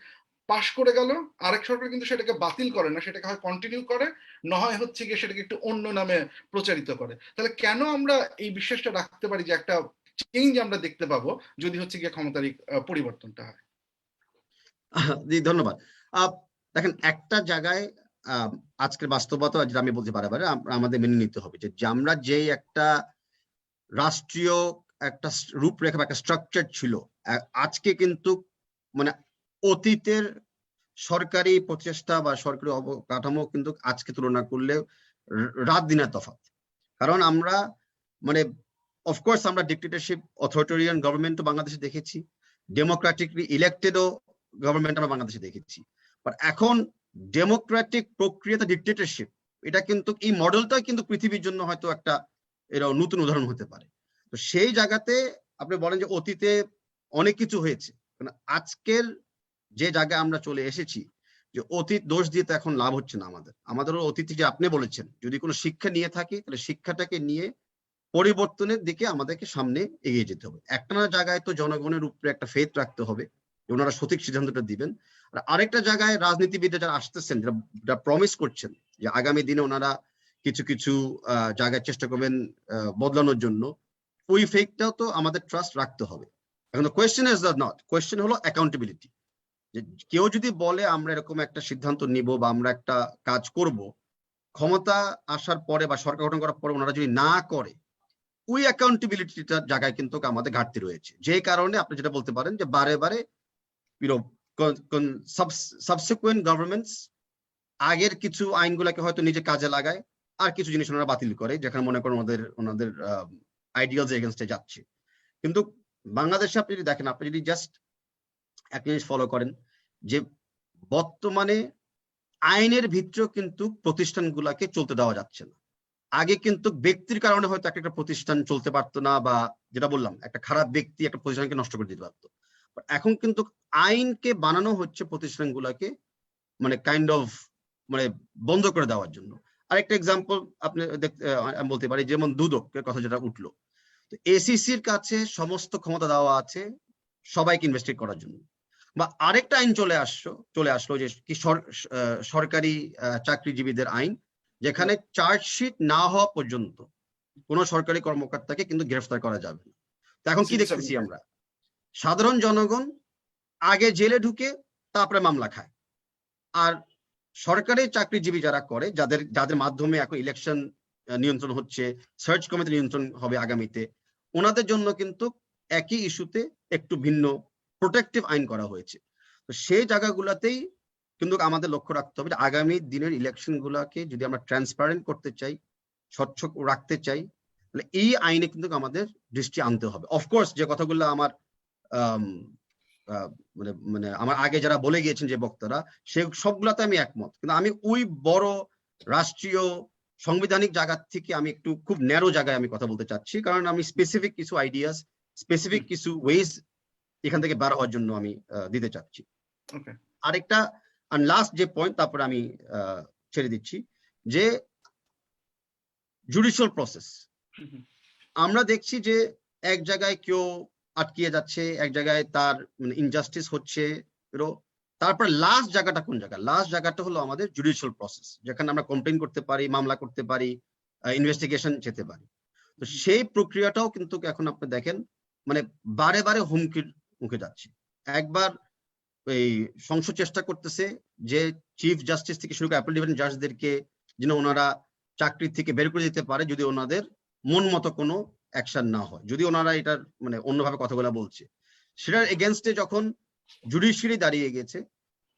পাশ করে গেল, আরেক সরকার কিন্তু সেটাকে বাতিল করে না, সেটাকে হয় কন্টিনিউ করে, নয় হচ্ছে গিয়ে সেটাকে একটু অন্য নামে প্রচারিত করে। তাহলে কেন আমরা এই বিশ্বাসটা রাখতে পারি যে একটা চেঞ্জ আমরা দেখতে পাবো যদি হচ্ছে গিয়ে ক্ষমতার পরিবর্তনটা হয়? জি, ধন্যবাদ। দেখেন, একটা জায়গায় আজকের বাস্তবতা যেটা আমি বলতে পারি আমাদের মেনে নিতে হবে যে আমরা যেই একটা রাষ্ট্রীয় একটা রূপরেখা বা একটা স্ট্রাকচার ছিল, আজকে কিন্তু মানে অতীতের সরকারি প্রচেষ্টা বা সরকারি অবকাঠামো কিন্তু আজকে তুলনা করলে রাত দিনের তফাৎ। কারণ আমরা মানে অফকোর্স আমরা ডিক্টেটরশিপ, অথরিটেরিয়ান গভর্নমেন্টও বাংলাদেশে দেখেছি, ডেমোক্রেটিকলি ইলেক্টেডও গভর্নমেন্ট আমরা বাংলাদেশে দেখেছি, বাট এখন ডেমোক্রেটিক প্রক্রিয়াতে ডিক্টেটরশিপ, এটা কিন্তু এই মডেলটাই কিন্তু পৃথিবীর জন্য হয়তো একটা নতুন উদাহরণ হতে পারে। তো সেই জায়গাতে আপনি বলেন যে অতীতে অনেক কিছু হয়েছে, আজকের যে জায়গায় আমরা চলে এসেছি, যে অতীত দোষ দিয়ে তো এখন লাভ হচ্ছে না আমাদেরও অতীত যে আপনি বলেছেন, যদি কোনো শিক্ষা নিয়ে থাকি তাহলে শিক্ষাটাকে নিয়ে পরিবর্তনের দিকে আমাদেরকে সামনে এগিয়ে যেতে হবে। একটা জায়গায় তো জনগণের উপরে একটা ফেথ রাখতে হবে যে ওনারা সঠিক সিদ্ধান্তটা দিবেন, আর আরেকটা জায়গায় রাজনীতিবিদরা যারা আসতেছেন, যারা প্রমিস করছেন যে আগামী দিনে ওনারা কিছু কিছু জায়গায় চেষ্টা করবেন বদলানোর জন্য, ওই ফেকটাও তো আমাদের ট্রাস্ট রাখতে হবে। এখন কোয়েশ্চেন ইজ নট, কোয়েশ্চেন হলো অ্যাকাউন্টেবিলিটি। যে কেউ যদি বলে আমরা এরকম একটা সিদ্ধান্ত নিব বা আমরা একটা কাজ করব, ক্ষমতা আসার পরে বা সরকার গঠন করার পরে ওনারা যদি না করে, ওই অ্যাকাউন্টেবিলিটিটার জায়গায় কিন্তু আমাদের ঘাটতি রয়েছে। যে কারণে আপনি যেটা বলতে পারেন যে বারে বারে সাবসিকুয়েন্ট গভর্নমেন্টস আগের কিছু আইনগুলোকে হয়তো নিজে কাজে লাগায়, আর কিছু জিনিস ওনারা বাতিল করে, যেখানে মনে করেন ওনাদের আইডিয়ালস এগেইনস্টে যাচ্ছে। কিন্তু বাংলাদেশে আপনি যদি দেখেন, আপনি যদি জাস্ট এক জিনিস ফলো করেন যে বর্তমানে আইনের ভিতরেও কিন্তু প্রতিষ্ঠানগুলোকে চলতে দেওয়া যাচ্ছে না। আগে কিন্তু ব্যক্তির কারণে হয়তো একটা প্রতিষ্ঠান চলতে পারতো না, বা যেটা বললাম একটা খারাপ ব্যক্তি একটা প্রতিষ্ঠানকে নষ্ট করে দিতে পারতো। এখন কিন্তু আইনকে বানানো হচ্ছে প্রতিষ্ঠানগুলোকে মানে কাইন্ড অফ মানে বন্ধ করে দেওয়ার জন্য। আরেকটা এক্সাম্পল আপনি আমি বলতে পারি, যেমন দুদকের কথা যেটা উঠলো, তো এসিসির কাছে সমস্ত ক্ষমতা দেওয়া আছে সবাইকে ইনভেস্টিগেট করার জন্য। বা আরেকটা আইন চলে আসলো যে কি সরকারি চাকরিজীবীদের আইন, যেখানে চার্জশিট না হওয়া পর্যন্ত কোন সরকারি কর্মকর্তাকে কিন্তু গ্রেফতার করা যাবে না। তো এখন কি দেখতেছি আমরা, সাধারণ জনগণ আগে জেলে ঢুকে তারপরে মামলা খায়। আর সরকারি চাকরিজীবী যারা করে, যাদের মাধ্যমে এখন ইলেকশন নিয়ন্ত্রণ হচ্ছে, সার্চ কমিটি নিয়ন্ত্রণ হবে আগামীতে, ওনাদের জন্য কিন্তু একই ইস্যুতে একটু ভিন্ন প্রোটেক্টিভ আইন করা হয়েছে। তো সেই জায়গাগুলোতেই কিন্তু আমাদের লক্ষ্য রাখতে হবে যে আগামী দিনের ইলেকশন গুলাকে যদি আমরা ট্রান্সপারেন্ট করতে চাই, স্বচ্ছ রাখতে চাই, তাহলে এই আইনে কিন্তু আমাদের দৃষ্টি আনতে হবে। অফকোর্স যে কথাগুলো আমার মানে মানে আমার আগে যারা বলে গিয়েছেন যে বক্তারা, সে সবগুলাতে আমি একমত, কিন্তু আমি ওই বড় রাষ্ট্রীয় সাংবিধানিক জায়গা থেকে আমি একটু খুব ন্যারো জায়গায় আমি কথা বলতে চাচ্ছি, কারণ আমি স্পেসিফিক কিছু আইডিয়াস, স্পেসিফিক কিছু ওয়েজ এখান থেকে বার হওয়ার জন্য আমি দিতে চাচ্ছি। আরেকটা লাস্ট যে পয়েন্ট, তারপরে আমি ছেড়ে দিচ্ছি, যে জুডিশিয়াল প্রসেস। আমরা দেখছি যে এক জায়গায় কেউ আটকিয়ে যাচ্ছে, এক জায়গায় তার ইনজাস্টিস হচ্ছে, তারপর লাস্ট জায়গাটা কোন জায়গা? লাস্ট জায়গাটা হলো আমাদের জুডিশিয়াল প্রসেস, যেখানে আমরা কমপ্লেইন করতে পারি, মামলা করতে পারি, ইনভেস্টিগেশন যেতে পারি। তো সেই প্রক্রিয়াটাও কিন্তু এখন আপনি দেখেন মানে বারে বারে হুমকির মুখে যাচ্ছে। একবার এই সংসদ চেষ্টা করতেছে যে চিফ জাস্টিস থেকে শুরু করে অ্যাপিল ডিভিশন জাজদেরকে যেন ওনারা চাকরি থেকে বের করে দিতে পারে যদি ওনাদের মন মতো কোনো অ্যাকশন না হয়, যদি ওনারা এটার মানে অন্যভাবে কথাগুলো বলছে। সেটার এগেনস্টে যখন জুডিশিয়ারি দাঁড়িয়ে গেছে,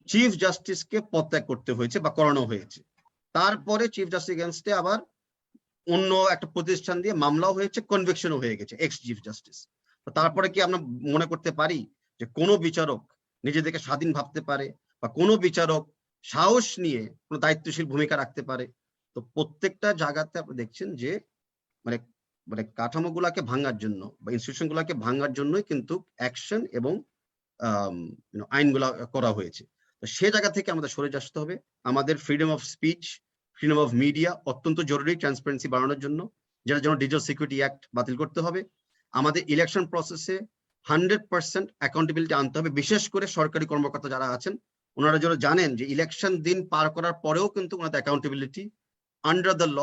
চিফ জাস্টিসকে পদত্যাগ করতে হয়েছে বা করানো হয়েছে। তারপরে চিফ জাস্টিস এগেনস্টে আবার অন্য একটা প্রতিষ্ঠান দিয়ে মামলাও হয়েছে, কনভিকশনও হয়ে গেছে এক্স চিফ জাস্টিস। তারপরে কি আমরা মনে করতে পারি যে কোনো বিচারক নিজেদেরকে স্বাধীন ভাবতে পারে বা কোনো বিচারক সাহস নিয়ে কোনো দায়িত্বশীল ভূমিকা রাখতে পারে? তো প্রত্যেকটা জায়গাতে আপনি দেখছেন যে মানে মানে কাঠামোগুলাকে ভাঙার জন্য বা ইনস্টিটিউশন গুলাকে ভাঙার জন্যই কিন্তু অ্যাকশন এবং আইনগুলা করা হয়েছে। তো সে জায়গা থেকে আমাদের সরে আসতে হবে। আমাদের freedom of speech, freedom of media অত্যন্ত জরুরি ট্রান্সপারেন্সি বাড়ানোর জন্য, যেটার জন্য ডিজিটাল সিকিউরিটি অ্যাক্ট বাতিল করতে হবে। আমাদের ইলেকশন প্রসেসে 100% অ্যাকাউন্টেবিলিটি আনতে হবে, বিশেষ করে সরকারি কর্মকর্তা যারা আছেন ওনারা যেন জানেন যে ইলেকশন দিন পার করার পরেও কিন্তু ওনাদের অ্যাকাউন্টেবিলিটি আন্ডার দ্য ল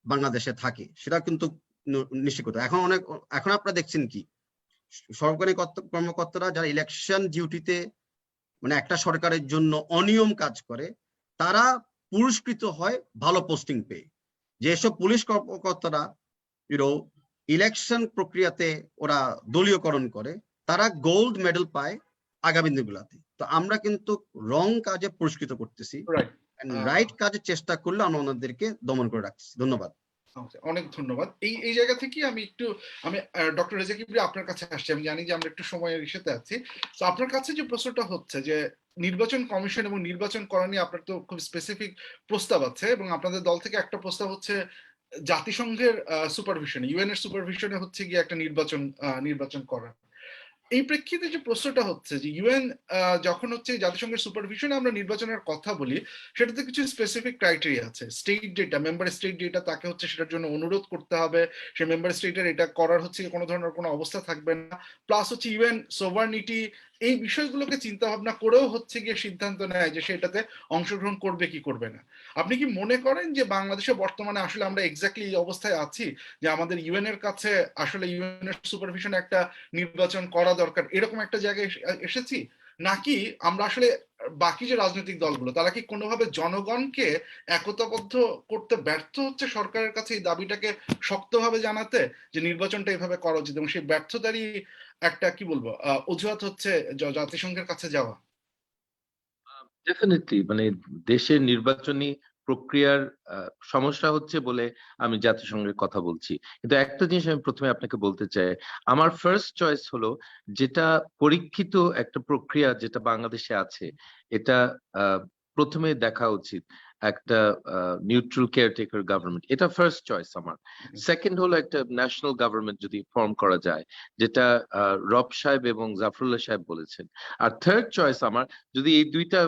বাংলাদেশে থাকে, সেটা কিন্তু নিশ্চিত করতে। এখন আপনারা দেখছেন কি সরকারি কর্মকর্তারা যারা ইলেকশন ডিউটিতে মানে একটা সরকারের জন্য অনিয়ম কাজ করে, তারা পুরস্কৃত হয় ভালো পোস্টিং পেয়ে। যেসব পুলিশ কর্মকর্তারা ইলেকশন প্রক্রিয়াতে ওরা দলীয়করণ করে, তারা গোল্ড মেডেল পায় আগামী দিনগুলোতে। তো আমরা কিন্তু রং কাজে পুরস্কৃত করতেছি, রাইট কাজের চেষ্টা করলে আমরা ওনাদেরকে দমন করে রাখছি। ধন্যবাদ। অনেক ধন্যবাদ। এই জায়গা থেকে আমি ডক্টর রেজা কিবরিয়া আপনার কাছে আসছি। আমি জানি যে আমরা একটু সময়ের ইস্যুতে আছি। তো আপনার কাছে যে প্রশ্নটা হচ্ছে যে নির্বাচন কমিশন এবং নির্বাচন করা নিয়ে আপনার তো খুব স্পেসিফিক প্রস্তাব আছে, এবং আপনাদের দল থেকে একটা প্রস্তাব হচ্ছে জাতিসংঘের সুপারভিশনে, ইউএন এর সুপারভিশনে হচ্ছে গিয়ে একটা নির্বাচন করা। এই প্রেক্ষিতে যে প্রশ্নটা হচ্ছে যে ইউএন যখন হচ্ছে জাতিসংঘের সুপারভিশনে আমরা নির্বাচনের কথা বলি, সেটাতে কিছু স্পেসিফিক ক্রাইটেরিয়া আছে। স্টেট যেটা মেম্বার স্টেট যেটা, তাকে হচ্ছে সেটার জন্য অনুরোধ করতে হবে, সে মেম্বার স্টেটের এটা করার হচ্ছে কোনো ধরনের কোনো অবস্থা থাকবে না। প্লাস হচ্ছে ইউএন সোভারনিটি, এই বিষয়গুলোকে চিন্তা ভাবনা করেও হচ্ছে গিয়ে সিদ্ধান্ত নেয় যে সেটাতে অংশগ্রহণ করবে কি করবে না। আপনি কি মনে করেন যে বাংলাদেশে বর্তমানে আসলে আমরা এক্স্যাক্টলি এই অবস্থায় আছি যে আমাদের ইউএন এর কাছে আসলে ইউএন এর সুপারভিশনে একটা নির্বাচন করা দরকার, এরকম একটা জায়গায় এসেছি? নাকি আমরা আসলে বাকি যে রাজনৈতিক দলগুলো, তারা কি কোনোভাবে জনগণকে একতাবদ্ধ করতে ব্যর্থ হচ্ছে সরকারের কাছে এই দাবিটাকে শক্তভাবে জানাতে যে নির্বাচনটা এভাবে করা উচিত, এবং সেই ব্যর্থতারই একটা কি বলবো অজুহাত হচ্ছে জাতিসংঘের কাছে যাওয়া? ডেফিনেটলি মানে দেশের নির্বাচনী প্রক্রিয়ার সমস্যা হচ্ছে বলে আমি জাতিসংঘের কথা বলছি। কিন্তু একটা জিনিস আমি প্রথমে আপনাকে বলতে চাই, আমার ফার্স্ট চয়েস হলো যেটা পরীক্ষিত একটা প্রক্রিয়া যেটা বাংলাদেশে আছে, এটা প্রথমে দেখা উচিত একটা নিউট্রাল কেয়ারটেকার গভর্নমেন্ট, এটা ফার্স্ট চয়েস আমার। সেকেন্ড হলো একটা ন্যাশনাল গভর্নমেন্ট যদি ফর্ম করা যায়, যেটা রব সাহেব এবং জাফরুল্লাহ সাহেব বলেছেন। আর থার্ড চয়েস আমার, যদি এই দুইটা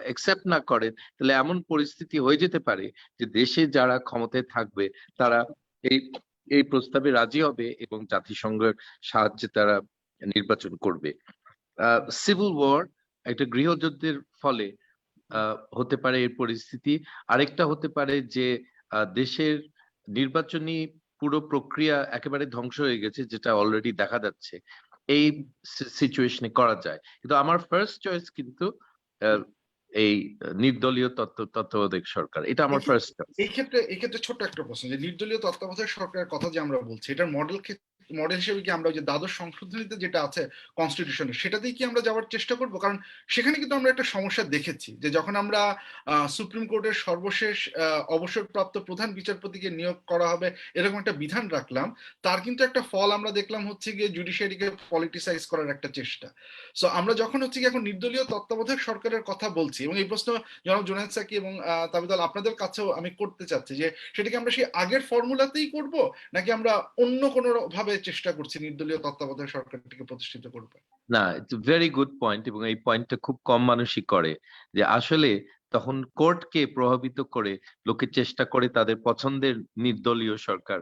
অ্যাকসেপ্ট না করে, তাহলে এমন পরিস্থিতি হয়ে যেতে পারে যে দেশে যারা ক্ষমতায় থাকবে তারা এই প্রস্তাবে রাজি হবে এবং জাতিসংঘের সাহায্যে তারা নির্বাচন করবে। সিভিল ওয়ার, একটা গৃহযুদ্ধের ফলে হতে পারে এই পরিস্থিতি। আরেকটা হতে পারে যে দেশের নির্বাচনী পুরো প্রক্রিয়া একেবারে ধ্বংস হয়ে গেছে, যেটা অলরেডি দেখা যাচ্ছে। এই সিচুয়েশনে করা যায়, কিন্তু আমার ফার্স্ট চয়েস কিন্তু এই নির্দলীয় তত্ত্বাবধায়ক সরকার, এটা আমার ফার্স্ট চয়েস। এই ক্ষেত্রে ছোট্ট একটা প্রশ্ন, যে নির্দলীয় তত্ত্বাবধায়ক সরকারের কথা যে আমরা বলছি, এটার মডেল হিসেবে কি আমরা যে দ্বাদশ সংশোধনীতে যেটা আছে কনস্টিটিউশনে, সেটাতেই কি আমরা যাওয়ার চেষ্টা করব? কারণ সেখানে কিন্তু আমরা একটা সমস্যা দেখেছি, যে যখন আমরা সুপ্রিম কোর্টের সর্বশেষ অবসরপ্রাপ্ত প্রধান বিচারপতিকে নিয়োগ করা হবে এরকম একটা বিধান রাখলাম, তার কিন্তু একটা ফল আমরা দেখলাম হচ্ছে গিয়ে জুডিশিয়ারিকে পলিটিসাইজ করার একটা চেষ্টা। সো আমরা যখন হচ্ছে গিয়ে এখন নির্দলীয় তত্ত্বাবধায়ক সরকারের কথা বলছি, এবং এই প্রশ্ন জনাব জুনায়েদ সাকি এবং তাবিদ আল আপনাদের কাছেও আমি করতে চাচ্ছি, যে সেটাকে আমরা সেই আগের ফর্মুলাতেই করব, নাকি আমরা অন্য কোনো ভাবে চেষ্টা করছি নির্দলীয় তত্ত্বাবধায়ক সরকারটিকে প্রতিষ্ঠিত করব? না, ইটস ভেরি গুড পয়েন্ট, এবং এই পয়েন্টটা খুব কম মানুষই করে, যে আসলে তখন কোর্টকে প্রভাবিত করে লোকে চেষ্টা করে তাদের পছন্দের নির্দলীয় সরকার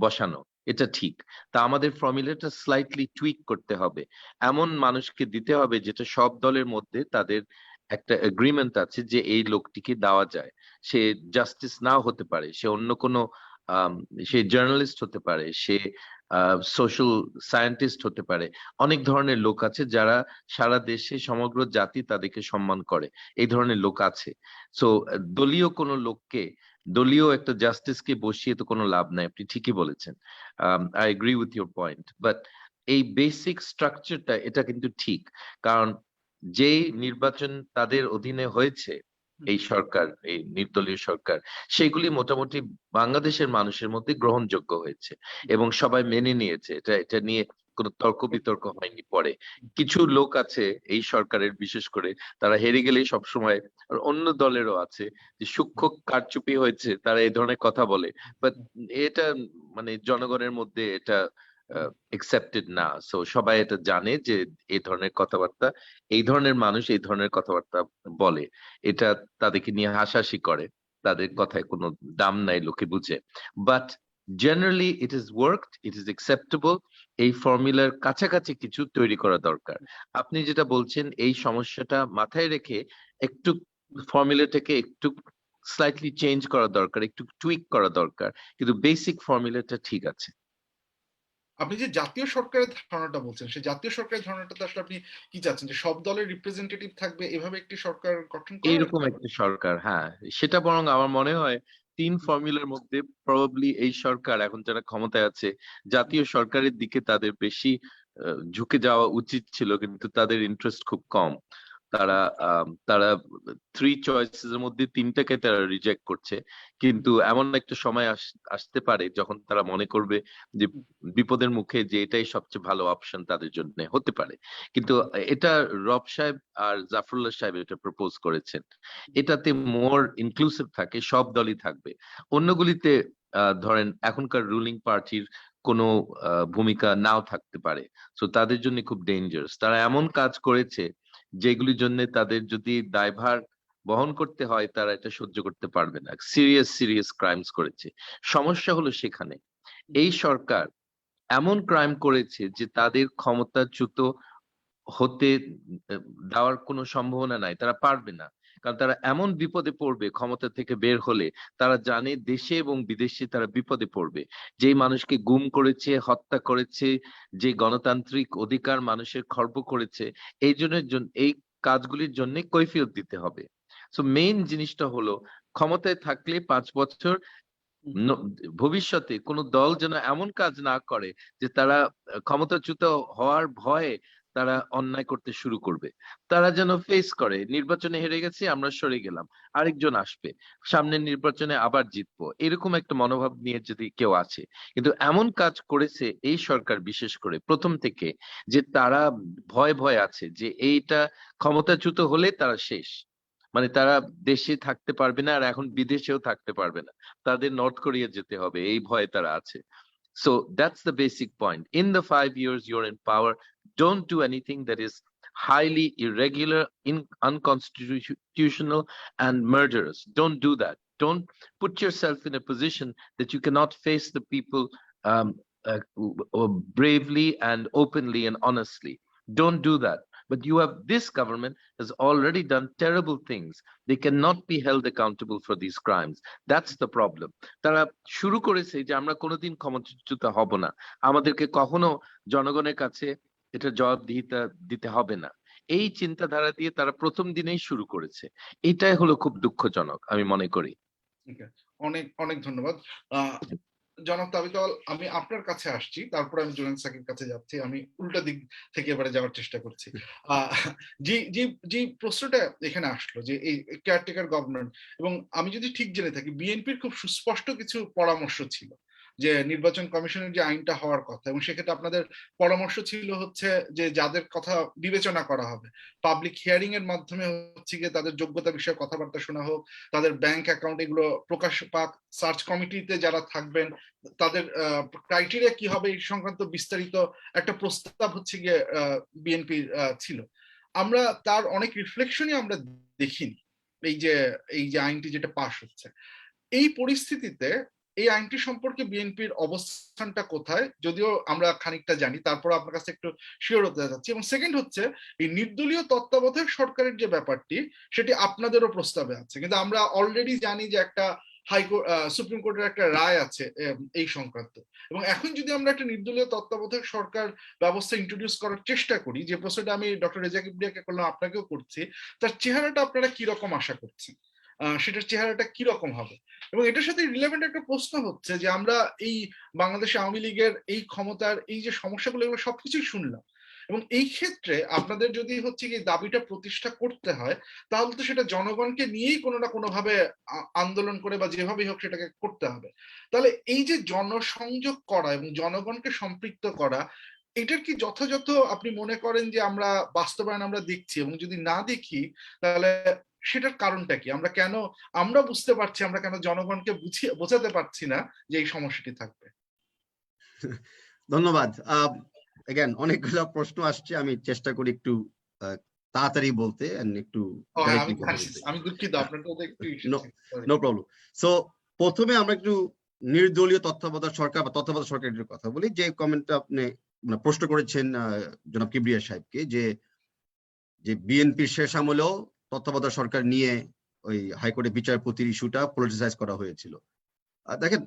বসানো। এটা ঠিক। তা আমাদের ফর্মুলাটা স্লাইটলি টুইক করতে হবে, এমন মানুষকে দিতে হবে যেটা সব দলের মধ্যে তাদের একটা এগ্রিমেন্ট আছে যে এই লোকটিকে দেওয়া যায়। সে জাস্টিস নাও হতে পারে, সে অন্য কোনো সে জার্নালিস্ট হতে পারে, সে সোশ্যাল সায়েন্টিস্ট হতে পারে। অনেক ধরনের লোক আছে যারা সারা দেশে সমগ্র জাতি তাদেরকে সম্মান করে, এই ধরনের লোক আছে। সো দলীয় কোনো লোককে, দলীয় একটা জাস্টিসকে বসিয়ে তো কোনো লাভ নাই, আপনি ঠিকই বলেছেন। I agree with your point, but এই বেসিক স্ট্রাকচারটা এটা কিন্তু ঠিক, কারণ যেই নির্বাচন তাদের অধীনে হয়েছে, এই সরকার, এই নির্দলীয় সরকার, সেগুলি মোটামুটি বাংলাদেশের মানুষের মধ্যে গ্রহণযোগ্য হয়েছে এবং সবাই মেনে নিয়েছে। এটা নিয়ে কোনো তর্ক বিতর্ক হয়নি। পরে কিছু লোক আছে এই সরকারের, বিশেষ করে তারা হেরে গেলেই সবসময়, আর অন্য দলেরও আছে যে সূক্ষ্ম কারচুপি হয়েছে, তারা এই ধরনের কথা বলে, বাট এটা মানে জনগণের মধ্যে এটা একসেপ্টেড না। সো সবাই এটা জানে যে এই ধরনের কথাবার্তা, এই ধরনের মানুষ এই ধরনের কথাবার্তা বলে, এটা তাদেরকে নিয়ে হাসাহাসি করে, তাদের কথায় কোনো দাম নাই, লোকে বুঝে। But generally it is worked, it is acceptable. এই ফর্মুলার কাছাকাছি কিছু তৈরি করা দরকার। আপনি যেটা বলছেন, এই সমস্যাটা মাথায় রেখে একটু ফর্মুলাটাকে একটু স্লাইটলি চেঞ্জ করা দরকার, একটু টুইক করা দরকার, কিন্তু বেসিক ফর্মুলাটা ঠিক আছে। আপনি যে জাতীয় সরকারের ধারণাটা বলছেন, সেই জাতীয় সরকারের ধারণাটাতে আসলে আপনি কি চাচ্ছেন, যে সব দলের রিপ্রেজেন্টেটিভ থাকবে, এভাবে একটি সরকার গঠন করা? এইরকম একটা সরকার, হ্যাঁ, সেটা বরং আমার মনে হয় 3 ফর্মুলার মধ্যে প্রবাবলি এই সরকার এখন যারা ক্ষমতায় আছে, জাতীয় সরকারের দিকে তাদের বেশি ঝুঁকে যাওয়া উচিত ছিল, কিন্তু তাদের ইন্টারেস্ট খুব কম। তারা 3 চয়েসেস এর মধ্যে 3টাকে তারা রিজেক্ট করছে, কিন্তু এমন একটা সময় আসতে পারে যখন তারা মনে করবে যে বিপদের মুখে যে এটাই সবচেয়ে ভালো অপশন তাদের জন্য হতে পারে। কিন্তু এটা রব সাহেব আর জাফরুল্লাহ সাহেব এটা প্রপোজ করেছেন, এটাতে মোর ইনক্লুসিভ থাকে, সব দলই থাকবে। অন্যগুলিতে ধরেন এখনকার রুলিং পার্টির কোনো ভূমিকা নাও থাকতে পারে, সো তাদের জন্য খুব ডেঞ্জারাস। তারা এমন কাজ করেছে যেগুলির জন্য তাদের যদি দায়ভার বহন করতে হয়, তারা এটা সহ্য করতে পারবে না। সিরিয়াস ক্রাইমস করেছে। সমস্যা হলো সেখানে এই সরকার এমন ক্রাইম করেছে যে তাদের ক্ষমতাচ্যুত হতে দেওয়ার কোনো সম্ভাবনা নাই, তারা পারবে না। কারণ তারা এমন বিপদে পড়বে ক্ষমতা থেকে বের হলে, তারা জানে দেশে এবং বিদেশে তারা বিপদে পড়বে। যেই মানুষকে গুম করেছে, হত্যা করেছে, যে গণতান্ত্রিক অধিকার মানুষের খর্ব করেছে, এই এই কাজগুলির জন্য কৈফিয়ত দিতে হবে। সো মেইন জিনিসটা হলো ক্ষমতায় থাকলে 5 বছর ভবিষ্যতে কোনো দল যেন এমন কাজ না করে যে তারা ক্ষমতাচ্যুত হওয়ার ভয়ে তারা অন্যায় করতে শুরু করবে। তারা যেন ফেস করে, নির্বাচনে হেরে গেছি, আমরা সরে গেলাম, আরেকজন আসবে, সামনের নির্বাচনে আবার জিতবো, এরকম একটা মনোভাব নিয়ে যদি কেউ আছে। কিন্তু এমন কাজ করেছে এই সরকার বিশেষ করে প্রথম থেকে, যে তারা ভয়ে আছে যে এইটা ক্ষমতাচ্যুত হলে তারা শেষ, মানে তারা দেশে থাকতে পারবে না, আর এখন বিদেশেও থাকতে পারবে না, তাদের নর্থ কোরিয়া যেতে হবে, এই ভয়ে তারা আছে। So that's the basic point. In the 5 years you're in power, don't do anything that is highly irregular, unconstitutional, and murderous. Don't do that. Don't put yourself in a position that you cannot face the people bravely and openly and honestly. Don't do that. But you have this government has already done terrible things. They cannot be held accountable for these crimes. That's the problem. তারা শুরু করেছে যে আমরা কোনোদিন ক্ষমতাচ্যুত হব না, আমাদেরকে কখনো জনগণের কাছে এটা জবাবদিহিতা দিতে হবে না, এই চিন্তাধারা দিয়ে তারা প্রথম দিনেই শুরু করেছে। এটাই হলো খুব দুঃখজনক আমি মনে করি। অনেক অনেক ধন্যবাদ জনাব তাবিতাওয়াল, আমি আপনার কাছে আসছি, তারপর আমি জুনায়েদ সাকির কাছে যাচ্ছি। আমি উল্টা দিক থেকে এবারে যাওয়ার চেষ্টা করছি। যে প্রশ্নটা এখানে আসলো যে এই কেয়ারটেকার গভর্নমেন্ট, এবং আমি যদি ঠিক জেনে থাকি বিএনপির খুব সুস্পষ্ট কিছু পরামর্শ ছিল যে নির্বাচন কমিশনের যে আইনটা হওয়ার কথা, এবং সেক্ষেত্রে আপনাদের পরামর্শ ছিল হচ্ছে যে যাদের কথা বিবেচনা করা হবে পাবলিক হিয়ারিং এর মাধ্যমে হচ্ছে গিয়ে তাদের যোগ্যতা বিষয়ে কথাবার্তা শোনা হোক, তাদের ব্যাংক অ্যাকাউন্ট এগুলো প্রকাশ পাক, সার্চ কমিটিতে যারা থাকবেন তাদের ক্রাইটেরিয়া কি হবে এই সংক্রান্ত বিস্তারিত একটা প্রস্তাব হচ্ছে গিয়ে বিএনপির ছিল। আমরা তার অনেক রিফ্লেকশনই আমরা দেখিনি এই যে আইনটি যেটা পাশ হচ্ছে। এই পরিস্থিতিতে এই আইনটি সম্পর্কে বিএনপির অবস্থানটা কোথায়, যদিও আমরা খানিকটা জানি, তারপর আপনার কাছে একটু শিওর হতে যাচ্ছি। এবং সেকেন্ড হচ্ছে এই নির্দলীয় তত্ত্বাবধায়ক সরকারের যে ব্যাপারটি সেটি আপনাদেরও প্রস্তাবে আছে, কিন্তু আমরা অলরেডি জানি যে একটা হাইকোর্ট সুপ্রিম কোর্টের একটা রায় আছে এই সংক্রান্ত। এবং এখন যদি আমরা একটা নির্দলীয় তত্ত্বাবধায়ক সরকার ব্যবস্থা ইন্ট্রোডিউস করার চেষ্টা করি, যে প্রশ্নটা আমি ডক্টর রেজা কিবরিয়াকে করলাম, আপনাকেও করছি, তার চেহারাটা আপনারা কিরকম আশা করছেন, সেটার চেহারাটা কিরকম হবে? এবং এটার সাথে রিলেভেন্ট একটা প্রশ্ন হচ্ছে যে আমরা এই বাংলাদেশ আওয়ামী লীগের এই ক্ষমতার এই যে সমস্যাগুলো এগুলো সবকিছুই শুনলাম, এবং এই ক্ষেত্রে আপনাদের যদি হচ্ছে কি দাবিটা প্রতিষ্ঠা করতে হয় তাহলে তো সেটা জনগণকে নিয়েই কোনো না কোনো ভাবে আন্দোলন করে বা যেভাবেই হোক সেটাকে করতে হবে। তাহলে এই যে জনসংযোগ করা এবং জনগণকে সম্পৃক্ত করা, এটার কি যথাযথ আপনি মনে করেন যে আমরা বাস্তবায়ন আমরা দেখছি? এবং যদি না দেখি তাহলে সেটার কারণটা কি? আমরা বুঝতে পারছি, আমরা কেন জনগণকে বোঝাতে পারছি না যে এই সমস্যাটি থাকবে? ধন্যবাদ। এগেন অনেকগুলো প্রশ্ন আসছে, আমি চেষ্টা করি একটু তাড়াতাড়ি বলতে, একটু আমি দুঃখিত, আপনার তো একটু নো প্রবলেম। সো প্রথমে আমরা একটু নির্দলীয় তত্ত্বাবধায়ক সরকার বা তত্ত্বাবধায়ক সরকারের কথা বলি। যে কমেন্টটা আপনি প্রশ্ন করেছেন জনাব কিবরিয়া সাহেবকে, যে বিএনপির শেষ আমলেও তত্ত্বাবধায়ক সরকার নিয়ে ওই হাইকোর্টে বিচারপতির ইস্যুটা পলিটিসাইজ করা হয়েছিল। দেখেন,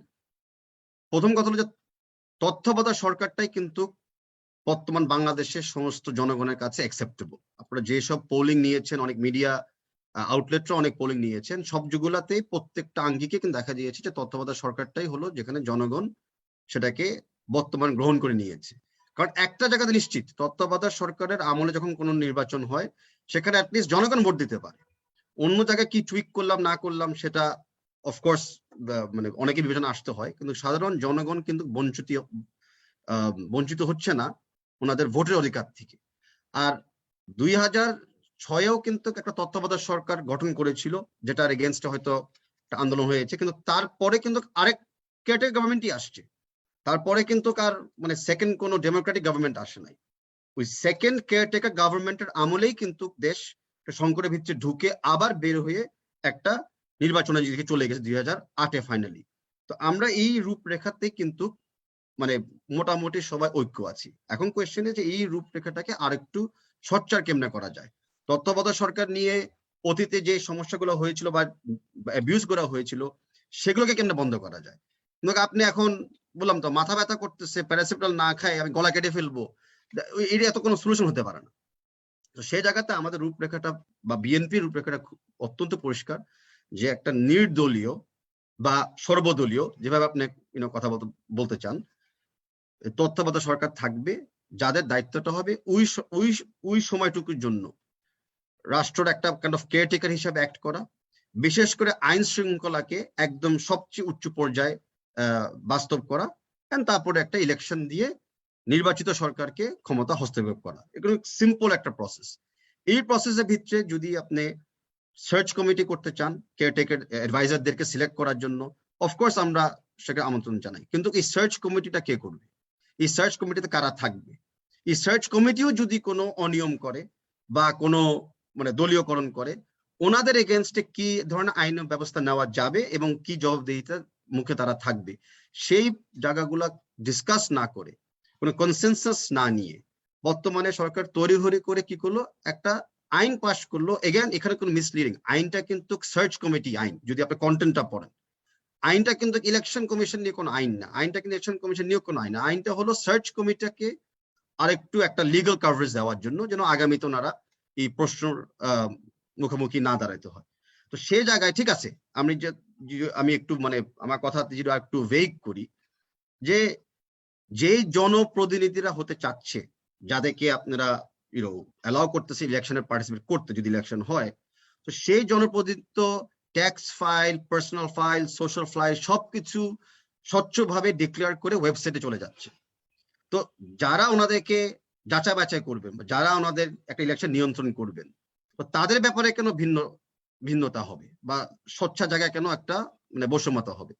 প্রথম কথা হলো যে তত্ত্বাবধায়ক সরকারটাই কিন্তু বর্তমান বাংলাদেশের সমস্ত জনগণের কাছে অ্যাকসেপ্টেবল। আপনারা যেসব পোলিং নিয়েছেন, অনেক মিডিয়া আউটলেটরা অনেক পোলিং নিয়েছেন, সবগুলাতেই প্রত্যেকটা আঙ্গিকে কিন্তু দেখা দিয়েছে যে তত্ত্বাবধায়ক সরকারটাই হলো যেখানে জনগণ সেটাকে বর্তমান গ্রহণ করে নিয়েছে। কারণ একটা জায়গাতে নিশ্চিত, তত্ত্বাবধায়ক সরকারের আমলে যখন কোনো নির্বাচন হয় সেখানে অ্যাটলিস্ট জনগণ ভোট দিতে পারে। অন্য জায়গায় কি টুইক করলাম না করলাম সেটা অফকোর্স মানে অনেকে বিবেচনা আসতে হয়, কিন্তু সাধারণ জনগণ কিন্তু বঞ্চিত হচ্ছে না ওনাদের ভোটের অধিকার থেকে। আর 2006-এও কিন্তু একটা তত্ত্বাবধায়ক সরকার গঠন করেছিল, যেটার এগেনস্টে হয়তো আন্দোলন হয়েছে, কিন্তু তারপরে কিন্তু আরেক ক্যাটাগরি গভর্নমেন্টই আসছে। তারপরে কিন্তু মানে সেকেন্ড কোনো ডেমোক্রেটিক গভর্নমেন্ট আসে নাই। ওই সেকেন্ড কেয়ারটেকার গভর্নমেন্টের আমলেই কিন্তু দেশ সংকটের ভিতরে ঢুকে আবার বের হয়ে একটা নির্বাচনের দিকে চলে গেছে 2008-এ ফাইনালি। তো আমরা এই রূপরেখাতে কিন্তু মানে মোটামুটি সবাই ঐক্য আছি। এখন কোয়েশ্চেন যে এই রূপরেখাটাকে আরেকটু সোচ্চার কেমনে করা যায়। তত্ত্বাবধায়ক সরকার নিয়ে অতীতে যে সমস্যাগুলো হয়েছিল বা অ্যাবিউজ করা হয়েছিল সেগুলোকে কেমনে বন্ধ করা যায়। কিন্তু আপনি এখন বললাম তো মাথা ব্যথা করতেছে, প্যারাসিটামল না খাই আমি গলা কেটে ফেলবো, এটা এত কোনো সলিউশন হতে পারে না। তো সেই জায়গাতে আমাদের রূপরেখাটা বা বিএনপির রূপরেখাটা অত্যন্ত পরিষ্কার, যে একটা নির্দলীয় বা সর্বদলীয়, যেভাবে আপনি কথা বলতে চান, তত্ত্বাবধায়ক সরকার থাকবে, যাদের দায়িত্বটা হবে ওই সময়টুকুর জন্য রাষ্ট্রের একটা কাইন্ড অফ কেয়ারটেকার হিসাবে অ্যাক্ট করা, বিশেষ করে আইন শৃঙ্খলাকে একদম সবচেয়ে উচ্চ পর্যায়ে বাস্তব করা, তারপরে একটা ইলেকশন দিয়ে নির্বাচিত সরকারকে ক্ষমতা হস্তক্ষেপ করা। এগুলো সিম্পল একটা প্রসেস। এই প্রসেসের ভিতরে যদি আপনি সার্চ কমিটি করতে চান, কেয়ারটেকার অ্যাডভাইজারদেরকে সিলেক্ট করার জন্য, অফকোর্স আমরা সেটা আমন্ত্রণ জানাই, কিন্তু এই সার্চ কমিটিটা কে করবে? এই সার্চ কমিটিতে কারা থাকবে? এই সার্চ কমিটিও যদি কোনো অনিয়ম করে বা কোনো মানে দলীয়করণ করে, ওনাদের এগেনস্টে কি ধরনের আইন ব্যবস্থা নেওয়া যাবে এবং কি জবাবদিহিতার মুখে তারা থাকবে, সেই জায়গাগুলো ডিসকাস না করে, কোনো কনসেনসাস না নিয়ে বর্তমানে সরকার তড়িঘড়ি করে কি করলো, একটা আইন পাশ করলো। এগেন এখানে কোনো মিসলিডিং, আইনটা কিন্তু সার্চ কমিটি আইন, যদি আপনি কন্টেন্টটা পড়েন। আইনটা কিন্তু ইলেকশন কমিশন নিয়ে কোনো আইন না, আইনটা কিন্তু ইলেকশন কমিশন নিয়ে কোনো আইন না। আইনটা হলো সার্চ কমিটিকে আরেকটু একটা লিগাল কভারেজ দেওয়ার জন্য, যেন আগামীতে ওনারা এই প্রশ্নের মুখোমুখি না দাঁড়াইতে হয়। তো সেই জায়গায় ঠিক আছে, আমি একটু মানে আমার কথা যদি একটু ভেগ করি, যে যেই জনপ্রতিনিধিরা হতে চাচ্ছে, যাদেরকে আপনারা অ্যালাউ করতেছে ইলেকশনে পার্টিসিপেট করতে, যদি ইলেকশন হয়, তো সেই জনপ্রতিনিধিত্ব tax file, personal file, social file সবকিছু স্বচ্ছভাবে ডিক্লেয়ার করে ওয়েবসাইটে চলে যাচ্ছে। তো যারা ওনাদেরকে যাচাই বাছাই করবেন, যারা ওনাদের একটা ইলেকশন নিয়ন্ত্রণ করবেন, তো তাদের ব্যাপারে কেন ভিন্নতা হবে, বা স্বচ্ছ জায়গায় কেন একটা মানে বৈষম্যতা হবে?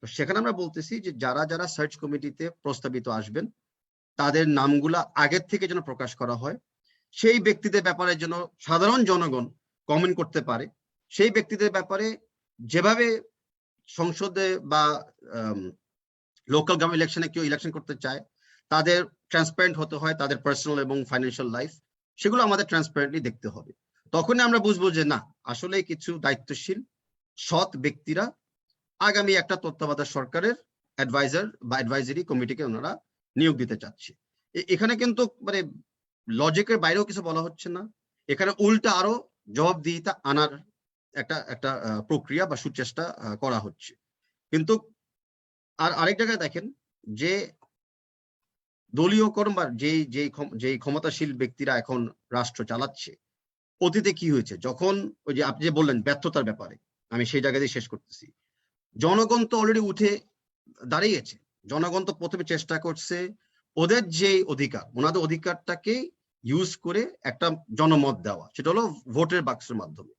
তো সেখানে আমরা বলতেছি যে যারা যারা সার্চ কমিটিতে প্রস্তাবিত আসবেন, তাদের নামগুলা আগের থেকে যেন প্রকাশ করা হয়। সেই ব্যক্তিদের ব্যাপারে যেন সাধারণ জনগণ কমেন্ট করতে পারে। সেই ব্যক্তিদের ব্যাপারে যেভাবে সংসদে বা লোকাল গভর্নমেন্ট ইলেকশনে কেউ ইলেকশন করতে চায়, তাদের ট্রান্সপারেন্ট হতে হয়, তাদের পার্সোনাল এবং ফাইন্যান্সিয়াল লাইফ, সেগুলো আমাদের ট্রান্সপারেন্টলি দেখতে হবে। তখনই আমরা বুঝবো যে না, আসলে কিছু দায়িত্বশীল সৎ ব্যক্তিরা আগামী একটা তত্ত্বাবধায়ক সরকারের অ্যাডভাইজার বা অ্যাডভাইজারি কমিটিকে ওনারা নিয়োগ দিতে চাচ্ছে। এখানে কিন্তু মানে লজিকের বাইরেও কিছু বলা হচ্ছে না, এখানে উল্টা আরো জবাবদিহিতা আনার একটা প্রক্রিয়া বা সুচেষ্টা করা হচ্ছে। কিন্তু আরেক জায়গায় দেখেন যে দলীয়করণ বা যেই ক্ষমতাশীল ব্যক্তিরা এখন রাষ্ট্র চালাচ্ছে, অতীতে কি হয়েছে, যখন ওই যে আপনি যে বললেন ব্যর্থতার ব্যাপারে, আমি সেই জায়গাতেই শেষ করতেছি। জনগণ তো অলরেডি উঠে দাঁড়িয়েছে, জনগণ তো প্রথমে চেষ্টা করছে ওদের যে অধিকার, ওনাদের অধিকারটাকে ইউজ করে একটা জনমত দেওয়া, সেটা হলো ভোটের বাক্সের মাধ্যমে।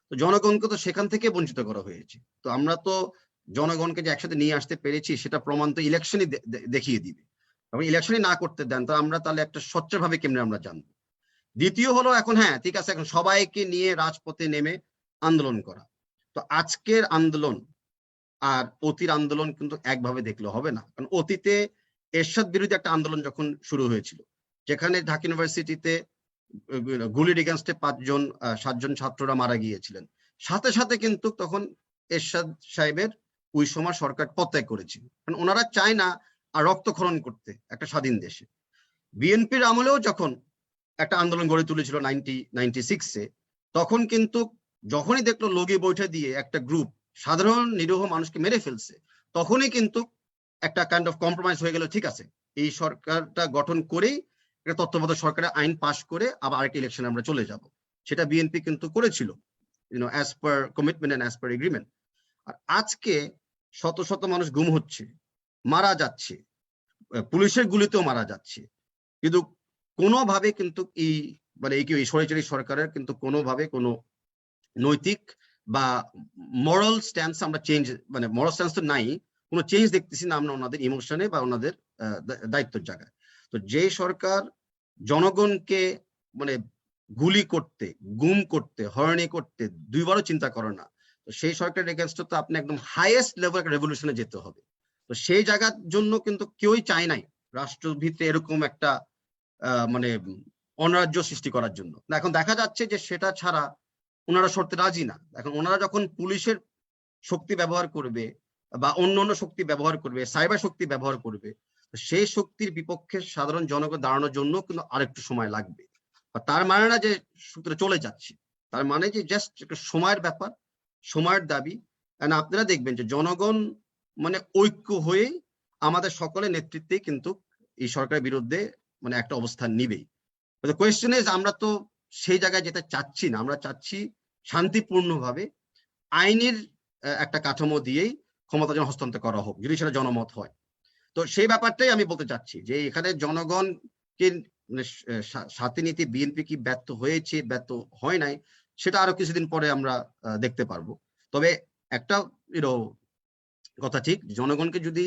তো জনগণকে তো সেখান থেকে বঞ্চিত করা হয়েছে। তো আমরা তো জনগণকে যে একসাথে নিয়ে আসতে পেরেছি, সেটা প্রমাণ তো ইলেকশনই দেখিয়ে দিবে। এবং ইলেকশনই না করতে দেন, তো আমরা তাহলে একটা স্বচ্ছভাবে কেমনে আমরা জানবো? দ্বিতীয় হলো, এখন হ্যাঁ ঠিক আছে, এখন সবাইকে নিয়ে রাজপথে নেমে আন্দোলন করা। তো আজকের আন্দোলন আর অতীর আন্দোলন কিন্তু একভাবে দেখলে হবে না। কারণ অতীতে এরশাদ বিরোধী একটা আন্দোলন যখন শুরু হয়েছিল, যেখানে ঢাকা ইউনিভার্সিটিতে গুলির এগেনস্টে 7জন ছাত্ররা মারা গিয়েছিলেন, সাথে সাথে কিন্তু তখন এরশাদ সাহেবের ওই সময় সরকার পদত্যাগ করেছিল, কারণ ওনারা চায় না আর রক্তক্ষরণ করতে একটা স্বাধীন দেশে। বিএনপির আমলেও যখন একটা আন্দোলন গড়ে তুলেছিল 1996-এ, তখন কিন্তু যখনই দেখলো লগি বৈঠা দিয়ে একটা গ্রুপ সাধারণ নিরীহ মানুষকে মেরে ফেলছে, তখনই কিন্তু একটা কাইন্ড অফ কম্প্রোমাইজ হয়ে গেল, ঠিক আছে এই সরকারটা গঠন করেই একটা তত্ত্বাবধায়ক সরকারের আইন পাশ করে আবার আরেকটা ইলেকশনে আমরা চলে যাব। সেটা বিএনপি কিন্তু করেছিল, as per commitment and as per agreement. আর আজকে শত শত মানুষ গুম হচ্ছে, মারা যাচ্ছে, পুলিশের গুলিতেও মারা যাচ্ছে, কিন্তু কোনোভাবে কিন্তু এই স্বৈরাচারী সরকারের কিন্তু কোনোভাবে কোনো নৈতিক বা মরাল স্ট্যান্স আমরা চেঞ্জ, মানে মরাল স্ট্যান্স তো নাই, কোনো চেঞ্জ দেখতেছি না আমরা ওনাদের ইমোশনে বা ওনাদের দায়িত্বের জায়গায়। তো যে সরকার জনগণকে মানে গুলি করতে, গুম করতে, হয়রানি করতে দুইবারও চিন্তা করে না, তো সেই সরকারের এগেইনস্টে তো আপনি একদম হাইয়েস্ট লেভেল একটা রেভলিউশনে যেতে হবে। তো সেই জায়গার জন্য কিন্তু কেউই চায় নাই রাষ্ট্রভিত্তিক এরকম একটা মানে অনরাজ্য সৃষ্টি করার জন্য। এখন দেখা যাচ্ছে যে সেটা ছাড়া ওনারা সরতে রাজি না। এখন ওনারা যখন পুলিশের শক্তি ব্যবহার করবে বা অন্য শক্তি ব্যবহার করবে, সাইবার শক্তি ব্যবহার করবে, সেই শক্তির বিপক্ষে সাধারণ জনগণ দাঁড়ানোর জন্য কিন্তু আরেকটু সময় লাগবে। তার মানে না যে সূত্রে চলে যাচ্ছে, তার মানে যে জাস্ট একটা সময়ের ব্যাপার, সময়ের দাবি। আপনারা দেখবেন যে জনগণ মানে ঐক্য হয়ে আমাদের সকলের নেতৃত্বে কিন্তু এই সরকারের বিরুদ্ধে মানে একটা অবস্থান নিবেই। কোয়েশ্চেন ইজ, আমরা তো সেই জায়গায় যেতে চাচ্ছি না, আমরা চাচ্ছি শান্তিপূর্ণভাবে আইনের একটা কাঠামো দিয়েই ক্ষমতা যেন হস্তান্তর করা হোক, যদি সেটা জনমত হয়। তো সেই ব্যাপারটাই আমি বলতে চাচ্ছি যে এখানে জনগণকে সাথে নিতে বিএনপি কি ব্যর্থ হয়েছে, ব্যর্থ হয় নাই, সেটা আরো কিছুদিন পরে আমরা দেখতে পারবো। তবে একটা কথা ঠিক, জনগণকে যদি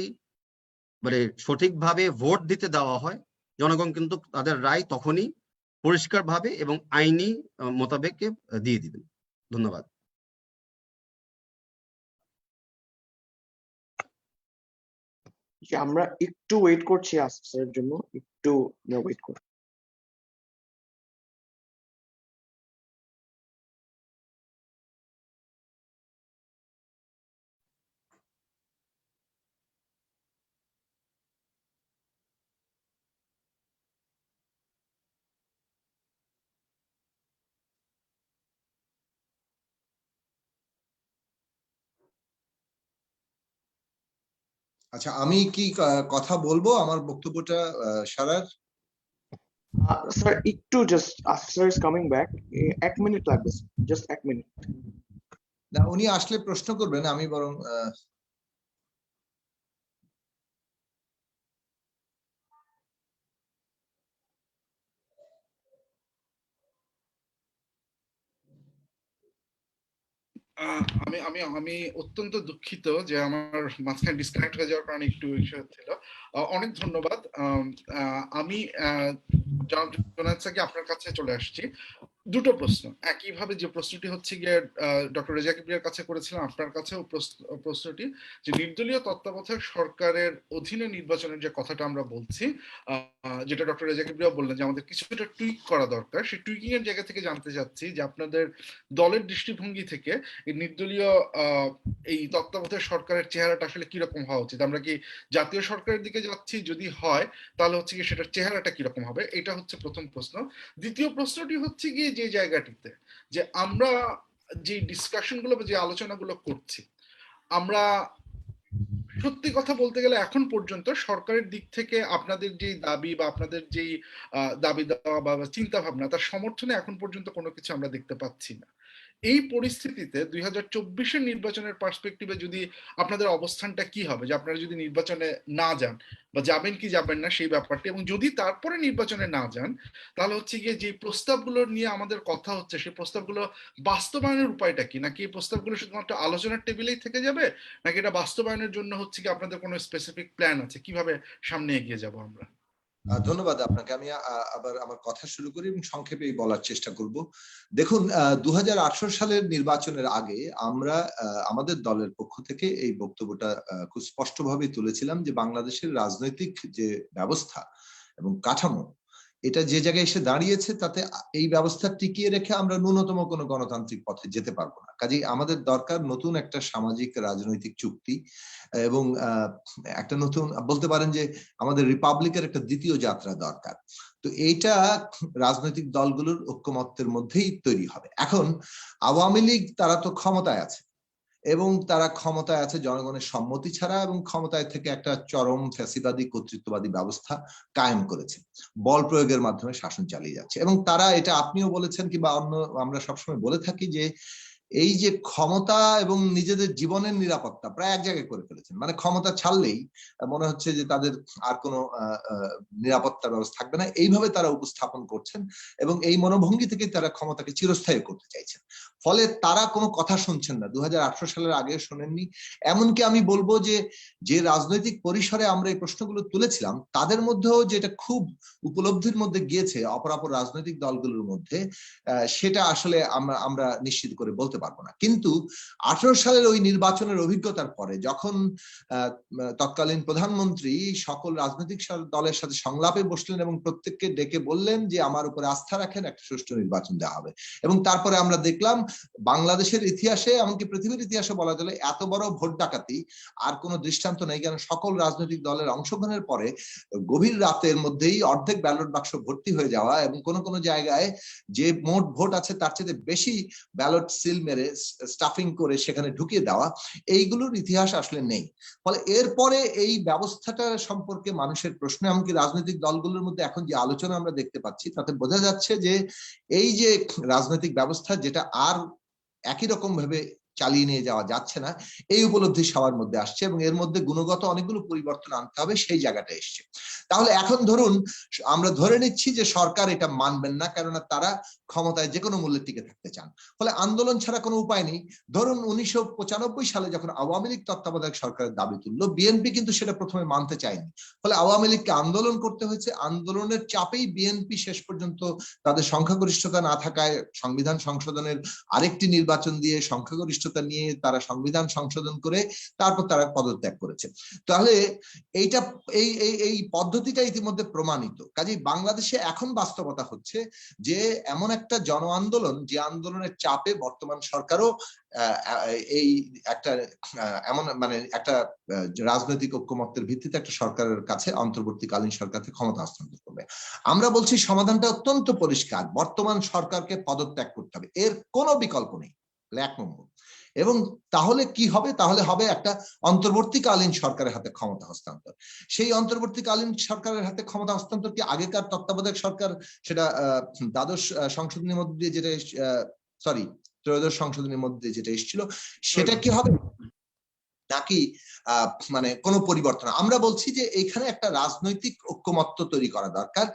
মানে সঠিকভাবে ভোট দিতে দেওয়া হয়, জনগণ কিন্তু তাদের রায় তখনই পরিষ্কারভাবে এবং আইনি মোতাবেক দিয়ে দিবেন। ধন্যবাদ। আমরা একটু ওয়েট করছি আসফ স্যারের জন্য, একটু ওয়েট করুন। আচ্ছা, আমি কি কথা বলবো আমার বক্তব্যটা সারার? স্যার একটু just sir is coming back, 1 minute লাগবে, জাস্ট 1 মিনিট। না, উনি আসলে প্রশ্ন করবেন, আমি বরং আমি আমি আমি অত্যন্ত দুঃখিত যে আমার মাঝখানে ডিসকানেক্ট হয়ে যাওয়ার কারণে একটু ইস্যু হচ্ছিল। অনেক ধন্যবাদ। আমি জনাব জোনায়েদ স্যারকে আপনার কাছে চলে আসছি। দুটো প্রশ্ন একইভাবে, যে প্রশ্নটি হচ্ছে গিয়ে ডক্টর রেজা কিবরিয়ার কাছে করেছিলাম, আপনার কাছেও প্রশ্নটি যে নির্দলীয় তত্ত্বাবধায়ক সরকারের অধীনে নির্বাচনের যে কথাটা আমরা বলছি, যেটা ডক্টর রেজা কিবরিয়া বললেন যে আমাদের কিছুটা টুইক করা দরকার, সেই টুইকিং এর জায়গা থেকে জানতে চাচ্ছি যে আপনাদের দলের দৃষ্টিভঙ্গি থেকে এই নির্দলীয় এই তত্ত্বাবধায়ক সরকারের চেহারাটা আসলে কিরকম হওয়া উচিত? আমরা কি জাতীয় সরকারের দিকে যাচ্ছি? যদি হয় তাহলে হচ্ছে কি সেটার চেহারাটা কিরকম হবে? এটা হচ্ছে প্রথম প্রশ্ন। দ্বিতীয় প্রশ্নটি হচ্ছে গিয়ে যে জায়গাটিতে যে আমরা যে ডিসকাশন গুলো বা যে আলোচনাগুলো করছি, আমরা সত্যি কথা বলতে গেলে এখন পর্যন্ত সরকারের দিক থেকে আপনাদের যে দাবি বা আপনাদের যেই দাবি দেওয়া বা চিন্তা ভাবনা, তার সমর্থনে এখন পর্যন্ত কোনো কিছু আমরা দেখতে পাচ্ছি না। এই পরিস্থিতিতে 2024-এর নির্বাচনের পার্সপেক্টিভে যদি আপনাদের অবস্থানটা কি হবে, যে আপনারা যদি নির্বাচনে না যান বা যাবেন কি যাবেন না সেই ব্যাপারটি, এবং যদি তারপরে নির্বাচনে না যান তাহলে হচ্ছে গিয়ে যে প্রস্তাবগুলো নিয়ে আমাদের কথা হচ্ছে সেই প্রস্তাবগুলো বাস্তবায়নের উপায়টা কি? নাকি এই প্রস্তাবগুলো শুধুমাত্র আলোচনার টেবিলেই থেকে যাবে, নাকি এটা বাস্তবায়নের জন্য হচ্ছে কি আপনাদের কোনো স্পেসিফিক প্ল্যান আছে? কিভাবে সামনে এগিয়ে যাব আমরা? ধন্যবাদ আপনাকে। আমি আবার আমার কথা শুরু করি এবং সংক্ষেপে বলার চেষ্টা করব। দেখুন, 2018 সালের নির্বাচনের আগে আমরা আমাদের দলের পক্ষ থেকে এই বক্তব্যটা খুব স্পষ্টভাবে তুলেছিলাম যে বাংলাদেশের রাজনৈতিক যে ব্যবস্থা এবং কাঠামো, এটা যে জায়গায় এসে দাঁড়িয়েছে তাতে এই ব্যবস্থা টিকিয়ে রেখে আমরা ন্যূনতম কোনো গণতান্ত্রিক পথে যেতে পারবো না। কাজেই আমাদের দরকার নতুন একটা সামাজিক রাজনৈতিক চুক্তি এবং একটা নতুন, বলতে পারেন যে আমাদের রিপাবলিকের একটা দ্বিতীয় যাত্রা দরকার। তো এইটা রাজনৈতিক দলগুলোর ঐক্যমত্যের মধ্যেই তৈরি হবে। এখন আওয়ামী লীগ তারা তো ক্ষমতায় আছে এবং তারা ক্ষমতায় আছে জনগণের সম্মতি ছাড়া, এবং ক্ষমতায় থেকে একটা চরম ফ্যাসিবাদী কর্তৃত্ববাদী ব্যবস্থা কায়েম করেছে, বল প্রয়োগের মাধ্যমে শাসন চালিয়ে যাচ্ছে। এবং তারা, এটা আপনিও বলেছেন কিংবা অন্য আমরা সবসময় বলে থাকি যে এই যে ক্ষমতা এবং নিজেদের জীবনের নিরাপত্তা প্রায় এক জায়গায় করে ফেলেছেন, মানে ক্ষমতা ছাড়লেই মনে হচ্ছে যে তাদের আর কোনো নিরাপত্তা ব্যবস্থা থাকবে না, এইভাবে তারা উপস্থাপন করছেন এবং এই মনোভঙ্গি থেকে তারা ক্ষমতাকে চিরস্থায়ী করতে চাইছেন। ফলে তারা কোনো কথা শুনছেন না, 2018 সালের আগে শোনেননি। এমনকি আমি বলবো যে যে রাজনৈতিক পরিসরে আমরা এই প্রশ্নগুলো তুলেছিলাম তাদের মধ্যেও যেটা খুব উপলব্ধির মধ্যে গিয়েছে অপরাপর রাজনৈতিক দলগুলোর মধ্যে, সেটা আসলে আমরা নিশ্চিত করে বলতে পারবো না। কিন্তু 18 সালের ওই নির্বাচনের অভিজ্ঞতার পরে যখন তৎকালীন প্রধানমন্ত্রী সকল রাজনৈতিক দলের সাথে সংলাপে বসলেন এবং প্রত্যেককে ডেকে বললেন যে আমার উপরে আস্থা রাখেন, একটা সুষ্ঠু নির্বাচন দেওয়া হবে, এবং তারপরে আমরা দেখলাম বাংলাদেশের ইতিহাসে, এমনকি পৃথিবীর ইতিহাসে বলা চলে, এত বড় ভোট ডাকাতি আর কোনো দৃষ্টান্ত নেই। কারণ সকল রাজনৈতিক দলের অংশগ্রহণের পরে গভীর রাতের মধ্যেই অর্ধেক ব্যালট বাক্স ভর্তি হয়ে যাওয়া এবং কোন কোন জায়গায় যে মোট ভোট আছে তার চেয়ে বেশি ব্যালট সিল মেরে স্টাফিং করে সেখানে ঢুকিয়ে দেওয়া, এইগুলোর ইতিহাস আসলে নেই। ফলে এরপরে এই ব্যবস্থাটা সম্পর্কে মানুষের প্রশ্ন, এমনকি রাজনৈতিক দলগুলোর মধ্যে এখন যে আলোচনা আমরা দেখতে পাচ্ছি তাতে বোঝা যাচ্ছে যে এই যে রাজনৈতিক ব্যবস্থা, যেটা আর একই রকম ভাবে চালিয়ে নিয়ে যাওয়া যাচ্ছে না, এই উপলব্ধি সবার মধ্যে আসছে এবং এর মধ্যে গুণগত অনেকগুলো পরিবর্তন আনতে হবে, সেই জায়গাটা এসছে। তাহলে এখন ধরুন আমরা ধরে নিচ্ছি যে সরকার এটা মানবেন না, কেননা তারা ক্ষমতায় যে কোনো মূল্যে টিকে থাকতে চান। ফলে আন্দোলন ছাড়া কোনো উপায় নেই। ধরুন 1995 সালে যখন আওয়ামী লীগ তত্ত্বাবধায়ক সরকারের দাবি তুললো, বিএনপি কিন্তু সেটা প্রথমে মানতে চায়নি। ফলে আওয়ামী লীগকে আন্দোলন করতে হয়েছে। আন্দোলনের চাপেই বিএনপি শেষ পর্যন্ত তাদের সংখ্যাগরিষ্ঠতা না থাকায় সংবিধান সংশোধনের আরেকটি নির্বাচন দিয়ে সংখ্যাগরিষ্ঠতা নিয়ে তারা সংবিধান সংশোধন করে তারপর তারা পদত্যাগ করেছে। তাহলে এইটা এই পদ্ধতিটা ইতিমধ্যে প্রমাণিত। কাজেই বাংলাদেশে এখন বাস্তবতা হচ্ছে যে এমন একটা জন আন্দোলন, যে আন্দোলনের চাপে বর্তমান সরকারও এই একটা এমন মানে একটা রাজনৈতিক ঐক্যমত্যের ভিত্তিতে একটা সরকারের কাছে, অন্তর্বর্তীকালীন সরকারকে ক্ষমতা হস্তান্তর করবে। আমরা বলছি সমাধানটা অত্যন্ত পরিষ্কার, বর্তমান সরকারকে পদত্যাগ করতে হবে, এর কোনো বিকল্প নেই। 1 নম্বর। এবং তাহলে কি হবে? তাহলে হবে একটা অন্তর্বর্তীকালীন সরকারের হাতে ক্ষমতা হস্তান্তর। সেই অন্তর্বর্তীকালীন সরকারের হাতে ক্ষমতা হস্তান্তর কি আগেকার তত্ত্বাবধায়ক সরকার, সেটা দ্বাদশ সংশোধনীর মধ্যে দিয়ে যেটা ত্রয়োদশ সংশোধনীর মধ্যে যেটা এসেছিল সেটা কি হবে, নাকি মানে কোনো পরিবর্তন? আমরা বলছি যে এখানে একটা রাজনৈতিক ঐক্যমত্য তৈরি করা দরকার।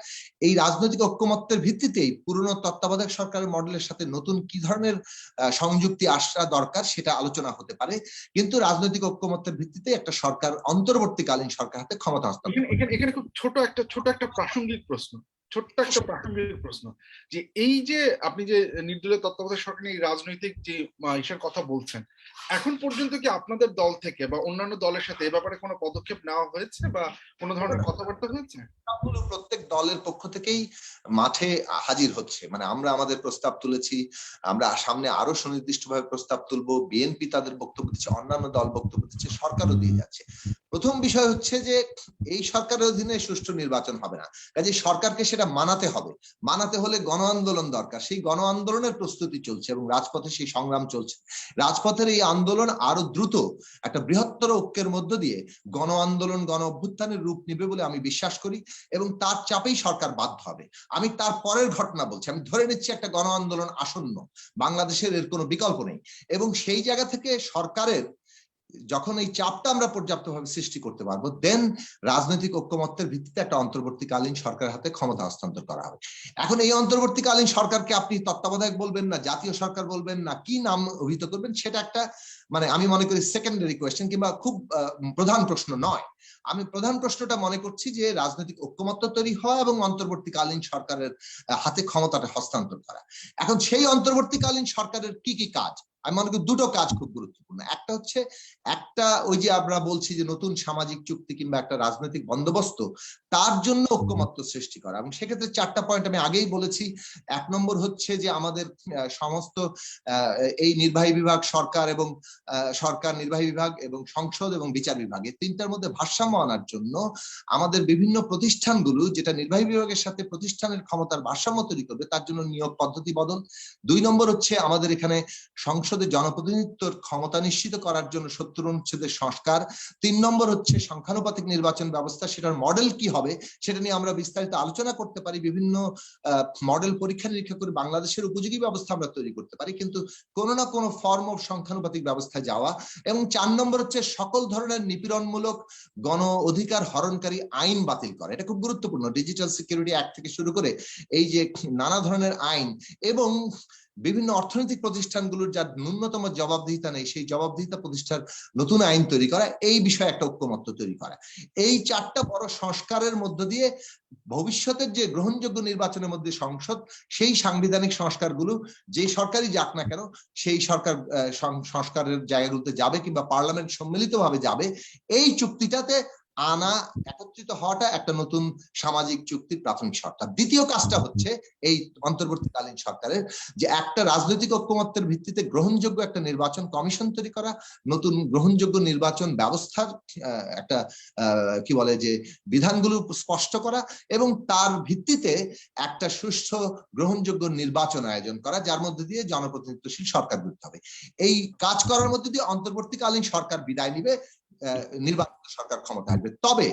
এই রাজনৈতিক ঐক্যমত্যের ভিত্তিতেই পুরনো তত্ত্বাবধায়ক সরকারের মডেলের সাথে নতুন কি ধরনের সংযুক্তি আসা দরকার সেটা আলোচনা হতে পারে, কিন্তু রাজনৈতিক ঐক্যমত্যের ভিত্তিতে একটা সরকার, অন্তর্বর্তীকালীন সরকার হাতে ক্ষমতা হস্তান্তর। এখানে খুব ছোট একটা প্রাসঙ্গিক প্রশ্ন, যে এই যে আপনি যে নির্দলীয় তত্ত্বাবধায়ক সরকার নিয়ে রাজনৈতিক যে ইসের কথা বলছেন, এখন পর্যন্ত কি আপনাদের দল থেকে বা অন্যান্য দলের সাথে এ ব্যাপারে কোনো পদক্ষেপ নেওয়া হয়েছে বা কোনো ধরনের কথাবার্তা হয়েছে? প্রত্যেক দলের পক্ষ থেকেই মাঠে হাজির হচ্ছে, মানে আমরা আমাদের প্রস্তাব তুলেছি, আমরা সামনে আরো সুনির্দিষ্টভাবে প্রস্তাব তুলবো, বিএনপি তাদের বক্তব্য দিচ্ছে, অন্যান্য দল বক্তব্য দিচ্ছে, সরকারও দিয়ে যাচ্ছে। প্রথম বিষয় হচ্ছে যে এই সরকারের অধীনে সুষ্ঠু নির্বাচন হবে না, কাজে সরকারকে সেটা মানাতে হবে। মানাতে হলে গণ আন্দোলন দরকার, সেই গণ আন্দোলনের প্রস্তুতি চলছে এবং রাজপথে সেই সংগ্রাম চলছে। রাজপথের এই আন্দোলন আরো দ্রুত একটা বৃহত্তর ঐক্যের মধ্য দিয়ে গণ আন্দোলন, গণ অভ্যুত্থানের রূপ নেবে বলে আমি বিশ্বাস করি, এবং তার চাপেই সরকার বাধ্য হবে। আমি তার পরের ঘটনা বলছি, আমি ধরে নিচ্ছি একটা গণ আন্দোলন আসন্ন, বাংলাদেশের এর কোনো বিকল্প নেই, এবং সেই জায়গা থেকে সরকারের যখন এই চাপটা আমরা পর্যাপ্তভাবে সৃষ্টি করতে পারবো, দেন রাজনৈতিক ঐক্যমত্যের ভিত্তিতে একটা অন্তর্বর্তীকালীন সরকারের হাতে ক্ষমতা হস্তান্তর করা হবে। এখন এই অন্তর্বর্তীকালীন সরকারকে আপনি তত্ত্বাবধায়ক বলবেন না জাতীয় সরকার বলবেন না কি নাম অভিহিত করবেন, সেটা একটা মানে আমি মনে করি সেকেন্ডারি কোয়েশ্চেন, কিংবা খুব প্রধান প্রশ্ন নয়। আমি প্রধান প্রশ্নটা মনে করছি যে রাজনৈতিক ঐক্যমত্য তৈরি হওয়া এবং অন্তর্বর্তীকালীন সরকারের হাতে ক্ষমতাটা হস্তান্তর করা। এখন সেই অন্তর্বর্তীকালীন সরকারের কি কি কাজ, আমি মনে করি দুটো কাজ খুব গুরুত্বপূর্ণ। একটা হচ্ছে ওই যে আমরা বলছি যে নতুন সামাজিক চুক্তি কিংবা একটা রাজনৈতিক বন্দোবস্ত, তার জন্য ঐক্যমত্য সৃষ্টি করা, এবং সেক্ষেত্রে 4টা পয়েন্ট আমি আগেই বলেছি। 1 নম্বর হচ্ছে যে আমাদের সমস্ত এই নির্বাহী বিভাগ, সরকার নির্বাহী বিভাগ এবং সংসদ এবং বিচার বিভাগ, এই 3টার মধ্যে ভারসাম্য আনার জন্য আমাদের বিভিন্ন প্রতিষ্ঠানগুলো, যেটা নির্বাহী বিভাগের সাথে প্রতিষ্ঠানের ক্ষমতার ভারসাম্য তৈরি করবে, তার জন্য নিয়োগ পদ্ধতি বদল। 2 নম্বর হচ্ছে আমাদের এখানে সংসদে জনপ্রতিনিধিত্বর ক্ষমতা নিশ্চিত করার জন্য 70 অনুচ্ছেদের সংস্কার। 3 নম্বর হচ্ছে সংখ্যানুপাতিক নির্বাচন ব্যবস্থা, সেটার মডেল কি হবে সেটা নিয়ে আমরা বিস্তারিত আলোচনা করতে পারি, বিভিন্ন মডেল পরীক্ষা নিরীক্ষা করে বাংলাদেশের উপযোগী ব্যবস্থা আমরা তৈরি করতে পারি, কিন্তু কোনো না কোনো ফর্ম অফ সংখ্যানুপাতিক ব্যবস্থায় যাওয়া। এবং 4 নম্বর হচ্ছে সকল ধরনের নিপীড়নমূলক গণ অধিকার হরণকারী আইন বাতিল করা। এটা খুব গুরুত্বপূর্ণ। ডিজিটাল সিকিউরিটি অ্যাক্ট থেকে শুরু করে এই যে নানা ধরনের আইন, এবং বিভিন্ন অর্থনৈতিক প্রতিষ্ঠানগুলোর যার ন্যূনতম জবাবদিহিতা নেই, সেই জবাবদিহিতা প্রতিষ্ঠার নতুন আইন তৈরি করা, এই বিষয়ে একটা ঐক্যমত্য তৈরি করা। এই 4টা বড় সংস্কারের মধ্য দিয়ে ভবিষ্যতের যে গ্রহণযোগ্য নির্বাচনের মধ্যে সংসদ, সেই সাংবিধানিক সংস্কারগুলো যে সরকারই যাক না কেন, সেই সরকার সংস্কারের জায়গাগুলোতে যাবে কিংবা পার্লামেন্ট সম্মিলিতভাবে যাবে। এই চুক্তিটাতে একত্রিত হওয়াটা একটা নতুন সামাজিক চুক্তির প্রাথমিক শর্ত। দ্বিতীয় কাজটা হচ্ছে এই অন্তর্বর্তীকালীন সরকারের যে একটা রাজনৈতিক ঐক্যমত্যের ভিত্তিতে গ্রহণযোগ্য একটা নির্বাচন কমিশন তৈরি করা, নতুন গ্রহণযোগ্য নির্বাচন ব্যবস্থার একটা কি বলে যে বিধানগুলো স্পষ্ট করা, এবং তার ভিত্তিতে একটা সুষ্ঠু গ্রহণযোগ্য নির্বাচন আয়োজন করা, যার মধ্যে দিয়ে জনপ্রতিনিধিত্বশীল সরকার গঠন হবে। এই কাজ করার মধ্যে দিয়ে অন্তর্বর্তীকালীন সরকার বিদায় নিবে, নির্বাচিত সরকার ক্ষমতা আসবে। তবে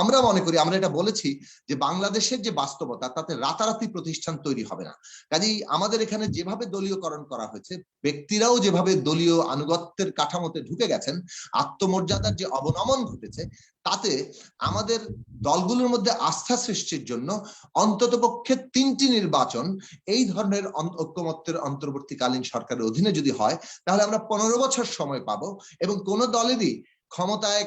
আমরা মনে করি, আমরা এটা বলেছি যে বাংলাদেশের যে বাস্তবতা, তাতে রাতারাতি প্রতিষ্ঠান তৈরি হবে না। কাজেই আমাদের এখানে যেভাবে দলীয়করণ করা হয়েছে, ব্যক্তিরাও যেভাবে দলীয় আনুগত্যের কাঠামোতে ঢুকে গেছেন, আত্মমর্যাদার যে অবনমন ঘটেছে, তাতে আমাদের দলগুলোর মধ্যে আস্থা সৃষ্টির জন্য অন্ততপক্ষে 3টি নির্বাচন এই ধরনের ঐক্যমত্যের অন্তর্বর্তীকালীন সরকারের অধীনে যদি হয়, তাহলে আমরা 15 বছর সময় পাবো, এবং কোন দলেরই ক্ষমতায়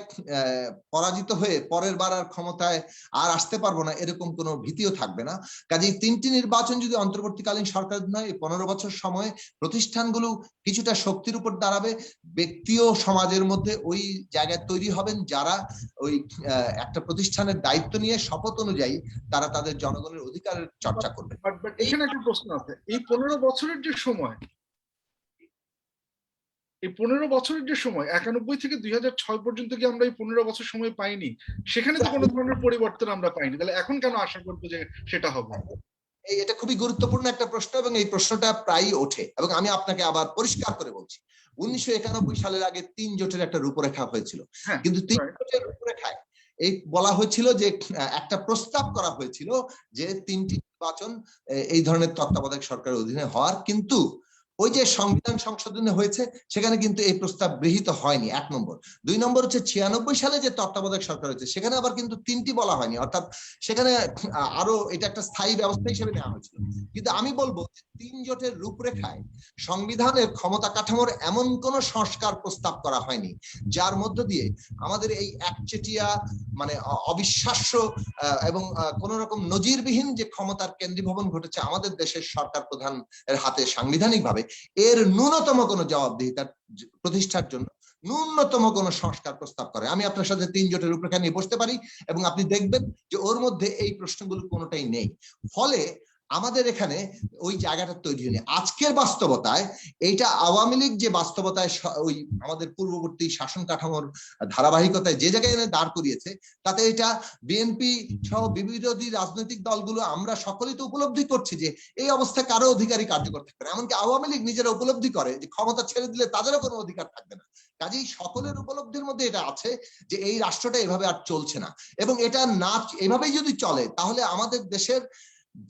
পরাজিত হয়ে পরের বার আর ক্ষমতায় আর আসতে পারবো না এরকম কোনো ভীতিও থাকবে না। কাজেই 3টি নির্বাচন যদি অন্তর্বর্তীকালীন সরকার নয়, 15 বছর সময়ে প্রতিষ্ঠানগুলো কিছুটা শক্তির উপর দাঁড়াবে, ব্যক্তিও সমাজের মধ্যে ওই জায়গায় তৈরি হবেন যারা ওই একটা প্রতিষ্ঠানের দায়িত্ব নিয়ে শপথ অনুযায়ী তারা তাদের জনগণের অধিকারের চর্চা করবে। এখানে একটা প্রশ্ন আছে, এই 15 বছরের যে সময়, এই 15 বছরের যে সময় 91 থেকে 2006 পর্যন্ত কি আমরা এই 15 বছর সময় পাইনি? সেখানে তো কোনো ধরনের পরিবর্তন আমরা পাইনি, তাহলে এখন কেন আশা করবো যে সেটা হবে? এটা খুবই গুরুত্বপূর্ণ একটা প্রশ্ন, এবং এই প্রশ্নটা প্রায়ই ওঠে, এবং আমি আপনাকে আবার পরিষ্কার করে বলছি, 1991 সালের আগে 3 জোটের একটা রূপরেখা হয়েছিল, হ্যাঁ, কিন্তু 3 right. জোটের রূপরেখায় এই বলা হয়েছিল যে একটা প্রস্তাব করা হয়েছিল যে 3টি নির্বাচন এই ধরনের তত্ত্বাবধায়ক সরকারের অধীনে হওয়ার, কিন্তু ওই যে সংবিধান সংশোধনী হয়েছে সেখানে কিন্তু এই প্রস্তাব গৃহীত হয়নি, 1 নম্বর। 2 নম্বর হচ্ছে 96 সালে যে তত্ত্বাবধায়ক সরকার হয়েছে সেখানে আবার কিন্তু 3টি বলা হয়নি, অর্থাৎ সেখানে আরো এটা একটা স্থায়ী ব্যবস্থা হিসেবে নেওয়া হয়েছিল। কিন্তু আমি বলবো 3 জোটের রূপরেখায় সংবিধানের ক্ষমতা কাঠামোর এমন কোন সংস্কার প্রস্তাব করা হয়নি যার মধ্য দিয়ে আমাদের এই একচেটিয়া মানে অবিশ্বাস্য এবং কোন রকম নজিরবিহীন যে ক্ষমতার কেন্দ্রীভবন ঘটেছে আমাদের দেশের সরকার প্রধানের হাতে সাংবিধানিকভাবে, এর ন্যূনতম কোনো জবাবদিহিতা প্রতিষ্ঠার জন্য ন্যূনতম কোনো সংস্কার প্রস্তাব করে। আমি আপনার সাথে 3 জোটের রূপরেখা নিয়ে বসতে পারি এবং আপনি দেখবেন যে ওর মধ্যে এই প্রশ্নগুলো কোনোটাই নেই। ফলে আমাদের এখানে ওই জায়গাটা তৈরি হয়নি। আজকের বাস্তবতায় এইটা আওয়ামী লীগ যে বাস্তবতায় ওই আমাদের পূর্ববর্তী শাসন কাঠামোর ধারাবাহিকতায় যে জায়গায় এনে দাঁড় করিয়েছে, তাতে এটা বিএনপি সহ বিরোধী রাজনৈতিক দলগুলো আমরা সকলেই তো উপলব্ধি করছি যে এই অবস্থায় কারো অধিকারই কার্যকর থাকবে না। এমনকি আওয়ামী লীগ নিজেরা উপলব্ধি করে যে ক্ষমতা ছেড়ে দিলে তাদেরও কোনো অধিকার থাকবে না। কাজেই সকলের উপলব্ধির মধ্যে এটা আছে যে এই রাষ্ট্রটা এভাবে আর চলছে না, এবং এটা না এভাবেই যদি চলে তাহলে আমাদের দেশের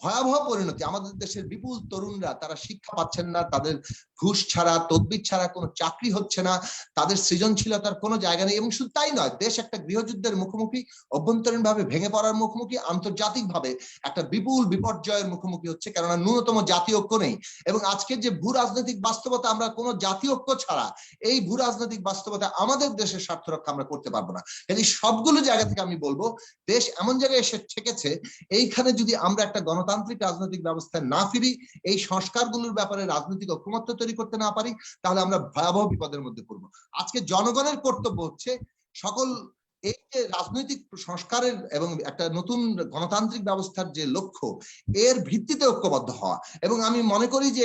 ভয়াবহ পরিণতি। আমাদের দেশের বিপুল তরুণরা তারা শিক্ষা পাচ্ছেন না, তাদের ঘুষ ছাড়া তদবির ছাড়া কোনো চাকরি হচ্ছে না, তাদের সৃজনশীলতার কোনো জায়গা নেই। এবং শুধু তাই নয়, দেশ একটা গৃহযুদ্ধের মুখোমুখি, অভ্যন্তরীণ ভাবে ভেঙে পড়ার মুখোমুখি, আন্তর্জাতিক ভাবে একটা বিপুল বিপর্যয়ের মুখোমুখি হচ্ছে, কেননা ন্যূনতম জাতীয় ঐক্য নেই। এবং আজকের যে ভূ রাজনৈতিক বাস্তবতা, আমরা কোনো জাতীয় ঐক্য ছাড়া এই ভূ রাজনৈতিক বাস্তবতা আমাদের দেশের স্বার্থ রক্ষা আমরা করতে পারবো না। এই সবগুলো জায়গা থেকে আমি বলবো দেশ এমন জায়গায় এসে ঠেকেছে, এইখানে যদি আমরা একটা গণতান্ত্রিক রাজনৈতিক ব্যবস্থায় না ফিরি, এই সংস্কারগুলোর ব্যাপারে রাজনৈতিক ঐকমত্য তৈরি করতে না পারি, তাহলে আমরা ভয়াবহ বিপদের মধ্যে পড়বো। আজকে জনগণের কর্তব্য হচ্ছে সকল এই যে রাজনৈতিক সংস্কারের এবং একটা নতুন গণতান্ত্রিক ব্যবস্থার যে লক্ষ্য, এর ভিত্তিতে ঐক্যবদ্ধ হওয়া। এবং আমি মনে করি যে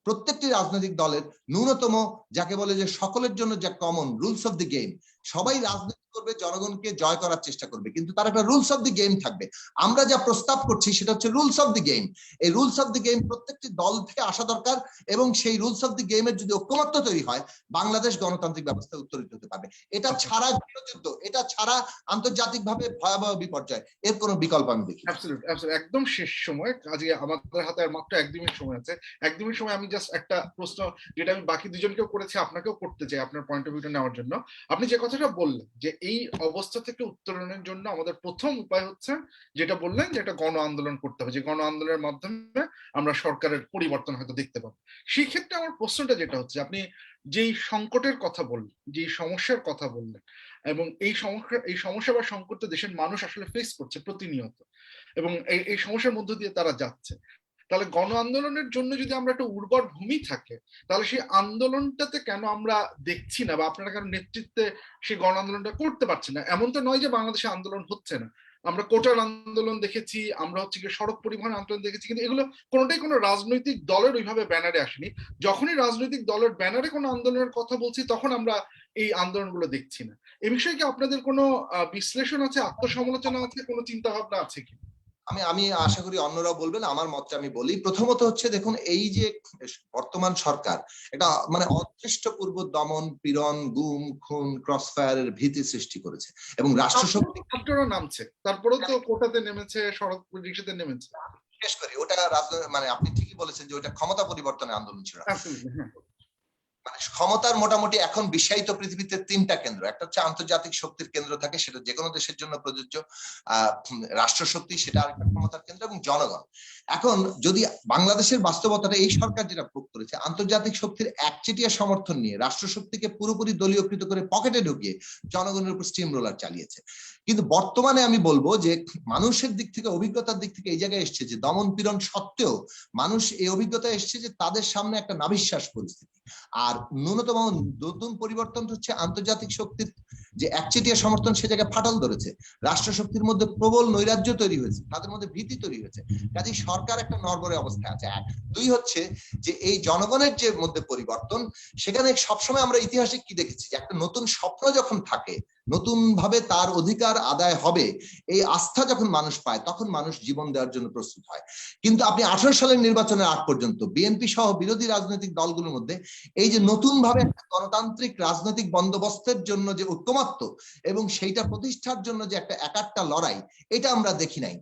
প্রত্যেকটি রাজনৈতিক দলের ন্যূনতম যাকে বলে যে সকলের জন্য যে common rules of the game, সবাই রাজনীতি করবে, জনগণকে জয় করার চেষ্টা করবে, কিন্তু তার একটা রুলস অফ দি গেম থাকবে। আমরা যা প্রস্তাব করছি সেটা হচ্ছে রুলস অফ দি গেম। এই রুলস অফ দি গেম প্রত্যেকটি দল থেকে আসা দরকার, এবং সেই রুলস অফ দি গেমের যদি ঐক্যমত্য তৈরি হয়, বাংলাদেশ গণতান্ত্রিক ব্যবস্থা উত্তরিত হতে পারবে। এটা ছাড়া গৃহযুদ্ধ, এটা ছাড়া আন্তর্জাতিকভাবে ভয়াবহ বিপর্যয়, এর কোনো বিকল্প আমি দেখি। একদম শেষ সময়, কাজে আমাদের হাতে আর মাত্র 1-2 মিনিট সময় আছে। 1-2 মিনিট সময় আমি জাস্ট একটা প্রশ্ন, যেটা আমি বাকি দুজনকেও করেছি, আপনাকেও করতে চাই আপনার পয়েন্ট অফ ভিউটা নেওয়ার জন্য। আপনি যে কথাটা বললেন যে এই অবস্থা থেকে উত্তরণের জন্য আমাদের প্রথম উপায় হচ্ছে, যেটা বললেন যে একটা গণ আন্দোলন করতে হবে, যে গণ আন্দোলনের মাধ্যমে আমরা সরকারের পরিবর্তন হয়তো দেখতে পাবো। সেই ক্ষেত্রে আমার প্রশ্নটা যেটা হচ্ছে, আপনি যেই সংকটের কথা বললেন, যেই সমস্যার কথা বললেন, এবং এই সমস্যা বা সংকট দেশের মানুষ আসলে ফেস করছে প্রতিনিয়ত, এবং এই সমস্যার মধ্য দিয়ে তারা যাচ্ছে। তাহলে গণ আন্দোলনের জন্য যদি আমরা একটা উর্বর ভূমি থাকে, তাহলে সেই আন্দোলনটাতে কেন আমরা দেখছি না, বা আপনারা কেন নেতৃত্বে সেই গণ আন্দোলনটা করতে পারছি না? এমন তো নয় যে বাংলাদেশে আন্দোলন হচ্ছে না। আমরা কোটার আন্দোলন দেখেছি, আমরা হচ্ছে কি সড়ক পরিবহন আন্দোলন দেখেছি, কিন্তু এগুলো কোনোটাই কোনো রাজনৈতিক দলের ওইভাবে ব্যানারে আসেনি। যখনই রাজনৈতিক দলের ব্যানারে কোনো আন্দোলনের কথা বলছি, তখন আমরা এই আন্দোলনগুলো দেখছি না। এ বিষয়ে কি আপনাদের কোনো বিশ্লেষণ আছে, আত্মসমালোচনা আছে, কোনো চিন্তা ভাবনা আছে কি? আমি আশা করি অন্যরাও বলবেন, আমার মতটা আমি বলি। প্রথমত হচ্ছে, দেখুন, এই যে বর্তমান সরকার এটা মানে অদৃষ্টপূর্ব দমন পীড়ন, গুম খুন, ক্রসফায়ারের ভীতি সৃষ্টি করেছে, এবং রাষ্ট্রশক্তি নামছে, তারপরেও তো কোটাতে নেমেছে, সড়ক রিক্সাতে নেমেছে। বিশেষ করে ওটা মানে আপনি ঠিকই বলেছেন যে ওটা ক্ষমতা পরিবর্তনের আন্দোলন ছিল। মানে ক্ষমতার মোটামুটি এখন বিশ্বায়িত পৃথিবীতে 3টা কেন্দ্র। একটা হচ্ছে আন্তর্জাতিক শক্তির কেন্দ্র থাকে, সেটা যে কোনো দেশের জন্য প্রযোজ্য, রাষ্ট্রশক্তি সেটা আরেকটা ক্ষমতার কেন্দ্র, এবং জনগণ। এখন যদি বাংলাদেশের বাস্তবতাটা এই সরকার যেটা ভোগ করেছে, আন্তর্জাতিক শক্তির একচেটিয়া সমর্থন নিয়ে রাষ্ট্রশক্তিকে পুরোপুরি দলীয়কৃত করে পকেটে ঢুকিয়ে জনগণের উপর স্টিম রোলার চালিয়েছে। কিন্তু বর্তমানে আমি বলবো যে মানুষের দিক থেকে, অভিজ্ঞতার দিক থেকে এই জায়গায় এসছে যে দমন পীড়ন সত্ত্বেও মানুষ এই অভিজ্ঞতা এসছে যে তাদের সামনে একটা নাভিশ্বাস পরিস্থিতি। আর ন্যূনতম নতুন পরিবর্তন হচ্ছে আন্তর্জাতিক শক্তির যে একচেটিয়া সমর্থন, সে জায়গায় ফাটল ধরেছে, রাষ্ট্রশক্তির মধ্যে প্রবল নৈরাজ্য তৈরি হয়েছে, তাদের মধ্যে ভীতি তৈরি হয়েছে। কাজেই সরকার একটা নড়বড়ে অবস্থায় আছে। 2 হচ্ছে যে এই জনগণের যে মধ্যে পরিবর্তন, সেখানে সবসময় আমরা ইতিহাসে কি দেখেছি যে একটা নতুন স্বপ্ন যখন থাকে, নতুন ভাবে তার অধিকার আদায় হবে, এই আস্থা যখন মানুষ পায় তখন মানুষ জীবন দেওয়ার জন্য প্রস্তুত হয়। কিন্তু আপনি 18 সালের নির্বাচনের আগ পর্যন্ত বিএনপি সহ বিরোধী রাজনৈতিক দলগুলোর মধ্যে এই যে নতুন ভাবে একটা গণতান্ত্রিক রাজনৈতিক বন্দোবস্তের জন্য যে ঐক্যমত্য এবং সেইটা প্রতিষ্ঠার জন্য যে একটা একাট্টা লড়াই, এটা আমরা দেখি নাই।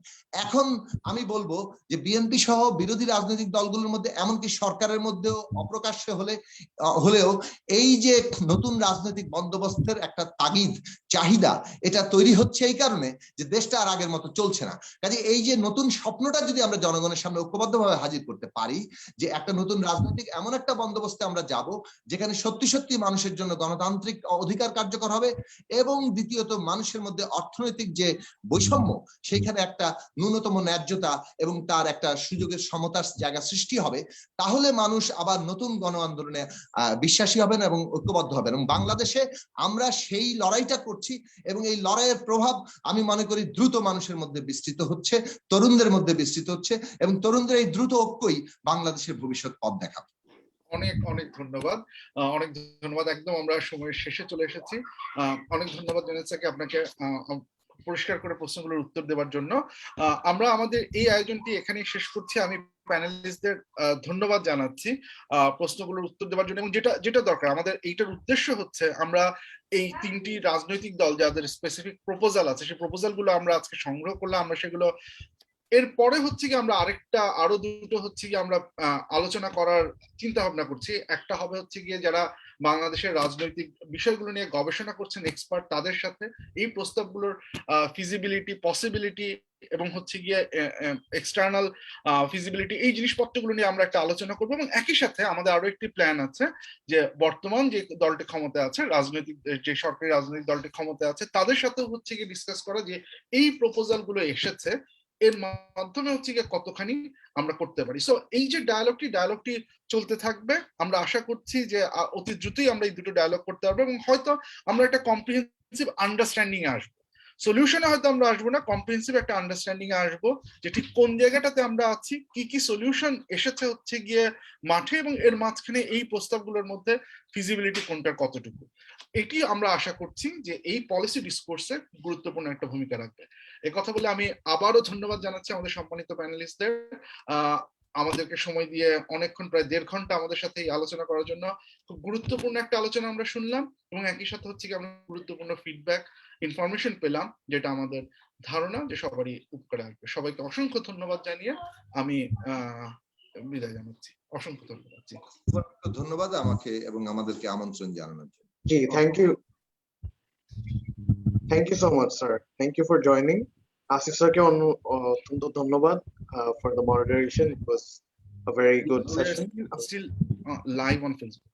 এখন আমি বলবো যে বিএনপি সহ বিরোধী রাজনৈতিক দলগুলোর মধ্যে, এমনকি সরকারের মধ্যেও অপ্রকাশ্যে হলেও এই যে নতুন রাজনৈতিক বন্দোবস্তের একটা তাগিদ, চাহিদা, এটা তৈরি হচ্ছে এই কারণে যে দেশটা আর আগের মতো চলছে না। কাজে এই যে নতুন স্বপ্নটা যদি আমরা জনগণের সামনে ঐক্যবদ্ধভাবে হাজির করতে পারি, যে একটা নতুন রাজনৈতিক এমন একটা বন্দোবস্তে আমরা যাব যেখানে সত্যি সত্যি মানুষের জন্য গণতান্ত্রিক অধিকার কার্যকর হবে, এবং দ্বিতীয়ত মানুষের মধ্যে অর্থনৈতিক যে বৈষম্য, সেইখানে একটা ন্যূনতম ন্যায্যতা এবং তার একটা সুযোগের সমতার জায়গা সৃষ্টি হবে, তাহলে মানুষ আবার নতুন গণ আন্দোলনে বিশ্বাসী হবেন এবং ঐক্যবদ্ধ হবেন। এবং বাংলাদেশে আমরা সেই লড়াইটা করছি, এবং এই লড়াইয়ের প্রভাব আমি মনে করি দ্রুত মানুষের মধ্যে বিস্তৃত হচ্ছে, তরুণদের মধ্যে বিস্তৃত হচ্ছে, এবং তরুণদের এই দ্রুত ঐক্যই বাংলাদেশের ভবিষ্যৎ পথ দেখাবে। অনেক অনেক ধন্যবাদ, অনেক ধন্যবাদ। একদম আমরা সময়ের শেষে চলে এসেছি। অনেক ধন্যবাদ জেনেসাকে, আপনাকে পরিষ্কার করে প্রশ্নগুলোর উত্তর দেওয়ার জন্য। আমরা আমাদের এই আয়োজনটি এখানেই শেষ করছি। আমি প্যানেলিস্টদের ধন্যবাদ জানাচ্ছি প্রশ্নগুলোর উত্তর দেওয়ার জন্য। এবং যেটা দরকার, আমাদের এইটার উদ্দেশ্য হচ্ছে আমরা এই তিনটি রাজনৈতিক দল যাদের স্পেসিফিক প্রপোজাল আছে, সেই প্রপোজাল গুলো আমরা আজকে সংগ্রহ করলাম। আমরা সেগুলো এরপরে হচ্ছে কি আমরা আরো দুটো হচ্ছে কি আমরা আলোচনা করার চিন্তা ভাবনা করছি। একটা হবে হচ্ছে গিয়ে যারা বাংলাদেশের রাজনৈতিক বিষয়গুলো নিয়ে গবেষণা করছেন, এক্সপার্ট, তাদের সাথে এই প্রস্তাবগুলোর ফিজিবিলিটি, পসিবিলিটি এবং হচ্ছে গিয়ে এক্সটার্নাল ফিজিবিলিটি, এই জিনিসপত্রগুলো নিয়ে আমরা একটা আলোচনা করবো। এবং একই সাথে আমাদের আরো একটি প্ল্যান আছে যে বর্তমান যে দলটি ক্ষমতায় আছে, রাজনৈতিক যে সরকারি রাজনৈতিক দলটি ক্ষমতায় আছে, তাদের সাথে হচ্ছে গিয়ে ডিসকাস করা যে এই প্রপোজাল গুলো এসেছে, এর মাধ্যমে হচ্ছে গিয়ে কতখানি আমরা করতে পারি। সো এই যে ডায়ালগটি চলতে থাকবে। আমরা আশা করছি যে অতি দ্রুতই আমরা এই দুটো ডায়ালগ করতে পারবো, এবং হয়তো আমরা একটা কম্প্রিহেন্সিভ আন্ডারস্ট্যান্ডিং এ আসবো। সলিউশনে হয়তো আমরা আসবো না, কম্প্রিহেন্সিভ একটা আন্ডারস্ট্যান্ডিং এ আসবো যে ঠিক কোন জায়গাটাতে আমরা আছি, কি সলিউশন এসেছে হচ্ছে গিয়ে মাঠে, এবং এর মাঝখানে এই প্রস্তাবগুলোর মধ্যে ফিজিবিলিটি কোনটার কতটুকু। এটি আমরা আশা করছি যে এই পলিসি ডিসকোর্সে গুরুত্বপূর্ণ একটা ভূমিকা রাখবে। এই কথা বলে আমি আবারও ধন্যবাদ জানাচ্ছি আমাদের সম্মানিত প্যানেলিস্টদের, আমাদেরকে সময় দিয়ে অনেকক্ষণ, প্রায় 1.5 ঘন্টা আমাদের সাথে এই আলোচনা করার জন্য। খুব গুরুত্বপূর্ণ একটা আলোচনা আমরা শুনলাম, এবং একই সাথে হচ্ছে কি আমরা গুরুত্বপূর্ণ ফিডব্যাক, ইনফরমেশন পেলাম, যেটা আমাদের ধারণা যে সবারই উপকারে আসবে। সবাইকে অসংখ্য ধন্যবাদ জানিয়ে আমি বিদায় জানাচ্ছি। অসংখ্য ধন্যবাদ। ধন্যবাদ আমাকে এবং আমাদেরকে আমন্ত্রণ জানানোর জন্য। জি, thank you so much, sir. Thank you for joining. Asif sir ke অত্যন্ত ধন্যবাদ for the moderation. It was a very good session. Still live on Facebook.